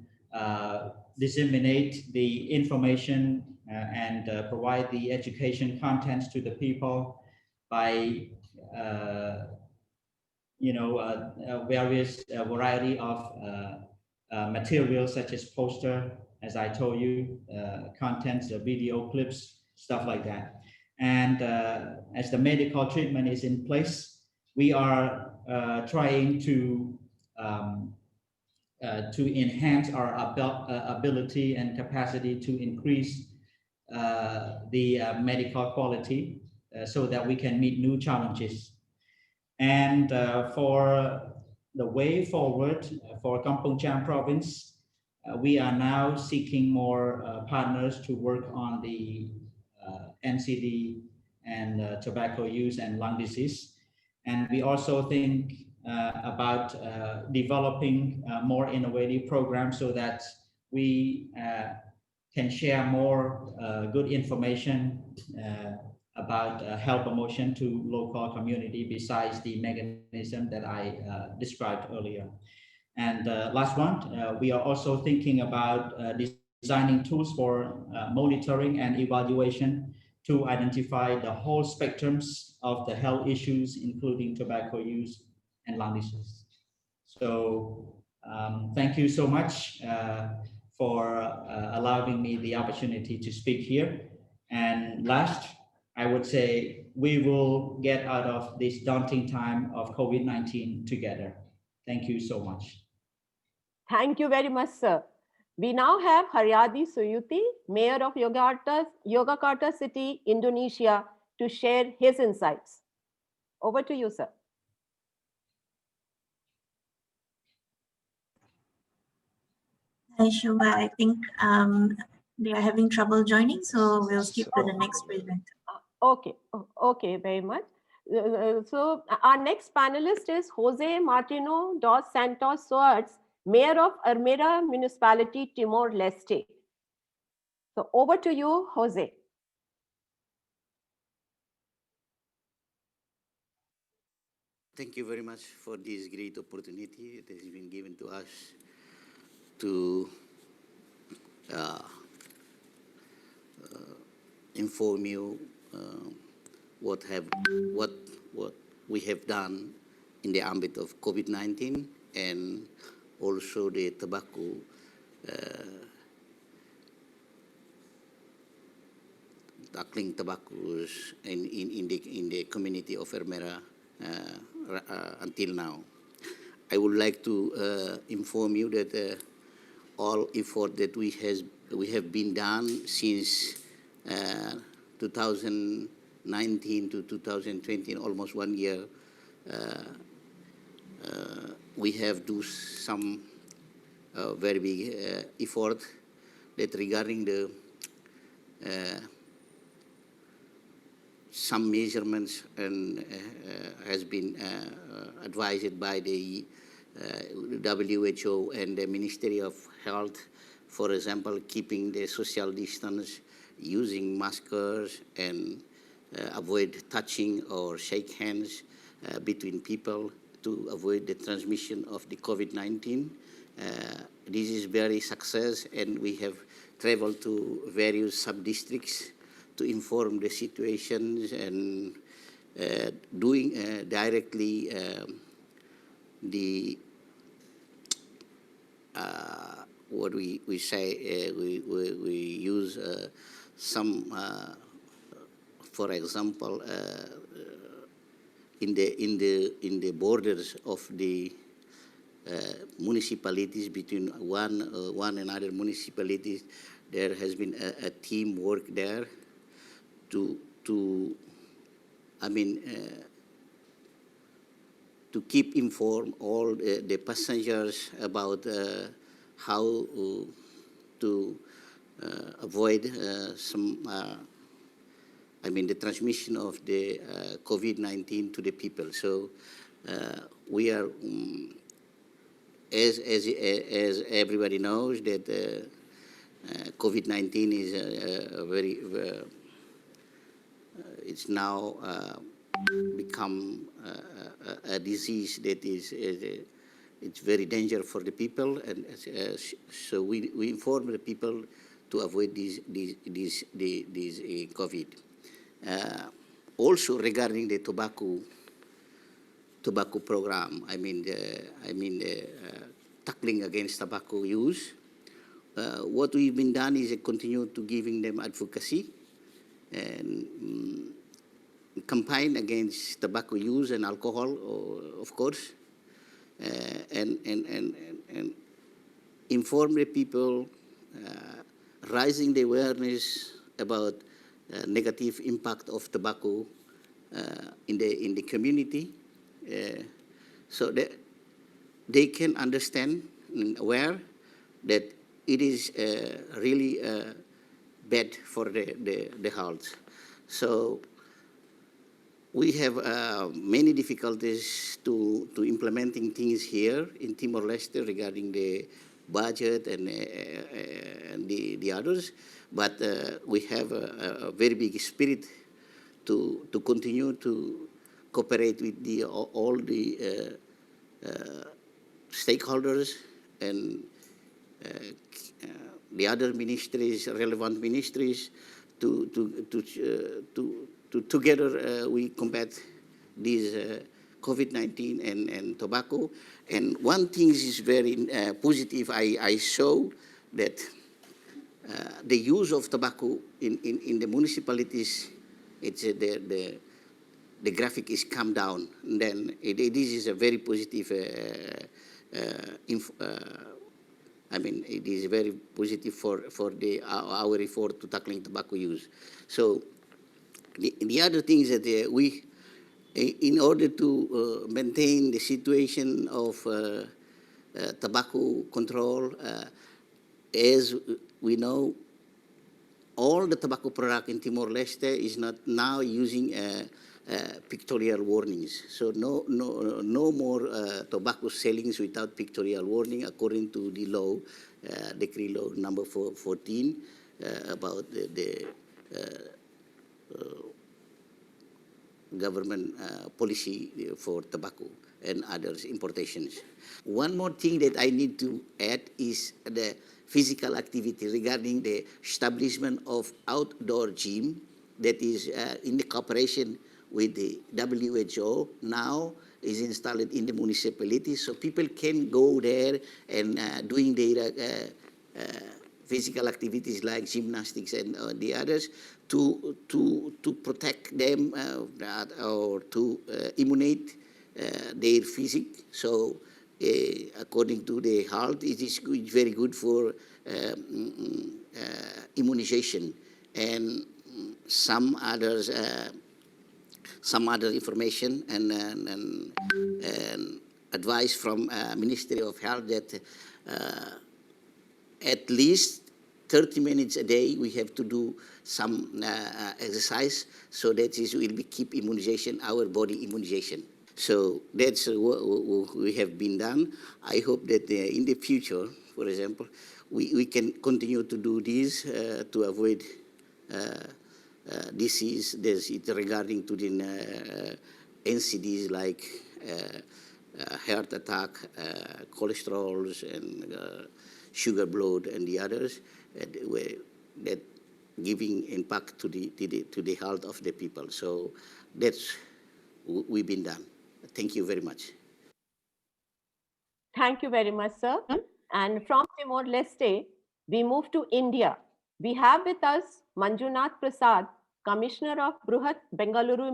disseminate the information and provide the education contents to the people by various variety of materials such as poster, as I told you, contents, video clips, stuff like that. And as the medical treatment is in place, we are trying to enhance our ability and capacity to increase the medical quality so that we can meet new challenges. And for the way forward for Kampong Cham province, we are now seeking more partners to work on the NCD and tobacco use and lung disease. And we also think about developing more innovative programs so that we can share more good information about health promotion to local community besides the mechanism that I described earlier. And last one, we are also thinking about designing tools for monitoring and evaluation to identify the whole spectrums of the health issues, including tobacco use and lung disease. So thank you so much for allowing me the opportunity to speak here. And last, I would say we will get out of this daunting time of COVID-19 together. Thank you so much. Thank you very much, sir. We now have Haryadi Suyuti, Mayor of Yogyakarta City, Indonesia, to share his insights. Over to you, sir. Hi, Shubha. I think they are having trouble joining, so we'll skip to the next presenter. Okay, very much. So our next panelist is Jose Martino dos Santos Soares, Mayor of Armera Municipality, Timor-Leste. So over to you, Jose. Thank you very much for this great opportunity that has been given to us to uh, inform you what what we have done in the ambit of COVID-19 and also the tobacco tackling tobaccos in the community of Ermera until now. I would like to inform you that all effort that we have been done since 2019 to 2020, in almost 1 year, we have do some very big effort that regarding the some measurements and has been advised by the WHO and the Ministry of Health, for example, keeping the social distance, using maskers, and avoid touching or shake hands between people to avoid the transmission of the COVID-19. This is very success, and we have traveled to various sub-districts to inform the situations and doing directly the what we say we use some for example in the borders of the municipalities between one another municipalities, there has been a teamwork there to keep informed all the passengers about how to avoid the transmission of the COVID-19 to the people. So we are, as everybody knows, that COVID-19 is a very it's now become a disease that is it's very dangerous for the people, and so we inform the people to avoid this COVID. Also regarding the tobacco program, tackling against tobacco use. What we've been done is continue to giving them advocacy and campaign against tobacco use and alcohol, of course, and inform the people, raising the awareness about negative impact of tobacco in the community, so that they can understand and aware that it is really bad for the health. So we have many difficulties to implementing things here in Timor-Leste regarding the budget and the others, but we have a very big spirit to continue to cooperate with all the stakeholders and the other ministries, relevant ministries, to together we combat this COVID-19 and tobacco. And one thing is very positive. I saw that the use of tobacco in the municipalities, it's the graphic is come down. And then this is a very positive. It is very positive for our effort to tackling tobacco use. So the other things that we, in order to maintain the situation of tobacco control, as we know, all the tobacco product in Timor-Leste is not now using pictorial warnings. So no more tobacco sellings without pictorial warning, according to the law, decree law number 14 about the government policy for tobacco. and others importations. One more thing that I need to add is the physical activity regarding the establishment of outdoor gym that is in the cooperation with the WHO now is installed in the municipalities, so people can go there and doing their physical activities like gymnastics and the others to protect them or to immunate their physique. So according to the health, it is good, very good for immunization and some others. Some other information and advice from Ministry of Health that at least 30 minutes a day we have to do some exercise, so that is will be keep immunization, our body immunization. So that's what we have been done. I hope that in the future, for example, we can continue to do this to avoid disease regarding to the NCDs like heart attack, cholesterols, and sugar blood, and the others that giving impact to the health of the people. So that's we've been done. Thank you very much. Thank you very much, sir. And from Timor-Leste, we move to India. We have with us Manjunath Prasad, Commissioner of Bruhat Bengaluru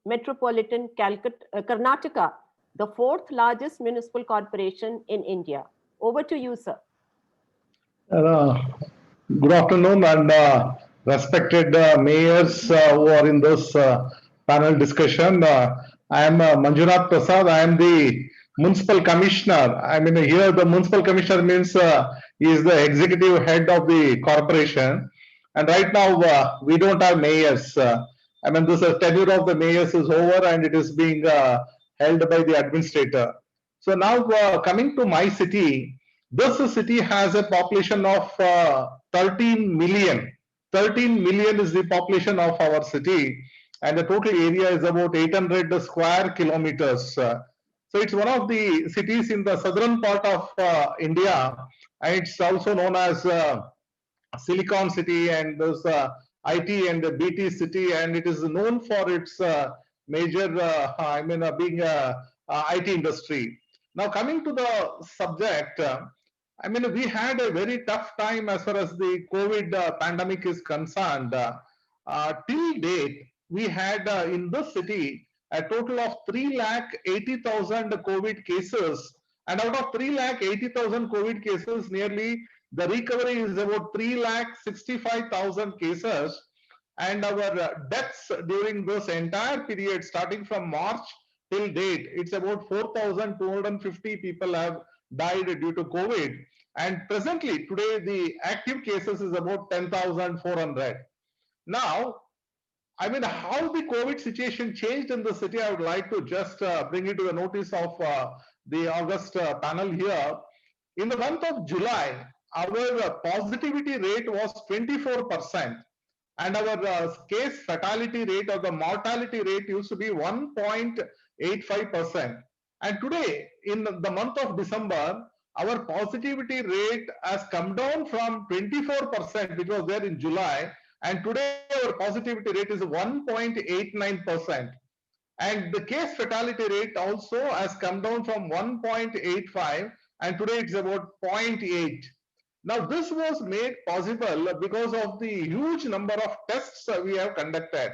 Metropolitan Karnataka, the fourth largest municipal corporation in India. Over to you, sir. Good afternoon, and respected mayors who are in this panel discussion. I am Manjunath Prasad. I am the municipal commissioner. I mean, here the municipal commissioner means he is the executive head of the corporation. And right now we don't have mayors. I mean, this tenure of the mayors is over, and it is being held by the administrator. So now coming to my city, this city has a population of 13 million. 13 million is the population of our city, and the total area is about 800 square kilometers. So it's one of the cities in the southern part of India, and it's also known as Silicon City, and there's IT and the BT city, and it is known for its major, being IT industry. Now coming to the subject, I mean, we had a very tough time as far as the COVID pandemic is concerned. Till date, we had in this city a total of 3,80,000 COVID cases, and out of 3,80,000 COVID cases, nearly the recovery is about 3,65,000 cases, and our deaths during this entire period, starting from March till date, it's about 4,250 people have died due to COVID. And presently, today, the active cases is about 10,400. Now, I mean, how the COVID situation changed in the city, I would like to just bring it to the notice of the August panel here. In the month of July, our positivity rate was 24%, and our case fatality rate or the mortality rate used to be 1.85%. And today, in the month of December, our positivity rate has come down from 24%, which was there in July, and today our positivity rate is 1.89%. And the case fatality rate also has come down from 1.85, and today it's about 0.8. Now, this was made possible because of the huge number of tests we have conducted.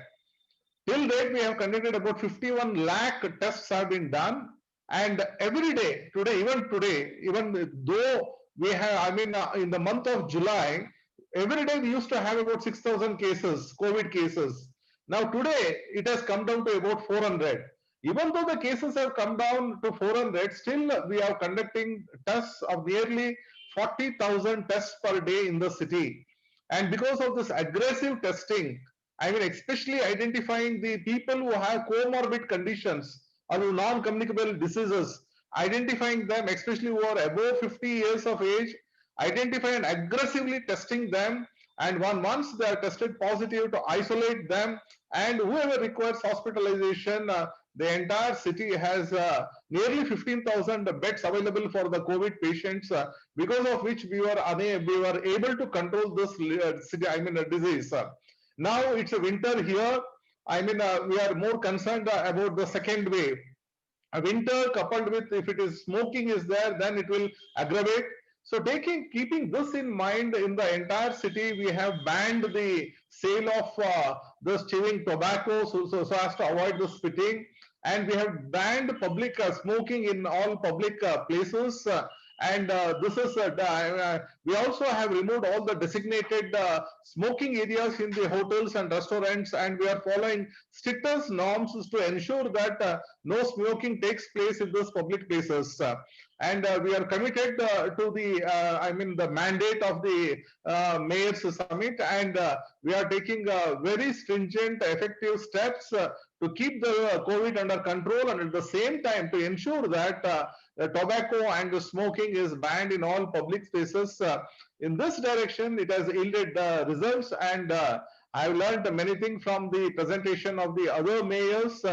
Till date, we have conducted about 51 lakh tests have been done. And every day, even though we have, in the month of July, every day we used to have about 6,000 cases, COVID cases. Now today, it has come down to about 400. Even though the cases have come down to 400, still we are conducting tests of nearly 40,000 tests per day in the city. And because of this aggressive testing, especially identifying the people who have comorbid conditions or non-communicable diseases, identifying them, especially who are above 50 years of age, identify and aggressively testing them, and once they are tested positive, to isolate them, and whoever requires hospitalization, the entire city has nearly 15,000 beds available for the COVID patients, because of which we were able to control this disease. Now it's a winter here. We are more concerned about the second wave. A winter coupled with, if it is smoking is there, then it will aggravate. So keeping this in mind, in the entire city we have banned the sale of this chewing tobacco, so as to avoid the spitting, and we have banned public smoking in all public places, and this is we also have removed all the designated smoking areas in the hotels and restaurants, and we are following strictest norms to ensure that no smoking takes place in those public places. And we are committed to the mandate of the mayor's summit, and we are taking very stringent, effective steps to keep the COVID under control, and at the same time to ensure that the tobacco and the smoking is banned in all public spaces. In this direction, it has yielded results, and I've learned many things from the presentation of the other mayors.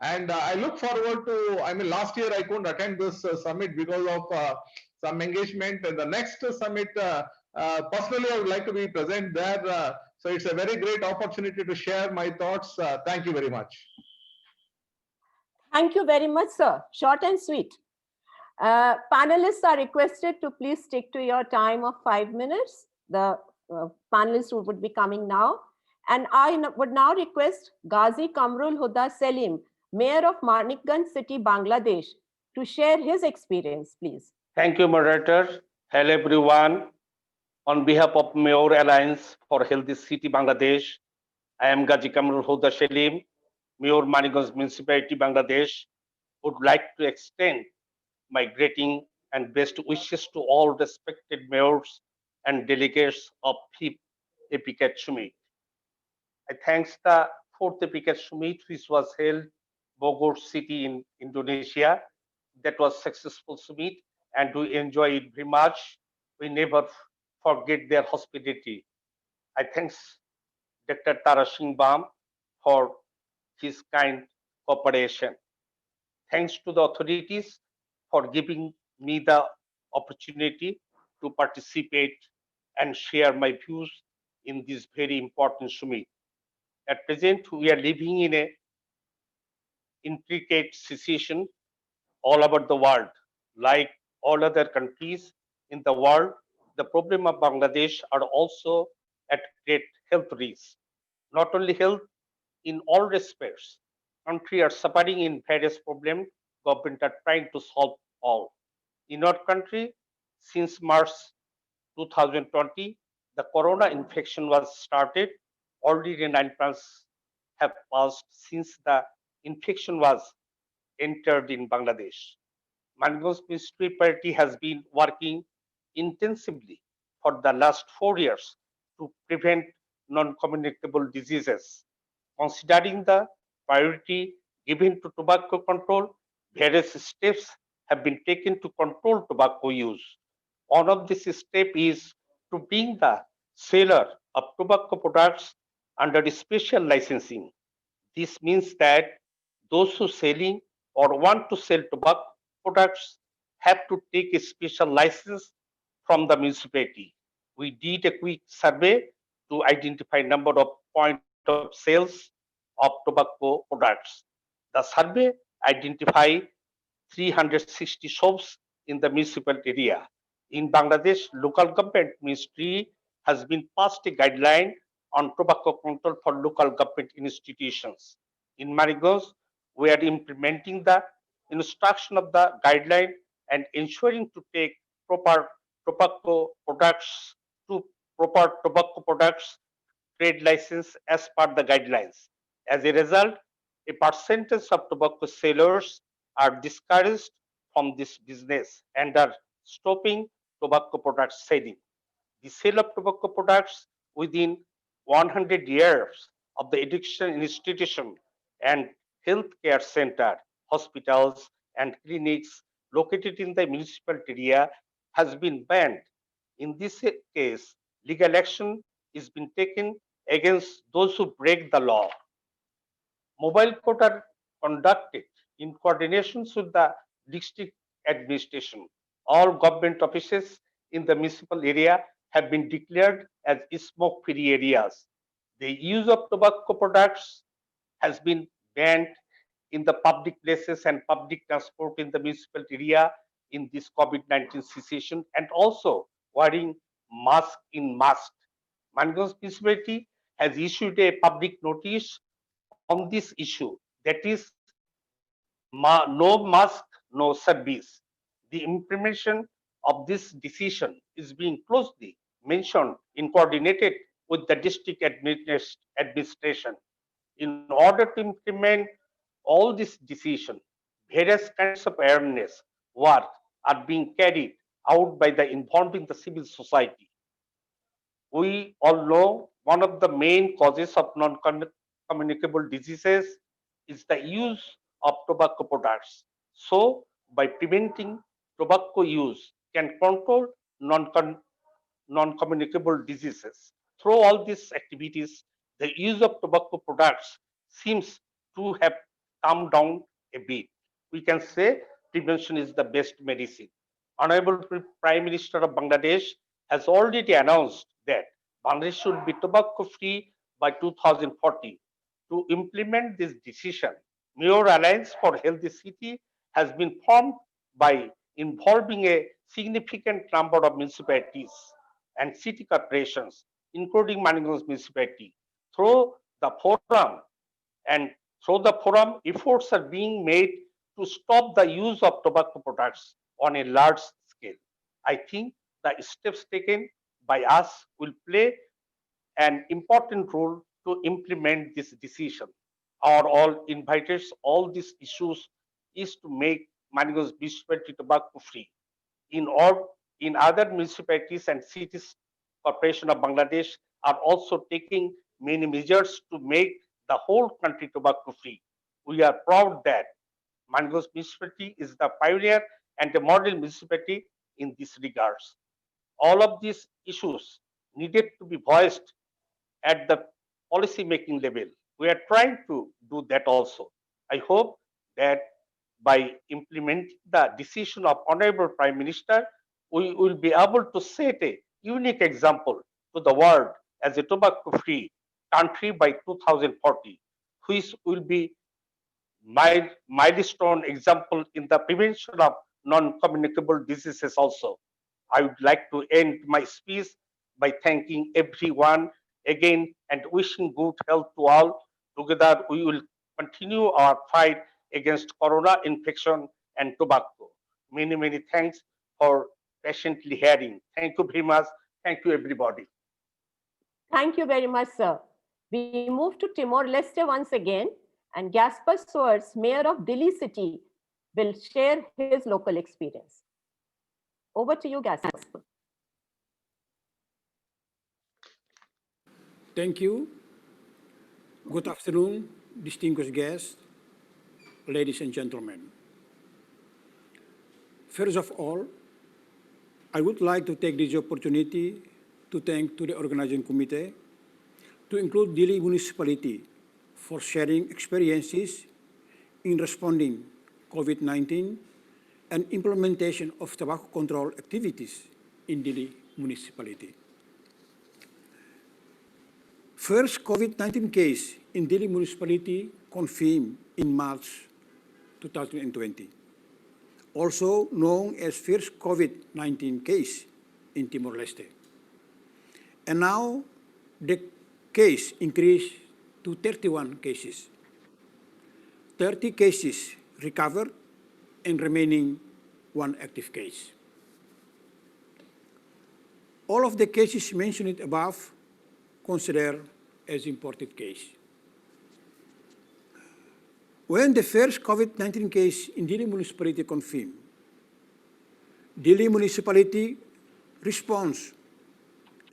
And I look forward to, last year I couldn't attend this summit because of some engagement. And the next summit, personally, I would like to be present there. So it's a very great opportunity to share my thoughts. Thank you very much. Thank you very much, sir. Short and sweet. Panelists are requested to please stick to your time of 5 minutes. The panelists who would be coming now. And I would now request Ghazi Kamrul Huda Selim, Mayor of Manikganj City, Bangladesh, to share his experience, please. Thank you, moderator. Hello, everyone. On behalf of Mayor Alliance for Healthy City, Bangladesh, I am Ghazi Kamrul Huda Selim, Mayor Manikganj Municipality, Bangladesh. Would like to extend my greeting and best wishes to all respected mayors and delegates of 5th APCAT Summit. I thanks the 4th APCAT Summit, which was held Bogor City in Indonesia. That was successful summit, and we enjoy it very much. We never forget their hospitality. I thanks Dr. Tara Singh Bam for his kind cooperation. Thanks to the authorities for giving me the opportunity to participate and share my views in this very important summit. At present, we are living in a intricate situation all over the world. Like all other countries in the world, the problem of Bangladesh are also at great health risk. Not only health, in all respects, country are suffering in various problems. Government are trying to solve all. In our country, since March 2020, the corona infection was started. Already 9 months have passed since the infection was entered in Bangladesh. Manikganj Municipality has been working intensively for the last 4 years to prevent non-communicable diseases. Considering the priority given to tobacco control, various steps have been taken to control tobacco use. One of these steps is to bring the seller of tobacco products under special licensing. This means that those who selling or want to sell tobacco products have to take a special license from the municipality. We did a quick survey to identify number of point of sales of tobacco products. The survey identified 360 shops in the municipal area. In Bangladesh, local government ministry has been passed a guideline on tobacco control for local government institutions. In Marigold, we are implementing the instruction of the guideline and ensuring to take proper tobacco products to proper tobacco products trade license as per the guidelines. As a result, a percentage of tobacco sellers are discouraged from this business and are stopping tobacco products selling. The sale of tobacco products within 100 years of the education institution and healthcare center, hospitals, and clinics located in the municipal area has been banned. In this case, legal action is being taken against those who break the law. Mobile court are conducted in coordination with the district administration. All government offices in the municipal area have been declared as smoke-free areas. The use of tobacco products has been banned in the public places and public transport in the municipal area in this COVID-19 situation, and also wearing mask in must. Mangalore municipality has issued a public notice on this issue, that is no mask, no service. The implementation of this decision is being closely mentioned and coordinated with the district administration. In order to implement all this decision, various kinds of awareness work are being carried out by the involving the civil society. We all know one of the main causes of non-communicable diseases is the use of tobacco products. So, by preventing tobacco use, can control non-communicable diseases. Through all these activities, the use of tobacco products seems to have come down a bit. We can say prevention is the best medicine. Honorable Prime Minister of Bangladesh has already announced that Bangladesh should be tobacco free by 2040. To implement this decision, Mayor Alliance for Healthy City has been formed by involving a significant number of municipalities and city corporations, including Mangalore municipality. Through the forum and through the forum, efforts are being made to stop the use of tobacco products on a large scale. I think the steps taken by us will play an important role to implement this decision. Our all invited all these issues is to make Mangalore municipality tobacco free. In other municipalities and cities, Corporation of Bangladesh are also taking many measures to make the whole country tobacco free. We are proud that Mangalore municipality is the pioneer and a model municipality in this regards. All of these issues needed to be voiced at the policy making level. We are trying to do that also. I hope that by implementing the decision of Honorable Prime Minister, we will be able to set a unique example to the world as a tobacco-free country by 2040, which will be milestone example in the prevention of non-communicable diseases also. I would like to end my speech by thanking everyone again and wishing good health to all. Together, we will continue our fight against corona infection and tobacco. Many, many thanks for patiently hearing. Thank you very much. Thank you, everybody. Thank you very much, sir. We move to Timor-Leste once again, and Gaspar Swartz, Mayor of Dili City, will share his local experience. Over to you, Gaspar. Thank you. Good afternoon, distinguished guests, ladies and gentlemen. First of all, I would like to take this opportunity to thank to the organizing committee, to include Dili municipality for sharing experiences in responding COVID-19 and implementation of tobacco control activities in Dili municipality. First COVID-19 case in Dili municipality confirmed in March 2020, also known as first COVID-19 case in Timor-Leste. And now the case increased to 31 cases. 30 cases recovered and remaining one active case. All of the cases mentioned above considered as imported case. When the first COVID-19 case in Dili municipality confirmed, Dili municipality responds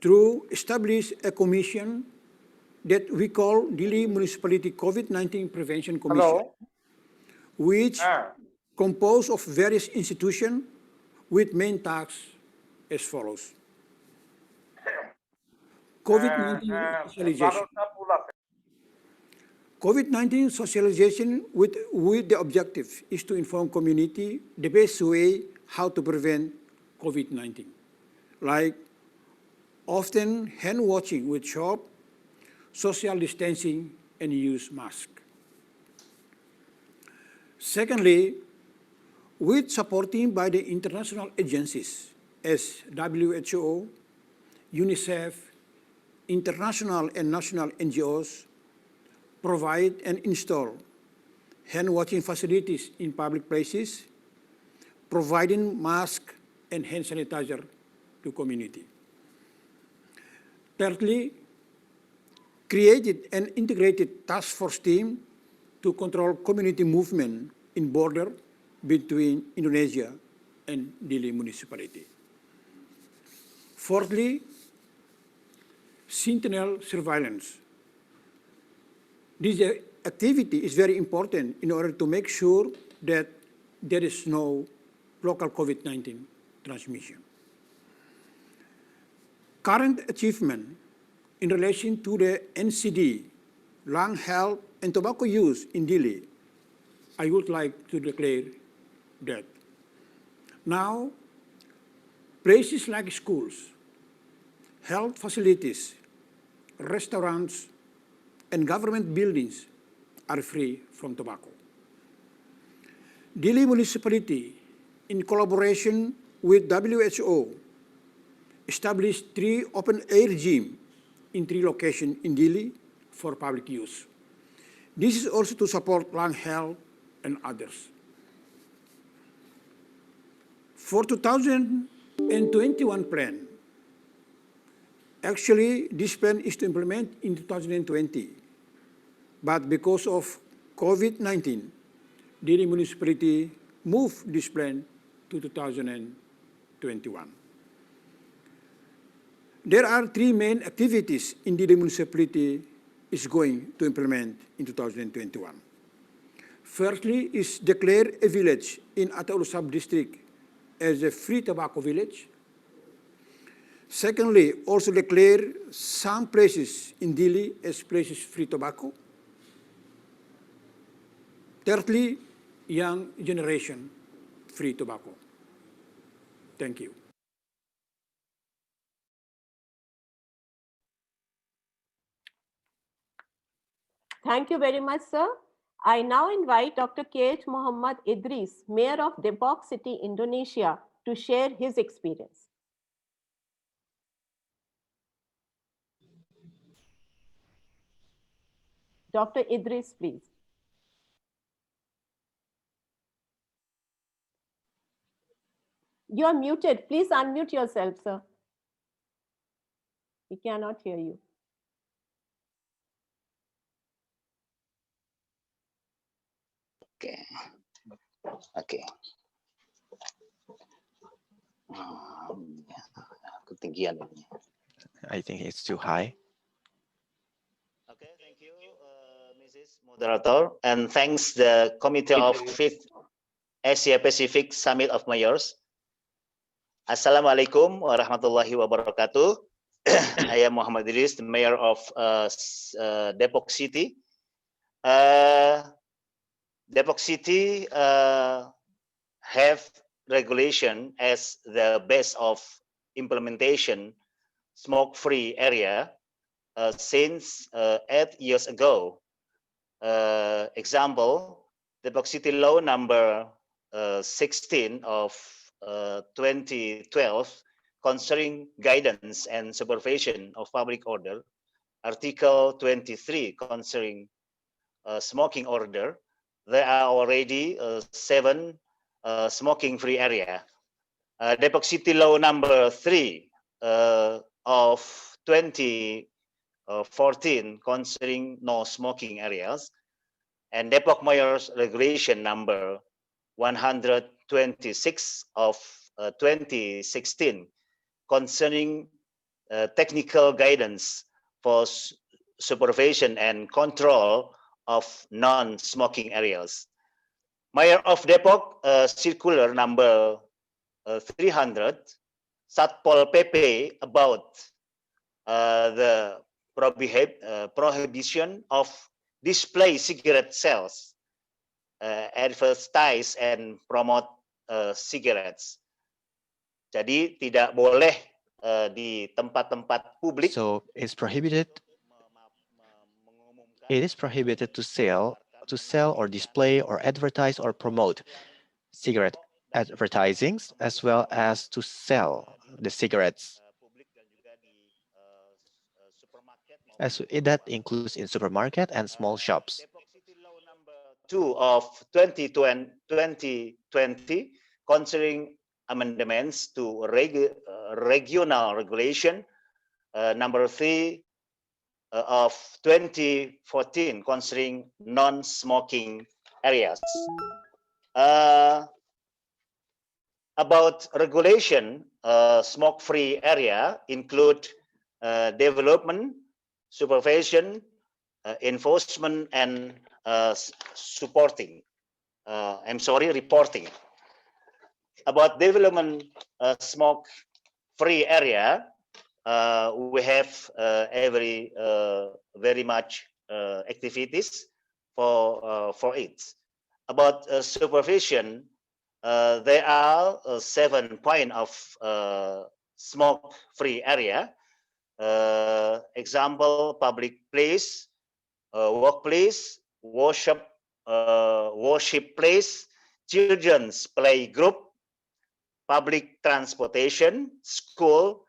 through establish a commission that we call Dili Municipality COVID-19 Prevention Commission, which composed of various institutions with main tasks as follows. COVID-19 specialization. COVID-19 socialization with the objective is to inform community the best way how to prevent COVID-19, like often hand washing with soap, social distancing, and use mask. Secondly, with supporting by the international agencies as WHO, UNICEF, international and national NGOs, provide and install hand washing facilities in public places, providing mask and hand sanitizer to community. Thirdly, created an integrated task force team to control community movement in border between Indonesia and Dili municipality. Fourthly, sentinel surveillance. This activity is very important in order to make sure that there is no local COVID-19 transmission. Current achievement in relation to the NCD, lung health and tobacco use in Dili, I would like to declare that now places like schools, health facilities, restaurants, and government buildings are free from tobacco. Dili municipality, in collaboration with WHO, established 3 open-air gyms in 3 locations in Dili for public use. This is also to support lung health and others. For 2021 plan, actually this plan is to implement in 2020, but because of COVID-19, Dili municipality moved this plan to 2021. There are 3 main activities in Dili municipality is going to implement in 2021. Firstly is declare a village in Ataulu sub-district as a free tobacco village. Secondly, also declare some places in Dili as places free tobacco. Thirdly, young generation free tobacco. Thank you. Thank you very much, sir. I now invite Dr. K.H. Muhammad Idris, Mayor of Depok City, Indonesia, to share his experience. Dr. Idris, please. You are muted. Please unmute yourself, sir. We cannot hear you. Okay. Okay. Ketinggian ini. I think it's too high. Okay, thank you, Mrs. Moderator, and thanks the Committee of 5th Asia Pacific Summit of Mayors. Assalamualaikum warahmatullahi wabarakatuh. I am Muhammad Idris, the Mayor of Depok City. Depok City have regulation as the base of implementation smoke-free area since 8 years ago. Example, Depok City Law number 16 of 2012 concerning guidance and supervision of public order, Article 23 concerning smoking order, there are already 7 smoking-free area. Depok City Law number 3 of 2014 concerning no smoking areas, and Depok Mayor's Regulation number 126 of 2016 concerning technical guidance for supervision and control of non-smoking areas. Mayor of Depok Circular number 300 Satpol PP about the prohibition of display cigarette sales, advertise and promote cigarettes. Jadi tidak boleh di tempat-tempat publik. So it's prohibited. It is prohibited to sell or display or advertise or promote cigarette advertisings, as well as to sell the cigarettes. That includes in supermarket and small shops. 2 of 2020 concerning amendments to regional regulation, number 3 of 2014 concerning non-smoking areas. About regulation, smoke-free area include development, supervision, enforcement, and reporting. About development smoke-free area, we have very much activities for it. About supervision, there are 7 points of smoke-free area. Example: public place, workplace, worship place, children's play group, public transportation, school,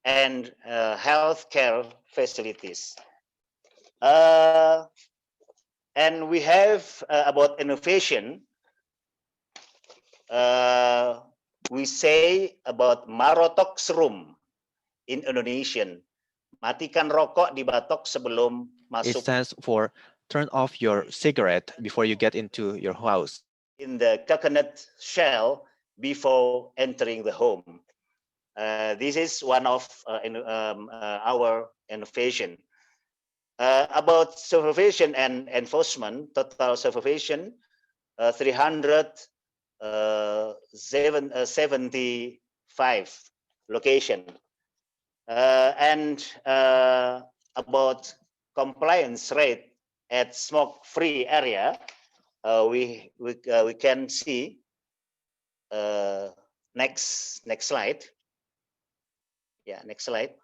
and healthcare facilities. And we have about innovation. We say about marotox room in Indonesian. Matikan rokok di batok sebelum It masuk. stands for turn off your cigarette before you get into your house. In the coconut shell before entering the home. This is one of our innovation. About supervision and enforcement, total supervision 375 location. And about compliance rate at smoke-free area, we can see next slide. Yeah, next slide.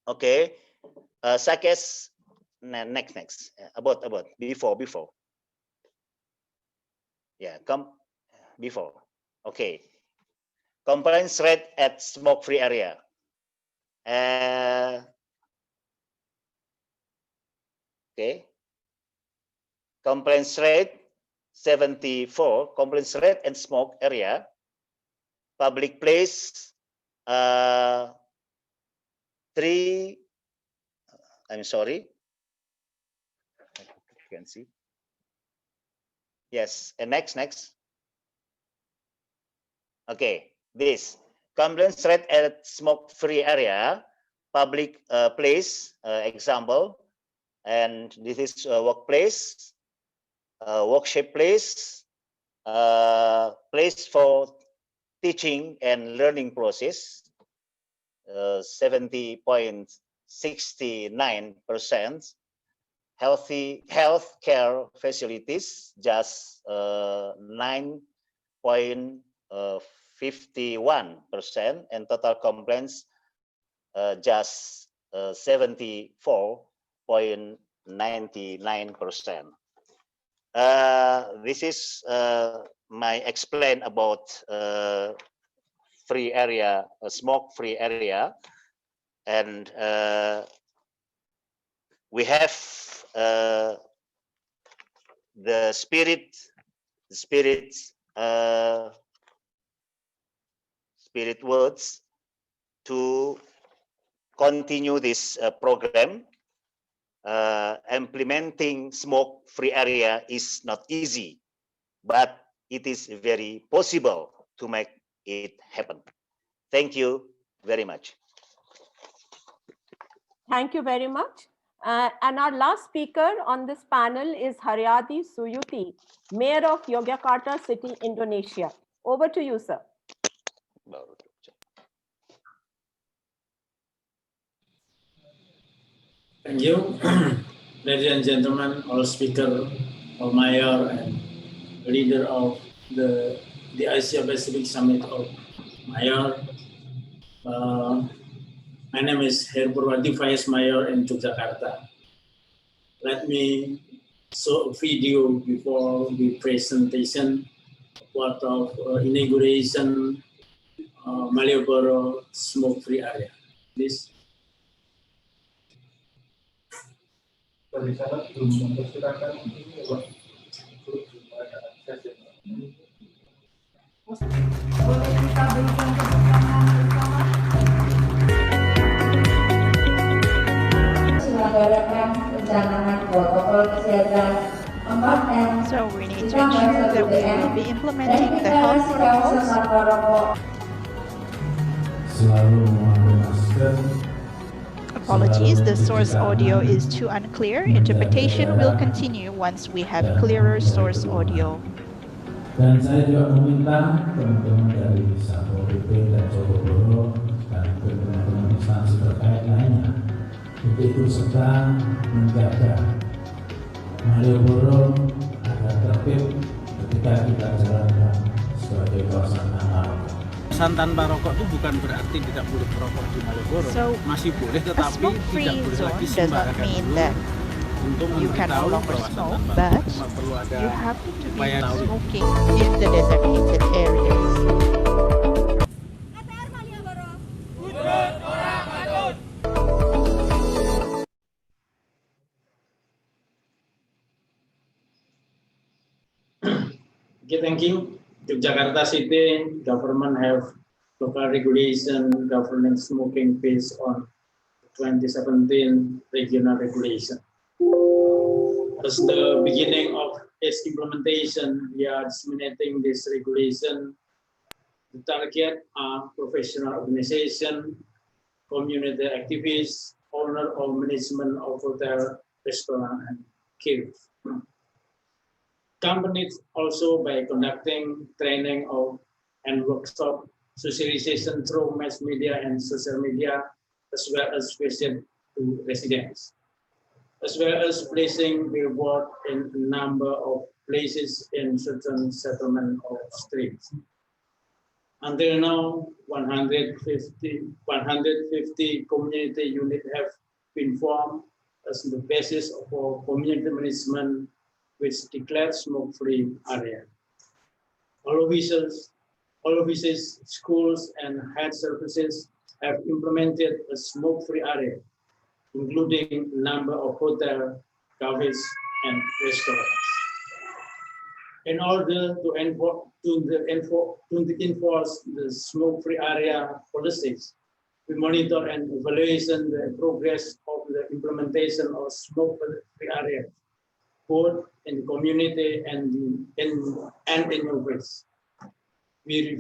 Okay, Sakes, next. About before. Yeah, before. Okay, compliance rate at smoke-free area. Okay, compliance rate 74. Compliance rate and smoke area. Public place 3. I'm sorry. You can see. Yes, and next. Okay, this compliance rate at smoke-free area, public place, example, and this is workplace, workshop place, place for teaching and learning process, 70.69%. Healthcare facilities, just 9.51%, and total complaints just 74.99%. This is my explain about free area, smoke-free area, and we have the spirit words to continue this program. Implementing smoke-free area is not easy, but it is very possible to make it happen. Thank you very much. Thank you very much. And our last speaker on this panel is Haryadi Suyuti, Mayor of Yogyakarta City, Indonesia. Over to you, sir. Thank you. ladies and gentlemen, all speaker, all mayor, and leader of the Asia Pacific Summit of Mayor. My name is Her Purwadi, Vice Mayor in Yogyakarta. Let me show a video before the presentation part of inauguration Malioboro smoke-free area. Please. So we need to ensure that we will be implementing the health protocols. Apologies, the source audio is too unclear. Interpretation will continue once we have clearer source audio. Dan saya juga meminta teman-teman dari Satpol PP dan Jogoboro dan teman-teman instansi terkait lainnya untuk ikut serta menjaga Malioboro agar tertib ketika kita jalankan sebagai kawasan tanpa rokok. Pesan tanpa rokok itu bukan berarti tidak boleh merokok di Malioboro. Masih boleh, tetapi tidak boleh lagi sembarangan dulu. You can no longer smoke, but you have to be smoking in the designated areas. Okay, thank you. Yogyakarta City government have local regulation governing smoking based on 2017 regional regulation. As the beginning of its implementation, we are disseminating this regulation. The target are professional organization, community activists, owner or management of hotel, restaurant, and caves. Companies also by conducting training and workshop socialization through mass media and social media, as well as visit to residents, as well as placing billboard in a number of places in certain settlement of streets. Until now, 150 community units have been formed as the basis for community management, which declared smoke-free area. All offices, schools, and health services have implemented a smoke-free area, including a number of hotels, cafes, and restaurants. In order to enforce the smoke-free area policies, we monitor and evaluate the progress of the implementation of smoke-free areas, both in the community and in office. We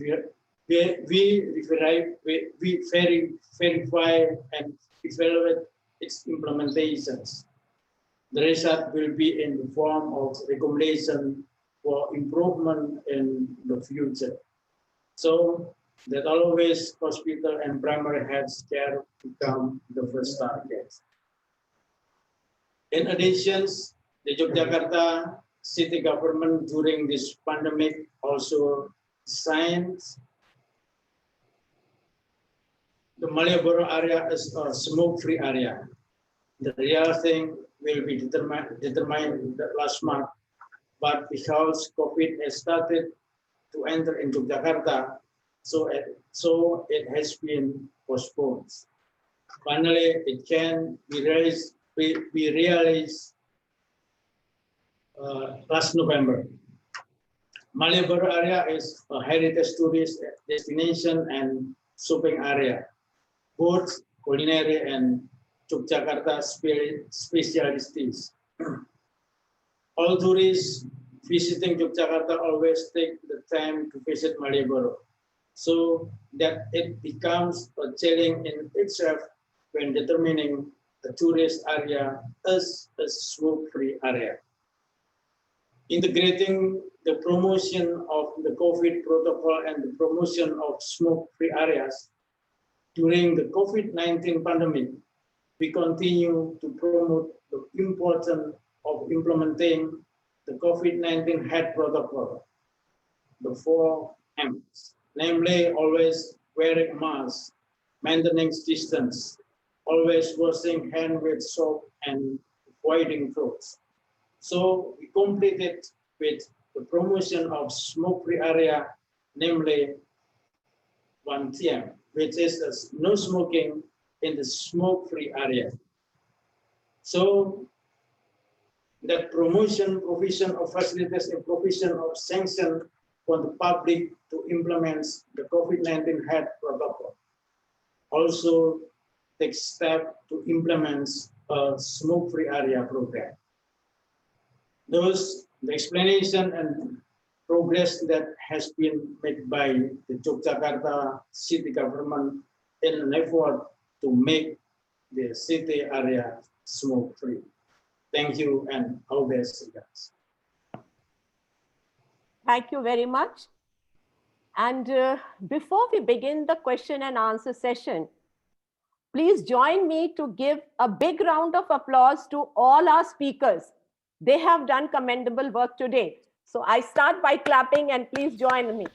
verify and evaluate its implementations. The result will be in the form of recommendation for improvement in the future, so that always hospital and primary health care become the first target. In addition, the Yogyakarta city government during this pandemic also signed the Malioboro area as a smoke-free area. The real thing will be determined last month, but because COVID has started to enter into Jakarta, so it has been postponed. Finally, it can be realized last November. Malioboro area is a heritage tourist destination and shopping area, both culinary and Yogyakarta specialties. All tourists visiting Yogyakarta always take the time to visit Malioboro, so that it becomes a challenge in itself when determining a tourist area as a smoke-free area. Integrating the promotion of the COVID protocol and the promotion of smoke-free areas during the COVID-19 pandemic we continue to promote the importance of implementing the COVID-19 health protocol, the 4 M's, namely always wearing masks, maintaining distance, always washing hands with soap and avoiding fruits. So we completed with the promotion of smoke-free area, namely 1TM, which is no smoking in the smoke-free area. So that promotion, provision of facilities, and provision of sanction for the public to implement the COVID-19 health protocol. Also take step to implement a smoke-free area program. Those the explanation and progress that has been made by the Yogyakarta city government in an effort to make the city area smoke-free. Thank you and all best, guys. Thank you very much. And before we begin the question and answer session, please join me to give a big round of applause to all our speakers. They have done commendable work today. So I start by clapping and please join me.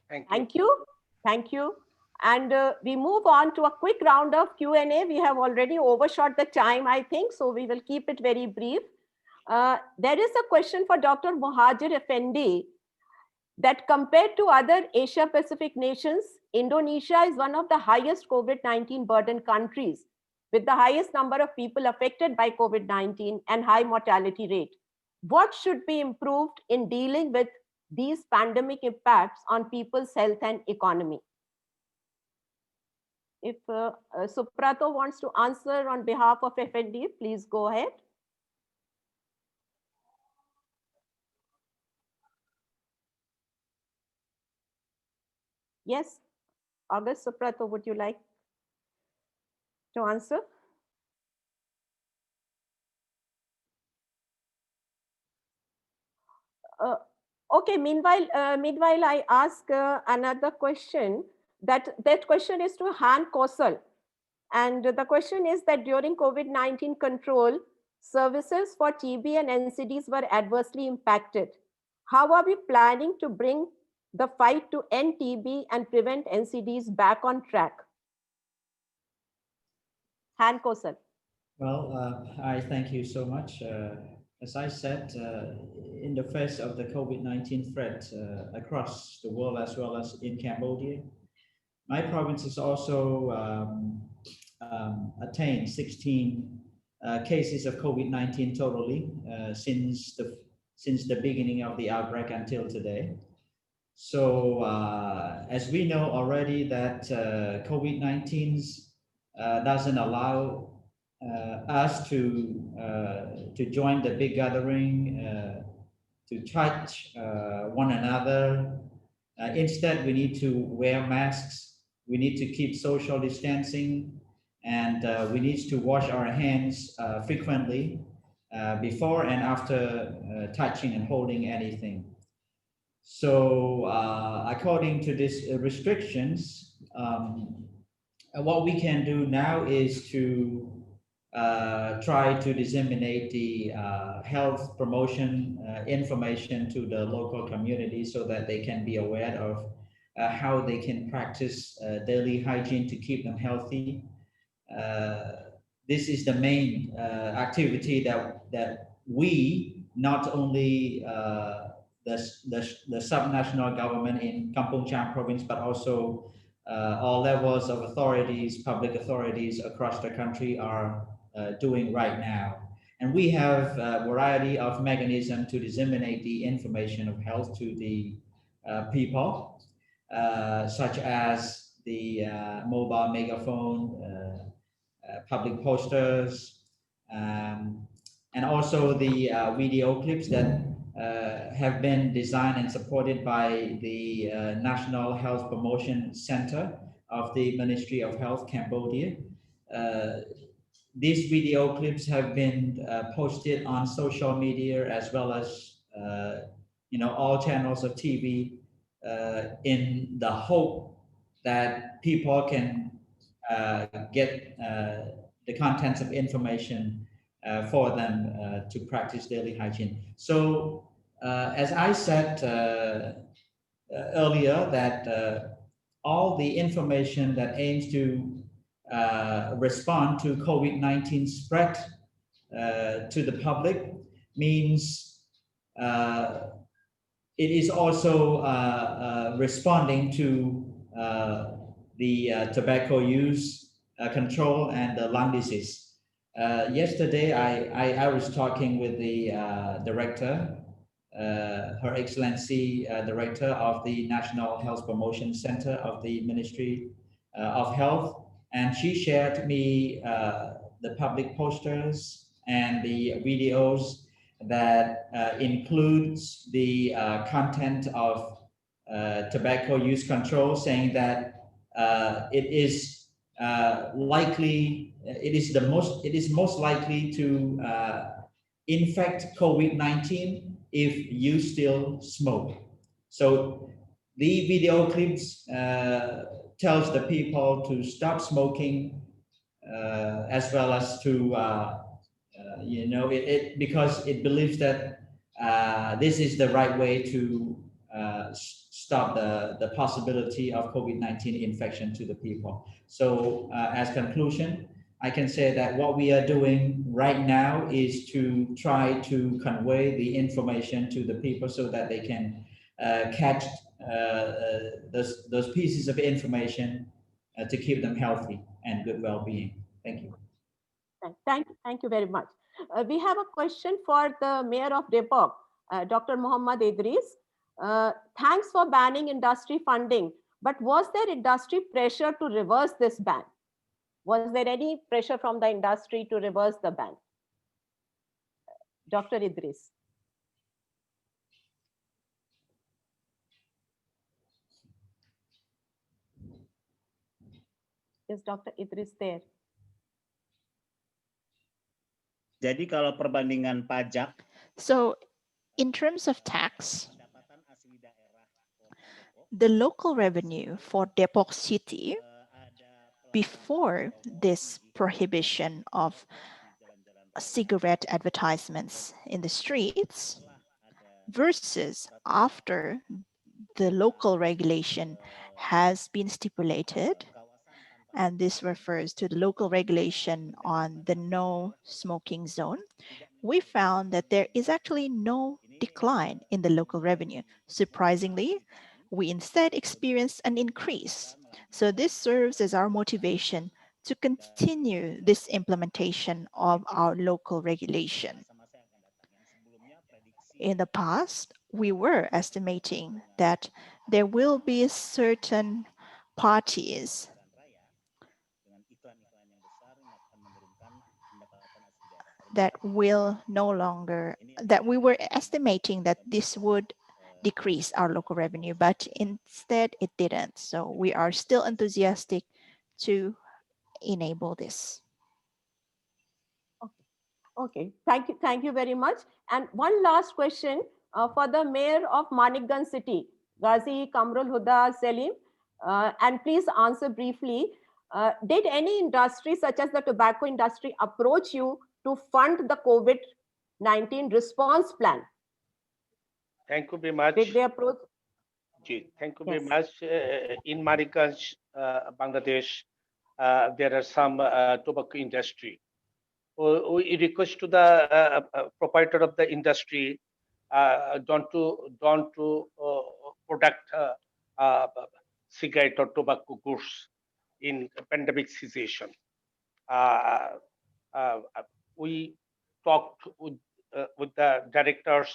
Thank you. Thank you. And we move on to a quick round of Q&A. We have already overshot the time, I think, so we will keep it very brief. There is a question for Dr. Mohajir Effendi that compared to other Asia Pacific nations, Indonesia is one of the highest COVID-19 burden countries with the highest number of people affected by COVID-19 and high mortality rate. What should be improved in dealing with these pandemic impacts on people's health and economy? If Suprato wants to answer on behalf of FND, please go ahead. Yes, August Suprato, would you like to answer? Okay, meanwhile, I ask another question. That question is to Han Kosal. And the question is that during COVID-19 control, services for TB and NCDs were adversely impacted. How are we planning to bring the fight to end TB and prevent NCDs back on track? Han Kosal. Well, I thank you so much. As I said, in the face of the COVID-19 threat across the world as well as in Cambodia, my province has also attained 16 cases of COVID-19 totally since the beginning of the outbreak until today. So as we know already that COVID-19 doesn't allow us to join the big gathering, to touch one another. Instead, we need to wear masks. We need to keep social distancing, and we need to wash our hands frequently before and after touching and holding anything. So according to these restrictions, what we can do now is to try to disseminate the health promotion information to the local community so that they can be aware of how they can practice daily hygiene to keep them healthy. This is the main activity that we, not only the subnational government in Kampong Cham province, but also all levels of authorities, public authorities across the country are doing right now. And we have a variety of mechanisms to disseminate the information of health to the people, such as the mobile megaphone, public posters, and also the video clips that have been designed and supported by the National Health Promotion Center of the Ministry of Health Cambodia. These video clips have been posted on social media as well as all channels of TV in the hope that people can get the contents of information for them to practice daily hygiene. So as I said earlier, that all the information that aims to respond to COVID-19 spread to the public means it is also responding to the tobacco use control and the lung disease. Yesterday, I was talking with the director, Her Excellency Director of the National Health Promotion Center of the Ministry of Health, and she shared me the public posters and the videos that includes the content of tobacco use control, saying that it is most likely to infect COVID-19 if you still smoke. So the video clips tells the people to stop smoking as well as to because it believes that this is the right way to stop the possibility of COVID-19 infection to the people. So as conclusion, I can say that what we are doing right now is to try to convey the information to the people so that they can catch those pieces of information to keep them healthy and good well-being. Thank you. Thank you very much. We have a question for the Mayor of Depok, Dr. Muhammad Idris. Thanks for banning industry funding, but was there industry pressure to reverse this ban? Was there any pressure from the industry to reverse the ban? Dr. Idris. Is Dr. Idris there? Jadi kalau perbandingan pajak. So in terms of tax, the local revenue for Depok City before this prohibition of cigarette advertisements in the streets versus after the local regulation has been stipulated, and this refers to the local regulation on the no smoking zone, we found that there is actually no decline in the local revenue. Surprisingly, we instead experienced an increase. So this serves as our motivation to continue this implementation of our local regulation. In the past, we were estimating that there will be certain parties that will no longer, that we were estimating that this would decrease our local revenue, but instead it didn't. So we are still enthusiastic to enable this. Okay, thank you very much. And one last question for the Mayor of Manikganj City, Ghazi Kamrul Huda Selim, and please answer briefly. Did any industry such as the tobacco industry approach you to fund the COVID-19 response plan? Thank you very much. Did they approach? Thank you very much. In Manikganj, Bangladesh, there are some tobacco industry. We request to the proprietor of the industry don't to product cigarette or tobacco goods in pandemic situation. We talked with the directors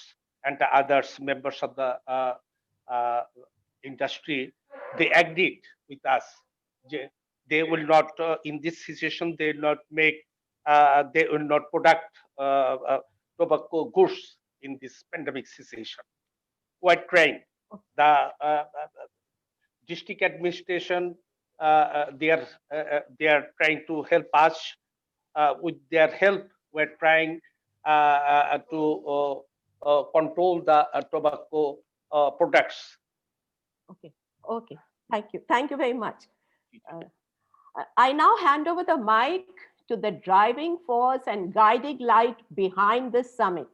and the others members of the industry. They agreed with us. They will not, in this situation, they will not make, they will not product tobacco goods in this pandemic situation. We're trying. The district administration, they are trying to help us. With their help, we're trying to control the tobacco products. Okay. Thank you. Thank you very much. I now hand over the mic to the driving force and guiding light behind this summit.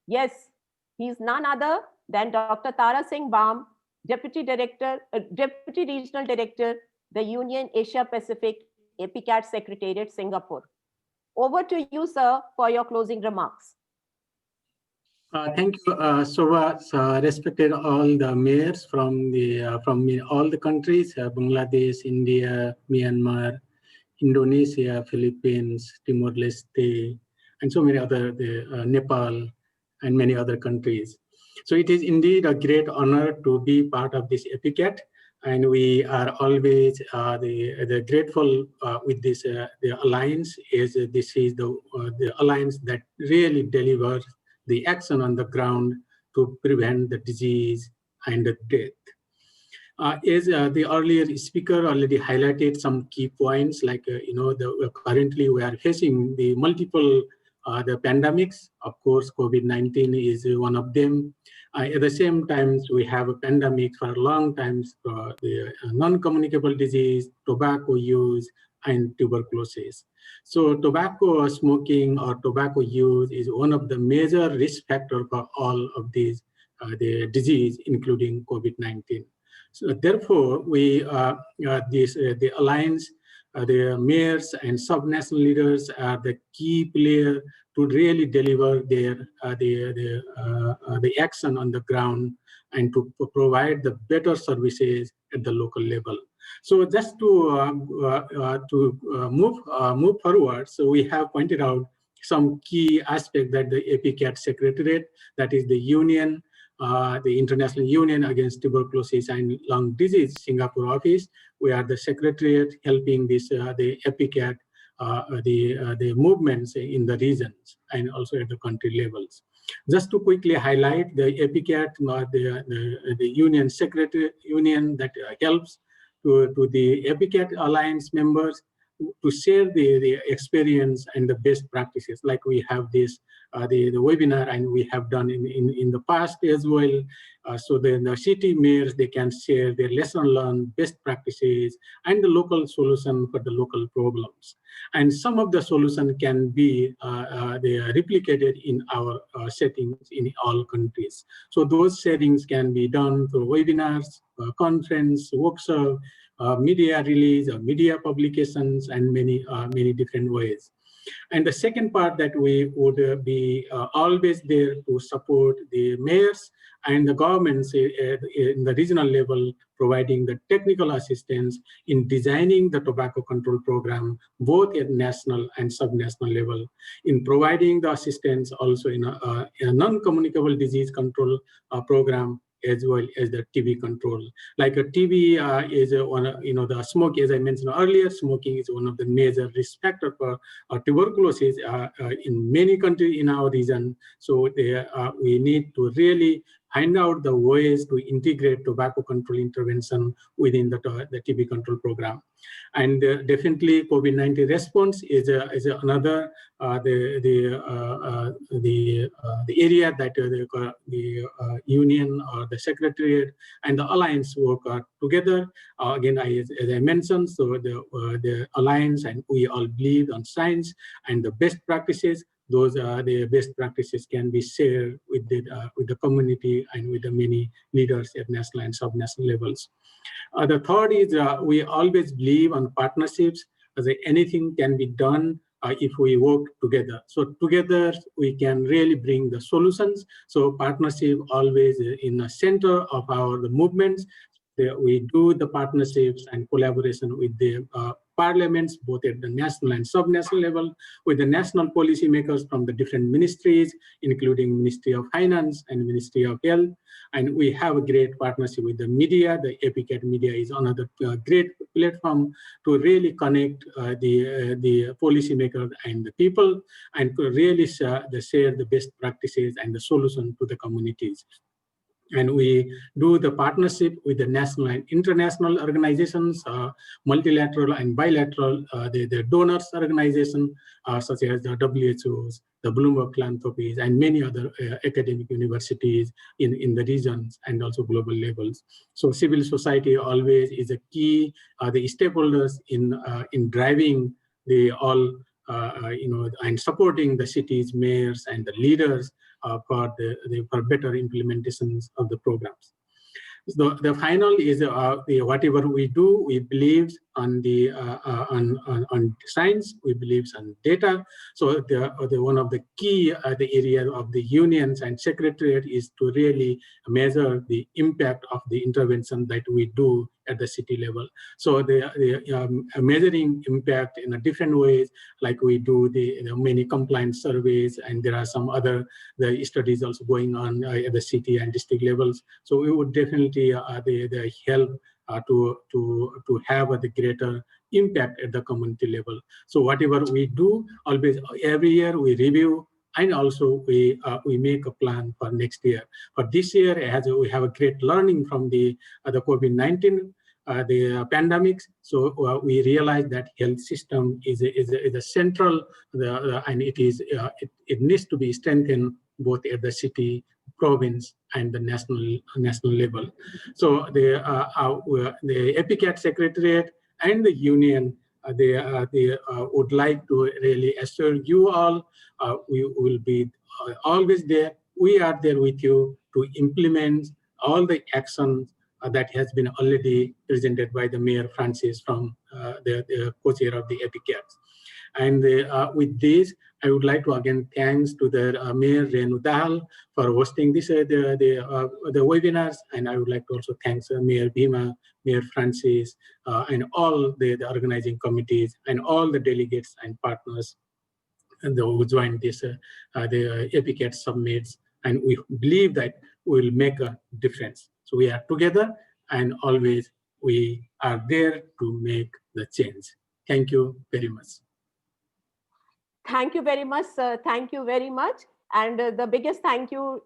Yes, he's none other than Dr. Tara Singh Bam, Deputy Regional Director, the Union Asia Pacific APCAT Secretariat, Singapore. Over to you, sir, for your closing remarks. Thank you so much, respected all the mayors from all the countries, Bangladesh, India, Myanmar, Indonesia, Philippines, Timor-Leste, and so many other, Nepal, and many other countries. So it is indeed a great honor to be part of this APCAT, and we are always the grateful with this the alliance. This is the alliance that really delivers the action on the ground to prevent the disease and the death. As the earlier speaker already highlighted some key points, like currently we are facing the multiple the pandemics. Of course, COVID-19 is one of them. At the same time, we have a pandemic for a long time, the non-communicable disease, tobacco use, and tuberculosis. So tobacco smoking or tobacco use is one of the major risk factors for all of these the disease, including COVID-19. So therefore, we the alliance, the mayors and subnational leaders are the key player to really deliver their the action on the ground and to provide the better services at the local level. So just to move forward, so we have pointed out some key aspects that the APCAT Secretariat, that is the union, the International Union Against Tuberculosis and Lung Disease Singapore office. We are the secretariat helping this the APCAT, the movements in the regions and also at the country levels. Just to quickly highlight, the APCAT, the union secretary union that helps to the APCAT alliance members to share the experience and the best practices. Like we have this the webinar, and we have done in the past as well. So the city mayors, they can share their lesson learned, best practices, and the local solution for the local problems. And some of the solution can be they are replicated in our settings in all countries. So those settings can be done through webinars, conference, workshop, media release, media publications, and many different ways. And the second part that we would be always there to support the mayors and the governments in the regional level, providing the technical assistance in designing the tobacco control program, both at national and subnational level, in providing the assistance also in a non-communicable disease control program, as well as the TB control. Like a TB is one, the smoke, as I mentioned earlier, smoking is one of the major risk factors for tuberculosis in many countries in our region. So we need to really find out the ways to integrate tobacco control intervention within the TB control program. And definitely COVID-19 response is another the area that the union or the secretariat and the alliance work together. Again, as I mentioned, so the alliance and we all believe on science and the best practices. Those are the best practices can be shared with the community and with the many leaders at national and subnational levels. The third is we always believe on partnerships. As anything can be done if we work together. So together we can really bring the solutions. So partnership always in the center of the movements. We do the partnerships and collaboration with the parliaments, both at the national and subnational level, with the national policymakers from the different ministries, including Ministry of Finance and Ministry of Health. And we have a great partnership with the media. The APCAT media is another great platform to really connect the policymakers and the people, and to really share the best practices and the solution to the communities. And we do the partnership with the national and international organizations, multilateral and bilateral, the donors organization, such as the WHOs, the Bloomberg Philanthropies, and many other academic universities in the regions and also global levels. So civil society always is a key, the stakeholders in driving the all, and supporting the cities, mayors, and the leaders for better implementations of the programs. So the final is whatever we do, we believe on the on science, we believe on data. So the one of the key the area of the unions and secretariat is to really measure the impact of the intervention that we do at the city level. So the measuring impact in a different ways, like we do the many compliance surveys, and there are some other the studies also going on at the city and district levels. So we would definitely the help to have the greater impact at the community level. So whatever we do, always every year we review, and also we make a plan for next year. For this year, we have a great learning from the COVID-19. The pandemics, so we realize that health system is a central, and it needs to be strengthened both at the city, province, and the national level. So the APCAT Secretariat and the union, they would like to really assure you all, we will be always there. We are there with you to implement all the actions that has been already presented by the Mayor Francis from the co-chair of the APCAT. And with this, I would like to again thanks to the Mayor Renu Dahal for hosting this the webinars, and I would like to also thanks Mayor Bhima, Mayor Francis, and all the organizing committees and all the delegates and partners and who joined this the APCAT summits, and we believe that we will make a difference. So we are together, and always we are there to make the change. Thank you very much. Thank you very much, sir. Thank you very much. And the biggest thank you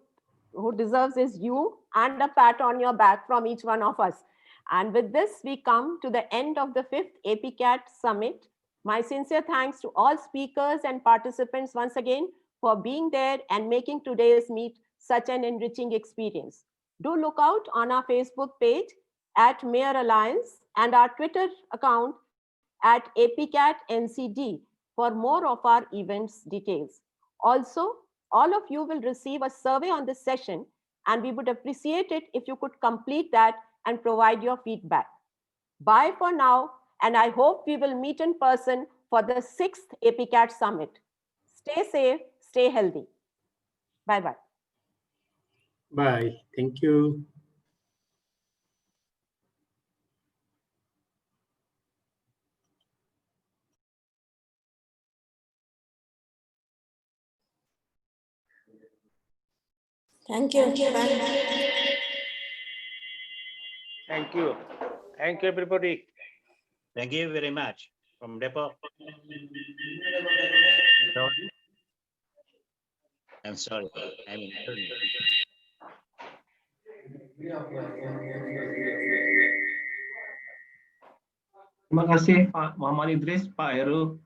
who deserves is you, and a pat on your back from each one of us. And with this, we come to the end of the 5th APCAT Summit. My sincere thanks to all speakers and participants once again for being there and making today's meet such an enriching experience. Do look out on our Facebook page at Mayor Alliance and our Twitter account at APCAT NCD for more of our events details. Also, all of you will receive a survey on this session, and we would appreciate it if you could complete that and provide your feedback. Bye for now, and I hope we will meet in person for the 6th APCAT Summit. Stay safe, stay healthy. Bye-bye. Bye. Thank you. Thank you. Thank you. Thank you, everybody. Thank you very much from Depok. I'm sorry, I'm in turn. Terima kasih Pak Muhammad Idris, Pak Heru.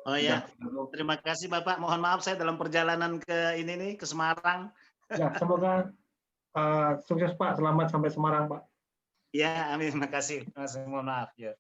Oh ya, terima kasih Bapak. Mohon maaf saya dalam perjalanan ke ini nih, ke Semarang. Ya, semoga sukses Pak, selamat sampai Semarang Pak. Ya, amin. Terima kasih. Mohon maaf ya.